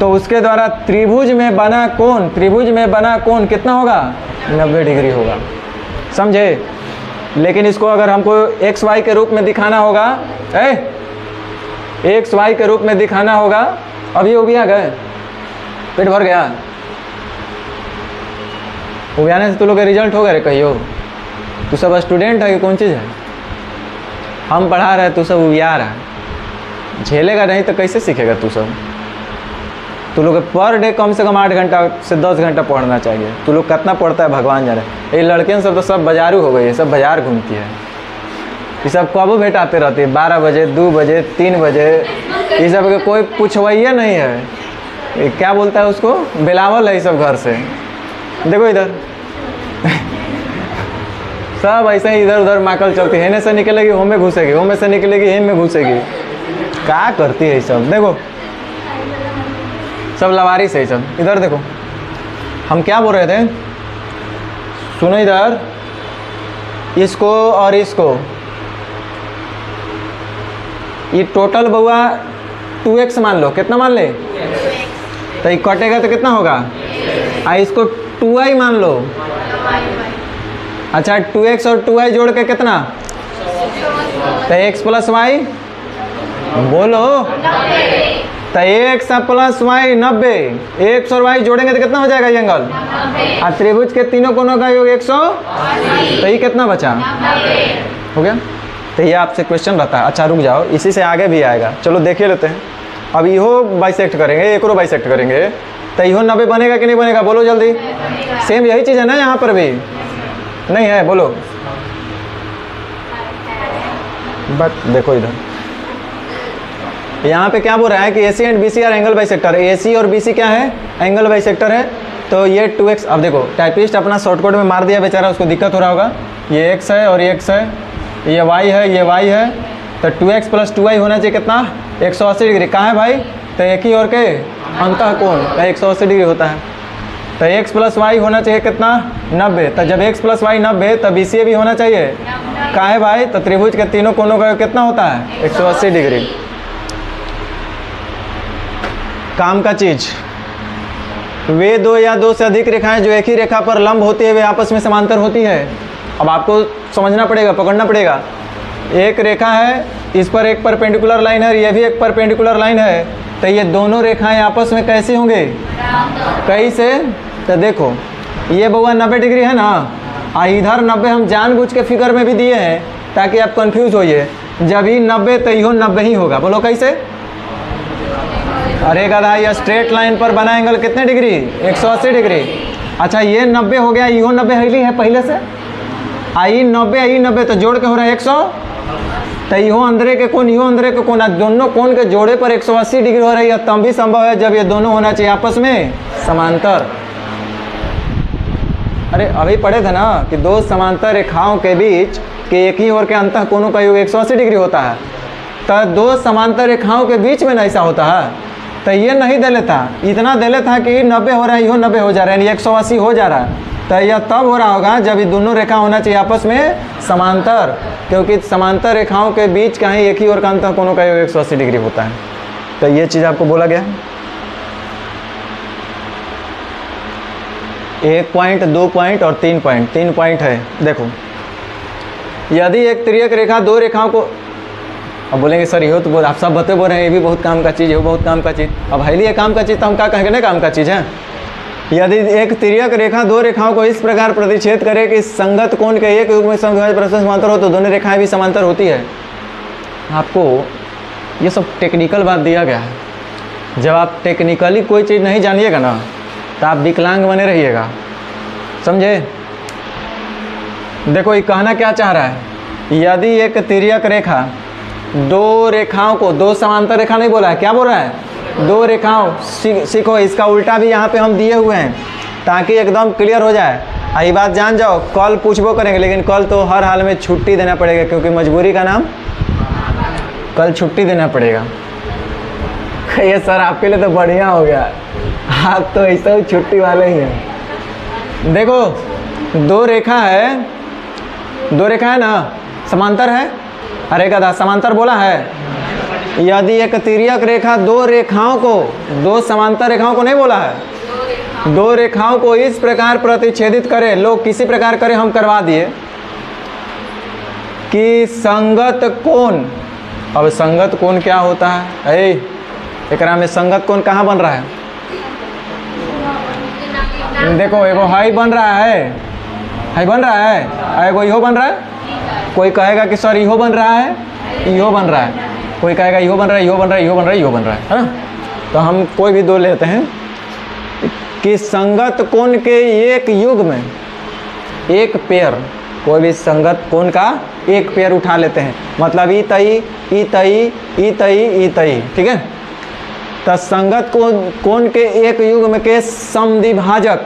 तो उसके द्वारा त्रिभुज में बना कोण कितना होगा, 90 डिग्री होगा। समझे। लेकिन इसको अगर हमको एक्स वाई के रूप में दिखाना होगा, एक्स वाई के रूप में दिखाना होगा, अभी उबिया गए, पेट भर गया, उबियाने से तो लोग का रिजल्ट होगा रे, कहियो तू सब स्टूडेंट है कि कौन चीज़ है, हम पढ़ा रहे तू सब उबिया रहा है, झेलेगा नहीं तो कैसे सीखेगा तू सब। तू लोग पर डे कम से कम 8 घंटा से 10 घंटा पढ़ना चाहिए। तू लोग कितना पढ़ता है भगवान जाने। ये लड़कियां सब तो सब बाजारू हो गई है, सब बाजार घूमती है, ये सब कब भेटाते रहती है, 12 बजे 2 बजे 3 बजे, ये सब के कोई पूछवैया नहीं है। ये क्या बोलता है उसको, बिलावल है ये सब घर से। देखो इधर सब ऐसे ही इधर उधर माकल चलती है, हेने से निकलेगी होम में घुसेगी, होम में से निकलेगी हेम में घुसेगी, क्या करती है ये सब। देखो सब लवारिस है सब। इधर देखो हम क्या बोल रहे थे, सुनो इधर, इसको और इसको, ये टोटल बउआ 2x मान लो, कितना मान ले, तो ये कटेगा तो कितना होगा, इसको 2y मान लो। अच्छा 2x और 2y जोड़ के कितना, तो x प्लस वाई, बोलो, तो x प्लस वाई 90, x और y जोड़ेंगे तो कितना हो जाएगा ये एंगल, और त्रिभुज के तीनों कोणों का योग 180, तो ये कितना बचा, हो गया। तो ये आपसे क्वेश्चन रहता है। अच्छा रुक जाओ, इसी से आगे भी आएगा, चलो देखिए लेते हैं। अब इहो बाइसेक्ट करेंगे, एक और बाइसेक्ट करेंगे, तो इहो 90 बनेगा कि नहीं बनेगा, बोलो जल्दी। सेम यही चीज़ है ना, यहाँ पर भी नहीं है, बोलो। बट देखो इधर यहाँ पे क्या बोल रहा है कि AC and BC R angle bisector. AC और BC क्या है, एंगल बाइसेक्टर है। तो ये 2x, अब देखो टाइपिस्ट अपना शॉर्टकट में मार दिया बेचारा, उसको दिक्कत हो रहा होगा। ये x है और ये x है, ये y है, ये y है, तो 2x प्लस 2y होना चाहिए कितना, 180 डिग्री। कहाँ है भाई, तो एक ही और के अंतः कोण 180 डिग्री होता है। तो x प्लस वाई होना चाहिए कितना 90। तो जब x प्लस वाई 90 तब BCA भी होना चाहिए। काहे भाई? तो त्रिभुज के तीनों कोनों का कितना होता है 180 डिग्री। काम का चीज, वे दो या दो से अधिक रेखाएं जो एक ही रेखा पर लंब होती है वे आपस में समांतर होती है। अब आपको समझना पड़ेगा, पकड़ना पड़ेगा। एक रेखा है, इस पर एक परपेंडिकुलर लाइन है, ये भी एक परपेंडिकुलर लाइन है, तो ये दोनों रेखाएं आपस में कैसे होंगे? कैसे? तो देखो ये बउआ 90 डिग्री है ना, इधर 90 हम जानबूझ के फिगर में भी दिए हैं ताकि आप कंफ्यूज होइए। जब ही 90 तो इहो 90 ही होगा। बोलो कैसे? अरे गधा, ये स्ट्रेट लाइन पर बना एंगल कितने डिग्री? 180 डिग्री। अच्छा ये 90 हो गया, इहो 90 है पहले से, आई 90 तो जोड़ के हो रहा है 100। तो इहो अंदरे के कोण, इहो अंदरे के कोण, दोनों कोण के जोड़े पर 180 डिग्री हो रही है। तब भी संभव है जब ये दोनों होना चाहिए आपस में समांतर। अरे अभी पढ़े थे ना कि दो समांतर रेखाओं के बीच के एक ही ओर के अंतः कोणों का योग 180 डिग्री होता है। तो दो समांतर रेखाओं के बीच में ऐसा होता है। तो ये नहीं दे लेता, इतना दे लेता है कि 90 हो रहा है, इहो 90 हो जा रहा है, यानी 180 हो जा रहा है। तो यह तब हो रहा होगा जब ये दोनों रेखा होना चाहिए आपस में समांतर, क्योंकि समांतर रेखाओं के बीच का ही एक ही ओर का अंतः कोणों का योग 180 डिग्री होता है। तो ये चीज़ आपको बोला गया। 1 पॉइंट, 2 पॉइंट और 3 पॉइंट, 3 पॉइंट है। देखो यदि एक तिर्यक रेखा दो रेखाओं को, अब बोलेंगे सर ये तो आप सब बोल रहे हैं ये भी बहुत काम का चीज़ है, वो बहुत काम का चीज़। अब है ये काम का चीज़ तो हम क्या कहेंगे ना काम का चीज़ है। यदि एक तिर्यक रेखा दो रेखाओं को इस प्रकार प्रतिच्छेद करे कि संगत कोण के एक युग में परस्पर समांतर हो तो दोनों रेखाएं भी समांतर होती है। आपको ये सब टेक्निकल बात दिया गया है। जब आप टेक्निकली कोई चीज़ नहीं जानिएगा ना तो आप विकलांग बने रहिएगा, समझे? देखो ये कहना क्या चाह रहा है, यदि एक तिर्यक रेखा दो रेखाओं को, दो समांतर रेखा नहीं बोला है, क्या बोल रहा है? दो रेखाओं। सीखो, इसका उल्टा भी यहाँ पे हम दिए हुए हैं ताकि एकदम क्लियर हो जाए। ये बात जान जाओ, कल पूछबो करेंगे, लेकिन कल तो हर हाल में छुट्टी देना पड़ेगा क्योंकि मजबूरी का नाम, कल छुट्टी देना पड़ेगा। ये सर आपके लिए तो बढ़िया हो गया, आप तो ऐसा ही छुट्टी वाले ही हैं। देखो दो रेखा है, दो रेखा है ना, समांतर है। अरे गधा, समांतर बोला है। यदि एक तिर्यक रेखा दो रेखाओं को, दो समांतर रेखाओं को नहीं बोला है, दो रेखाओं को इस प्रकार प्रतिच्छेदित करे, लोग किसी प्रकार करे, हम करवा दिए कि संगत कोण। अब संगत कोण क्या होता है? एकरा में संगत कोण कहाँ बन रहा है? देखो एगो हाई बन रहा है, हाई बन रहा है, एगो इहो बन रहा है। कोई कहेगा कि सर इहो बन रहा है, इहो बन रहा है, कोई कहेगा इहो बन रहा है, इहो बन रहा है, इहो बन रहा है, इहो बन रहा है ना। तो हम कोई भी दो लेते हैं कि संगत कोण के एक युग में एक पेयर, कोई भी संगत कोण का एक पेयर उठा लेते हैं, मतलब ई तई, ई तई, ई तई, ई तई, ठीक है। तो संगत कोण के एक युग में के समद्विभाजक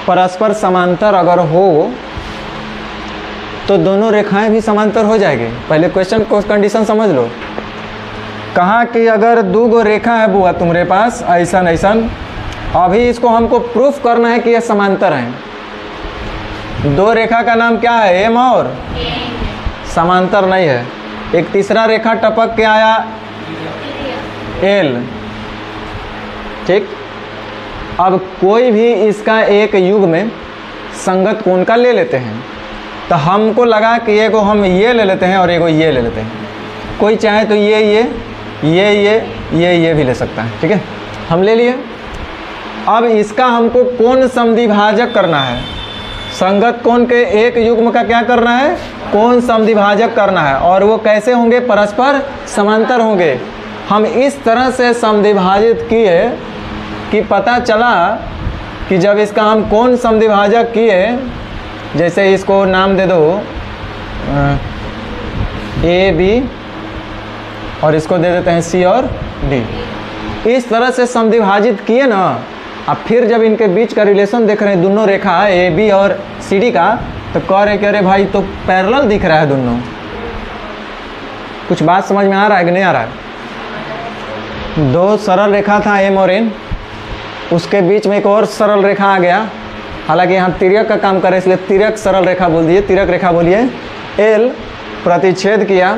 परस्पर समांतर अगर हो तो दोनों रेखाएं भी समांतर हो जाएंगे। पहले क्वेश्चन को कंडीशन समझ लो। कहा कि अगर दो गो रेखा है बुआ तुम्हारे पास ऐसन ऐसन, अभी इसको हमको प्रूफ करना है कि ये समांतर हैं। दो रेखा का नाम क्या है? एम और समांतर नहीं है। एक तीसरा रेखा टपक के आया एल, ठीक। अब कोई भी इसका एक युग में संगत कोण का ले लेते हैं, तो हमको लगा कि एगो हम ये ले लेते हैं और एगो ये ले लेते हैं। कोई चाहे तो ये भी ले सकता है, ठीक है। हम ले लिए। अब इसका हमको कोण समद्विभाजक करना है। संगत कोण के एक युग्म का क्या करना है? कोण समद्विभाजक करना है। और वो कैसे होंगे? परस्पर समांतर होंगे। हम इस तरह से समद्विभाजित किए कि पता चला कि जब इसका हम कोण समद्विभाजक किए, जैसे इसको नाम दे दो ए बी और इसको दे देते हैं सी और डी। इस तरह से समद्विभाजित किए ना, अब फिर जब इनके बीच का रिलेशन देख रहे हैं, दोनों रेखा ए बी और सी डी का, तो कह रहे कि अरे भाई तो पैरेलल दिख रहा है दोनों। कुछ बात समझ में आ रहा है कि नहीं आ रहा है? दो सरल रेखा था एम और एन, उसके बीच में एक और सरल रेखा आ गया, हालांकि यहाँ तिर्यक का काम करे इसलिए तिर्यक सरल रेखा बोल दिए, तिर्यक रेखा बोलिए। एल प्रतिच्छेद किया,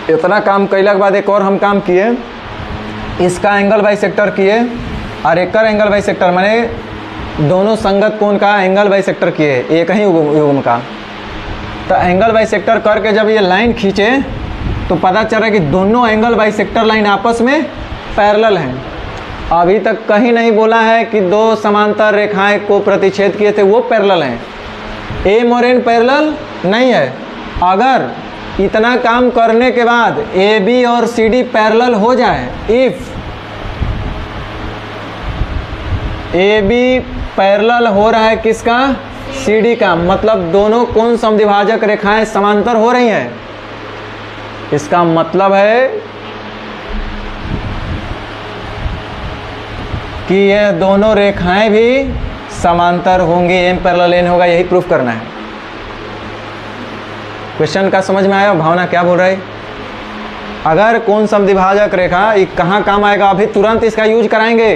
इतना काम कैला के बाद एक और हम काम किए, इसका एंगल बाइसेक्टर किए और एक एंगल बाइसेक्टर माने दोनों संगत कोण का एंगल बाइसेक्टर किए एक ही युग्म का। तो एंगल बाइसेक्टर करके जब ये लाइन खींचे तो पता चल रहा है कि दोनों एंगल बाइसेक्टर लाइन आपस में पैरेलल हैं। अभी तक कहीं नहीं बोला है कि दो समांतर रेखाएं को प्रतिच्छेद किए थे वो पैरेलल हैं, एम और एन पैरेलल नहीं है। अगर इतना काम करने के बाद ए बी और सी डी पैरेलल हो जाए, इफ ए बी पैरेलल हो रहा है किसका, सी डी का, मतलब दोनों कोण समद्विभाजक रेखाएं समांतर हो रही हैं। इसका मतलब है कि ये दोनों रेखाएं भी समांतर होंगी, एम पैरेलल एन होगा, यही प्रूफ करना है। क्वेश्चन का समझ में आया, भावना क्या बोल रहा है? अगर कोण समद्विभाजक रेखा ये कहाँ काम आएगा, अभी तुरंत इसका यूज कराएंगे,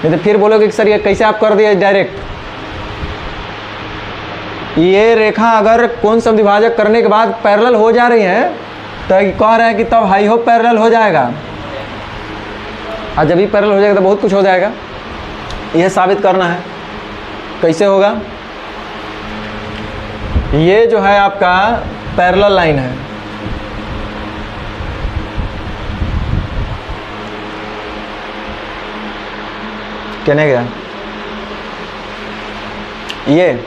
नहीं तो फिर बोलोगे कि सर ये कैसे आप कर दिए डायरेक्ट। ये रेखा अगर कोण समद्विभाजक करने के बाद पैरेलल हो जा रही है तो कह रहा है कि तब हाई होप पैरेलल हो जाएगा, और जब भी पैरेलल हो जाएगा तो बहुत कुछ हो जाएगा। यह साबित करना है, कैसे होगा? ये जो है आपका पैरेलल लाइन है, कहने गया ये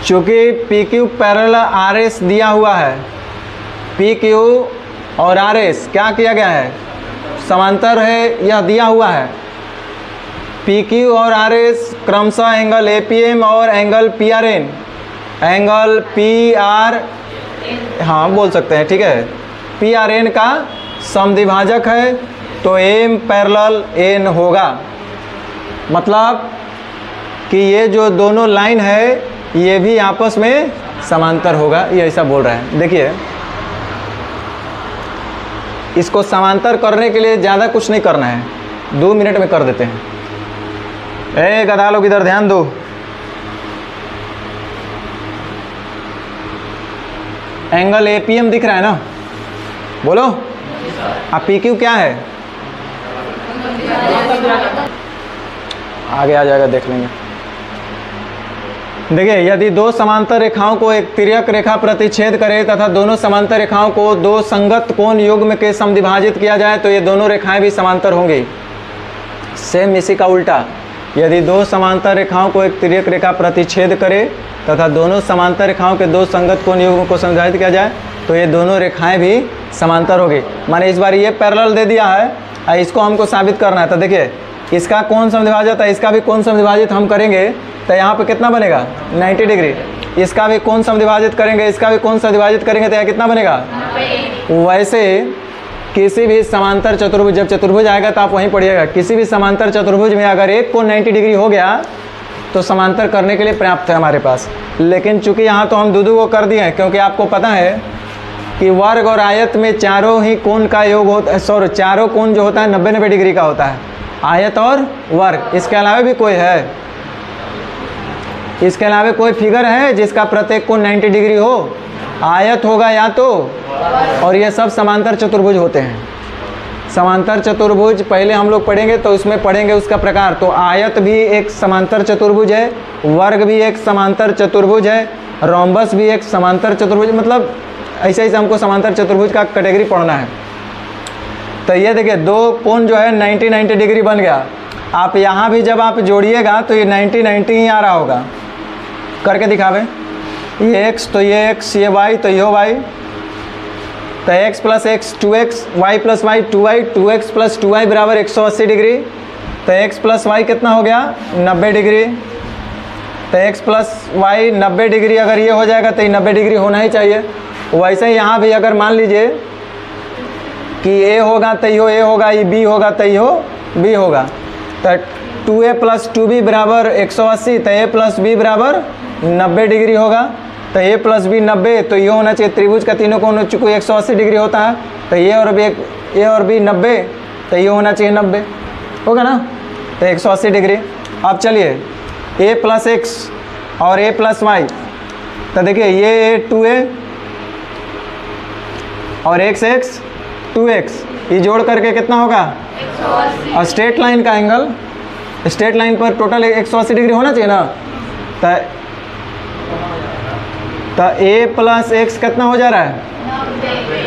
चूँकि P Q parallel R S दिया हुआ है, पी क्यू और आर एस क्या किया गया है, समांतर है, यह दिया हुआ है। पी क्यू और आर एस क्रमशः एंगल ए पी एम और angle P R N, angle P R हाँ बोल सकते हैं, ठीक है, पी आर एन का समद्विभाजक है, तो एम पैरेलल एन होगा। मतलब कि ये जो दोनों लाइन है ये भी आपस में समांतर होगा, ये ऐसा बोल रहा है। देखिए इसको समांतर करने के लिए ज़्यादा कुछ नहीं करना है, 2 मिनट में कर देते हैं। ए गधा लोग इधर ध्यान दो, एंगल ए पी एम दिख रहा है ना, बोलो। अब पी क्यू क्या है, आगे आ जाएगा, देख लेंगे। देखिए यदि दो समांतर रेखाओं को एक तिर्यक रेखा प्रतिच्छेद करे तथा दोनों समांतर रेखाओं को दो संगत कोण युग्म के समद्विभाजित किया जाए तो ये दोनों रेखाएं भी समांतर होंगी। सेम इसी का उल्टा, यदि दो समांतर रेखाओं को एक तिर्यक रेखा प्रतिच्छेद करे तथा दोनों समांतर रेखाओं के दो संगत कोण युग्म को समद्विभाजित किया जाए तो ये दोनों रेखाएं भी समांतर होगी। माने इस बार ये पैरेलल दे दिया है और इसको हमको साबित करना है। तो देखिए इसका कोण समद्विभाजित है, इसका भी कोण समद्विभाजित हम करेंगे तो यहाँ पे कितना बनेगा, 90 डिग्री। इसका भी कोण समद्विभाजित करेंगे, इसका भी कोण समद्विभाजित करेंगे तो यहाँ कितना बनेगा। वैसे किसी भी समांतर चतुर्भुज, जब चतुर्भुज आएगा तो आप वहीं पढ़िएगा, किसी भी समांतर चतुर्भुज में अगर एक कोण 90 डिग्री हो गया तो समांतर करने के लिए पर्याप्त है हमारे पास। लेकिन चूंकि यहाँ तो हम दो को कर दिए हैं, क्योंकि आपको पता है कि वर्ग और आयत में चारों ही कोण का योग होता है, सॉरी चारों कोण जो होता है 90-90 डिग्री का होता है, आयत और वर्ग। इसके अलावा भी कोई है, इसके अलावा कोई फिगर है जिसका प्रत्येक कोण 90 डिग्री हो, आयत होगा या तो, और ये सब समांतर चतुर्भुज होते हैं। समांतर चतुर्भुज पहले हम लोग पढ़ेंगे तो उसमें पढ़ेंगे उसका प्रकार। तो आयत भी एक समांतर चतुर्भुज है, वर्ग भी एक समांतर चतुर्भुज है, रोम्बस भी एक समांतर चतुर्भुज, मतलब ऐसे ऐसे हमको समांतर चतुर्भुज का कैटेगरी पढ़ना है। तो ये देखिए दो कोण जो है 90-90 डिग्री बन गया। आप यहाँ भी जब आप जोड़िएगा तो ये 90-90 ही आ रहा होगा। करके दिखावे, ये x तो ये x, ये y तो ये y, तो x plus x 2x, y plus y 2y, 2x plus 2y बराबर 180 डिग्री। तो x प्लस वाई कितना हो गया, 90 डिग्री। तो x प्लस वाई 90 डिग्री अगर ये हो जाएगा तो ये 90 डिग्री होना ही चाहिए। वैसे ही यहाँ भी अगर मान लीजिए कि a होगा तो यो a होगा, ये b होगा तो यो b होगा, तो 2a प्लस 2b बराबर 180, तो a प्लस बी बराबर 90 डिग्री होगा। तो a प्लस बी 90, तो ये होना चाहिए त्रिभुज का तीनों कोण चूँकि 180 डिग्री होता है, तो a और b 90, तो ये होना चाहिए 90, होगा ना। तो 180 डिग्री। अब चलिए a प्लस एक्स और a प्लस वाई, तो देखिए ये 2a और x 2x, ये जोड़ करके कितना होगा 180। और स्ट्रेट लाइन का एंगल, स्ट्रेट लाइन पर टोटल 180 डिग्री होना चाहिए ना। तो a प्लस एक्स कितना हो जा रहा है,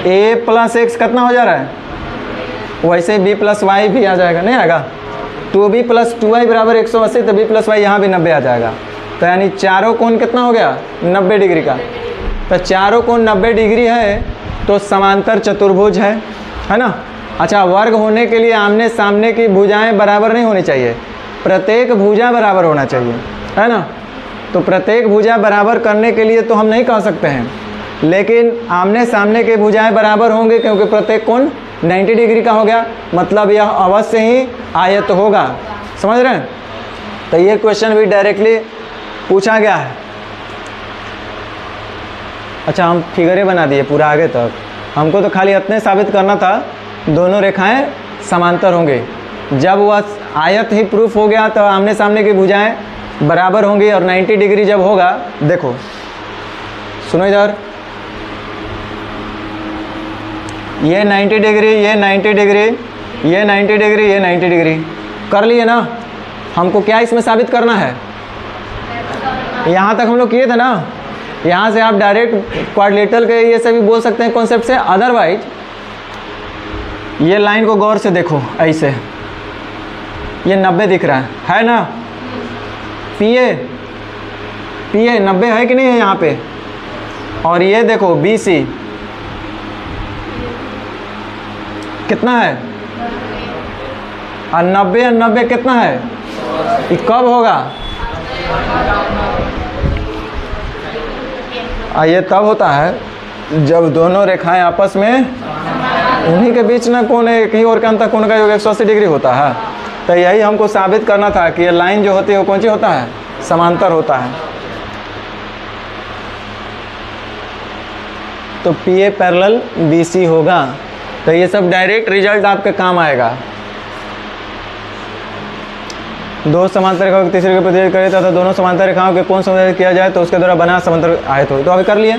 a प्लस एक्स कितना हो जा रहा है, वैसे b प्लस वाई भी आ जाएगा, नहीं आएगा। 2b प्लस 2y बराबर 180, तो b प्लस वाई यहाँ भी 90 आ जाएगा। तो यानी चारों कोण कितना हो गया 90 डिग्री का। तो चारों कोण 90 डिग्री है तो समांतर चतुर्भुज है ना। अच्छा, वर्ग होने के लिए आमने सामने की भुजाएं बराबर नहीं होनी चाहिए, प्रत्येक भुजा बराबर होना चाहिए, है ना। तो प्रत्येक भुजा बराबर करने के लिए तो हम नहीं कह सकते हैं, लेकिन आमने सामने के भुजाएं बराबर होंगे क्योंकि प्रत्येक कोण 90 डिग्री का हो गया, मतलब यह अवश्य ही आयत होगा। समझ रहे हैं। तो ये क्वेश्चन भी डायरेक्टली पूछा गया है। अच्छा, हम फिगरें बना दिए पूरा आगे तक, हमको तो खाली इतने साबित करना था दोनों रेखाएं समांतर होंगे। जब वह आयत ही प्रूफ हो गया तो आमने सामने की भुजाएं बराबर होंगी, और 90 डिग्री जब होगा, देखो सुनो इधर, ये 90 डिग्री, ये 90 डिग्री, ये 90 डिग्री, ये 90 डिग्री कर लिए ना। हमको क्या इसमें साबित करना है, यहाँ तक हम लोग किए थे ना। यहाँ से आप डायरेक्ट क्वाड्रिलेटरल के ये सभी बोल सकते हैं कॉन्सेप्ट से। अदरवाइज ये लाइन को गौर से देखो, ऐसे ये 90 दिख रहा है ना। पीए 90 है कि नहीं है यहाँ पे। और ये देखो BC कितना है, और 90 कितना है, ये कब होगा, ये तब होता है जब दोनों रेखाएं आपस में, उन्हीं के बीच ना कोण एक ही और के अंतर कोण का योग 180 डिग्री होता है। तो यही हमको साबित करना था कि ये लाइन जो होती है वो कौन सी होता है, समांतर होता है। तो PA पैरेलल BC होगा। तो ये सब डायरेक्ट रिजल्ट आपके काम आएगा। दो समांतर रेखाओं की तीसरे के प्रतिच्छेद करे तथा दोनों समांतर रेखाओं के कोण समांतर किया जाए तो उसके द्वारा बना समांतर आयत हो। तो अभी कर लिए,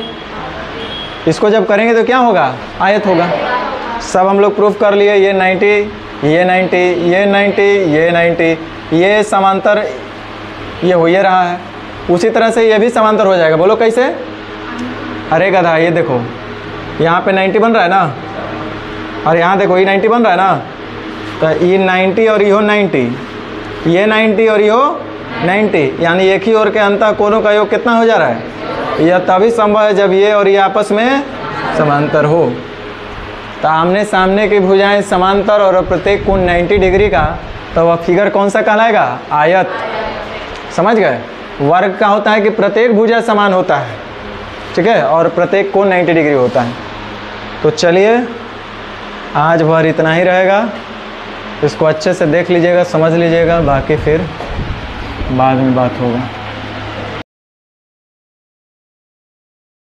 इसको जब करेंगे तो क्या होगा, आयत होगा। सब हम लोग प्रूफ कर लिए। ये 90, ये 90, ये 90, ये 90, ये समांतर ये हो ही रहा है। उसी तरह से ये भी समांतर हो जाएगा। बोलो कैसे। अरे गधा, ये देखो यहाँ पे 90 बन रहा है ना, और यहाँ देखो ये 90 बन रहा है ना। तो ये 90 और यो 90, ये 90 और यो 90, यानी एक ही ओर के अंतर कोणों का योग कितना हो जा रहा है। यह तभी संभव है जब ये और ये आपस में समांतर हो। तो आमने सामने की भुजाएं समांतर और प्रत्येक कोण 90 डिग्री का, तो वह फिगर कौन सा कहलाएगा, आयत। समझ गए। वर्ग का होता है कि प्रत्येक भुजा समान होता है, ठीक है, और प्रत्येक कोण 90 डिग्री होता है। तो चलिए आज भर इतना ही रहेगा। इसको अच्छे से देख लीजिएगा, समझ लीजिएगा, बाकी फिर बाद में बात होगा।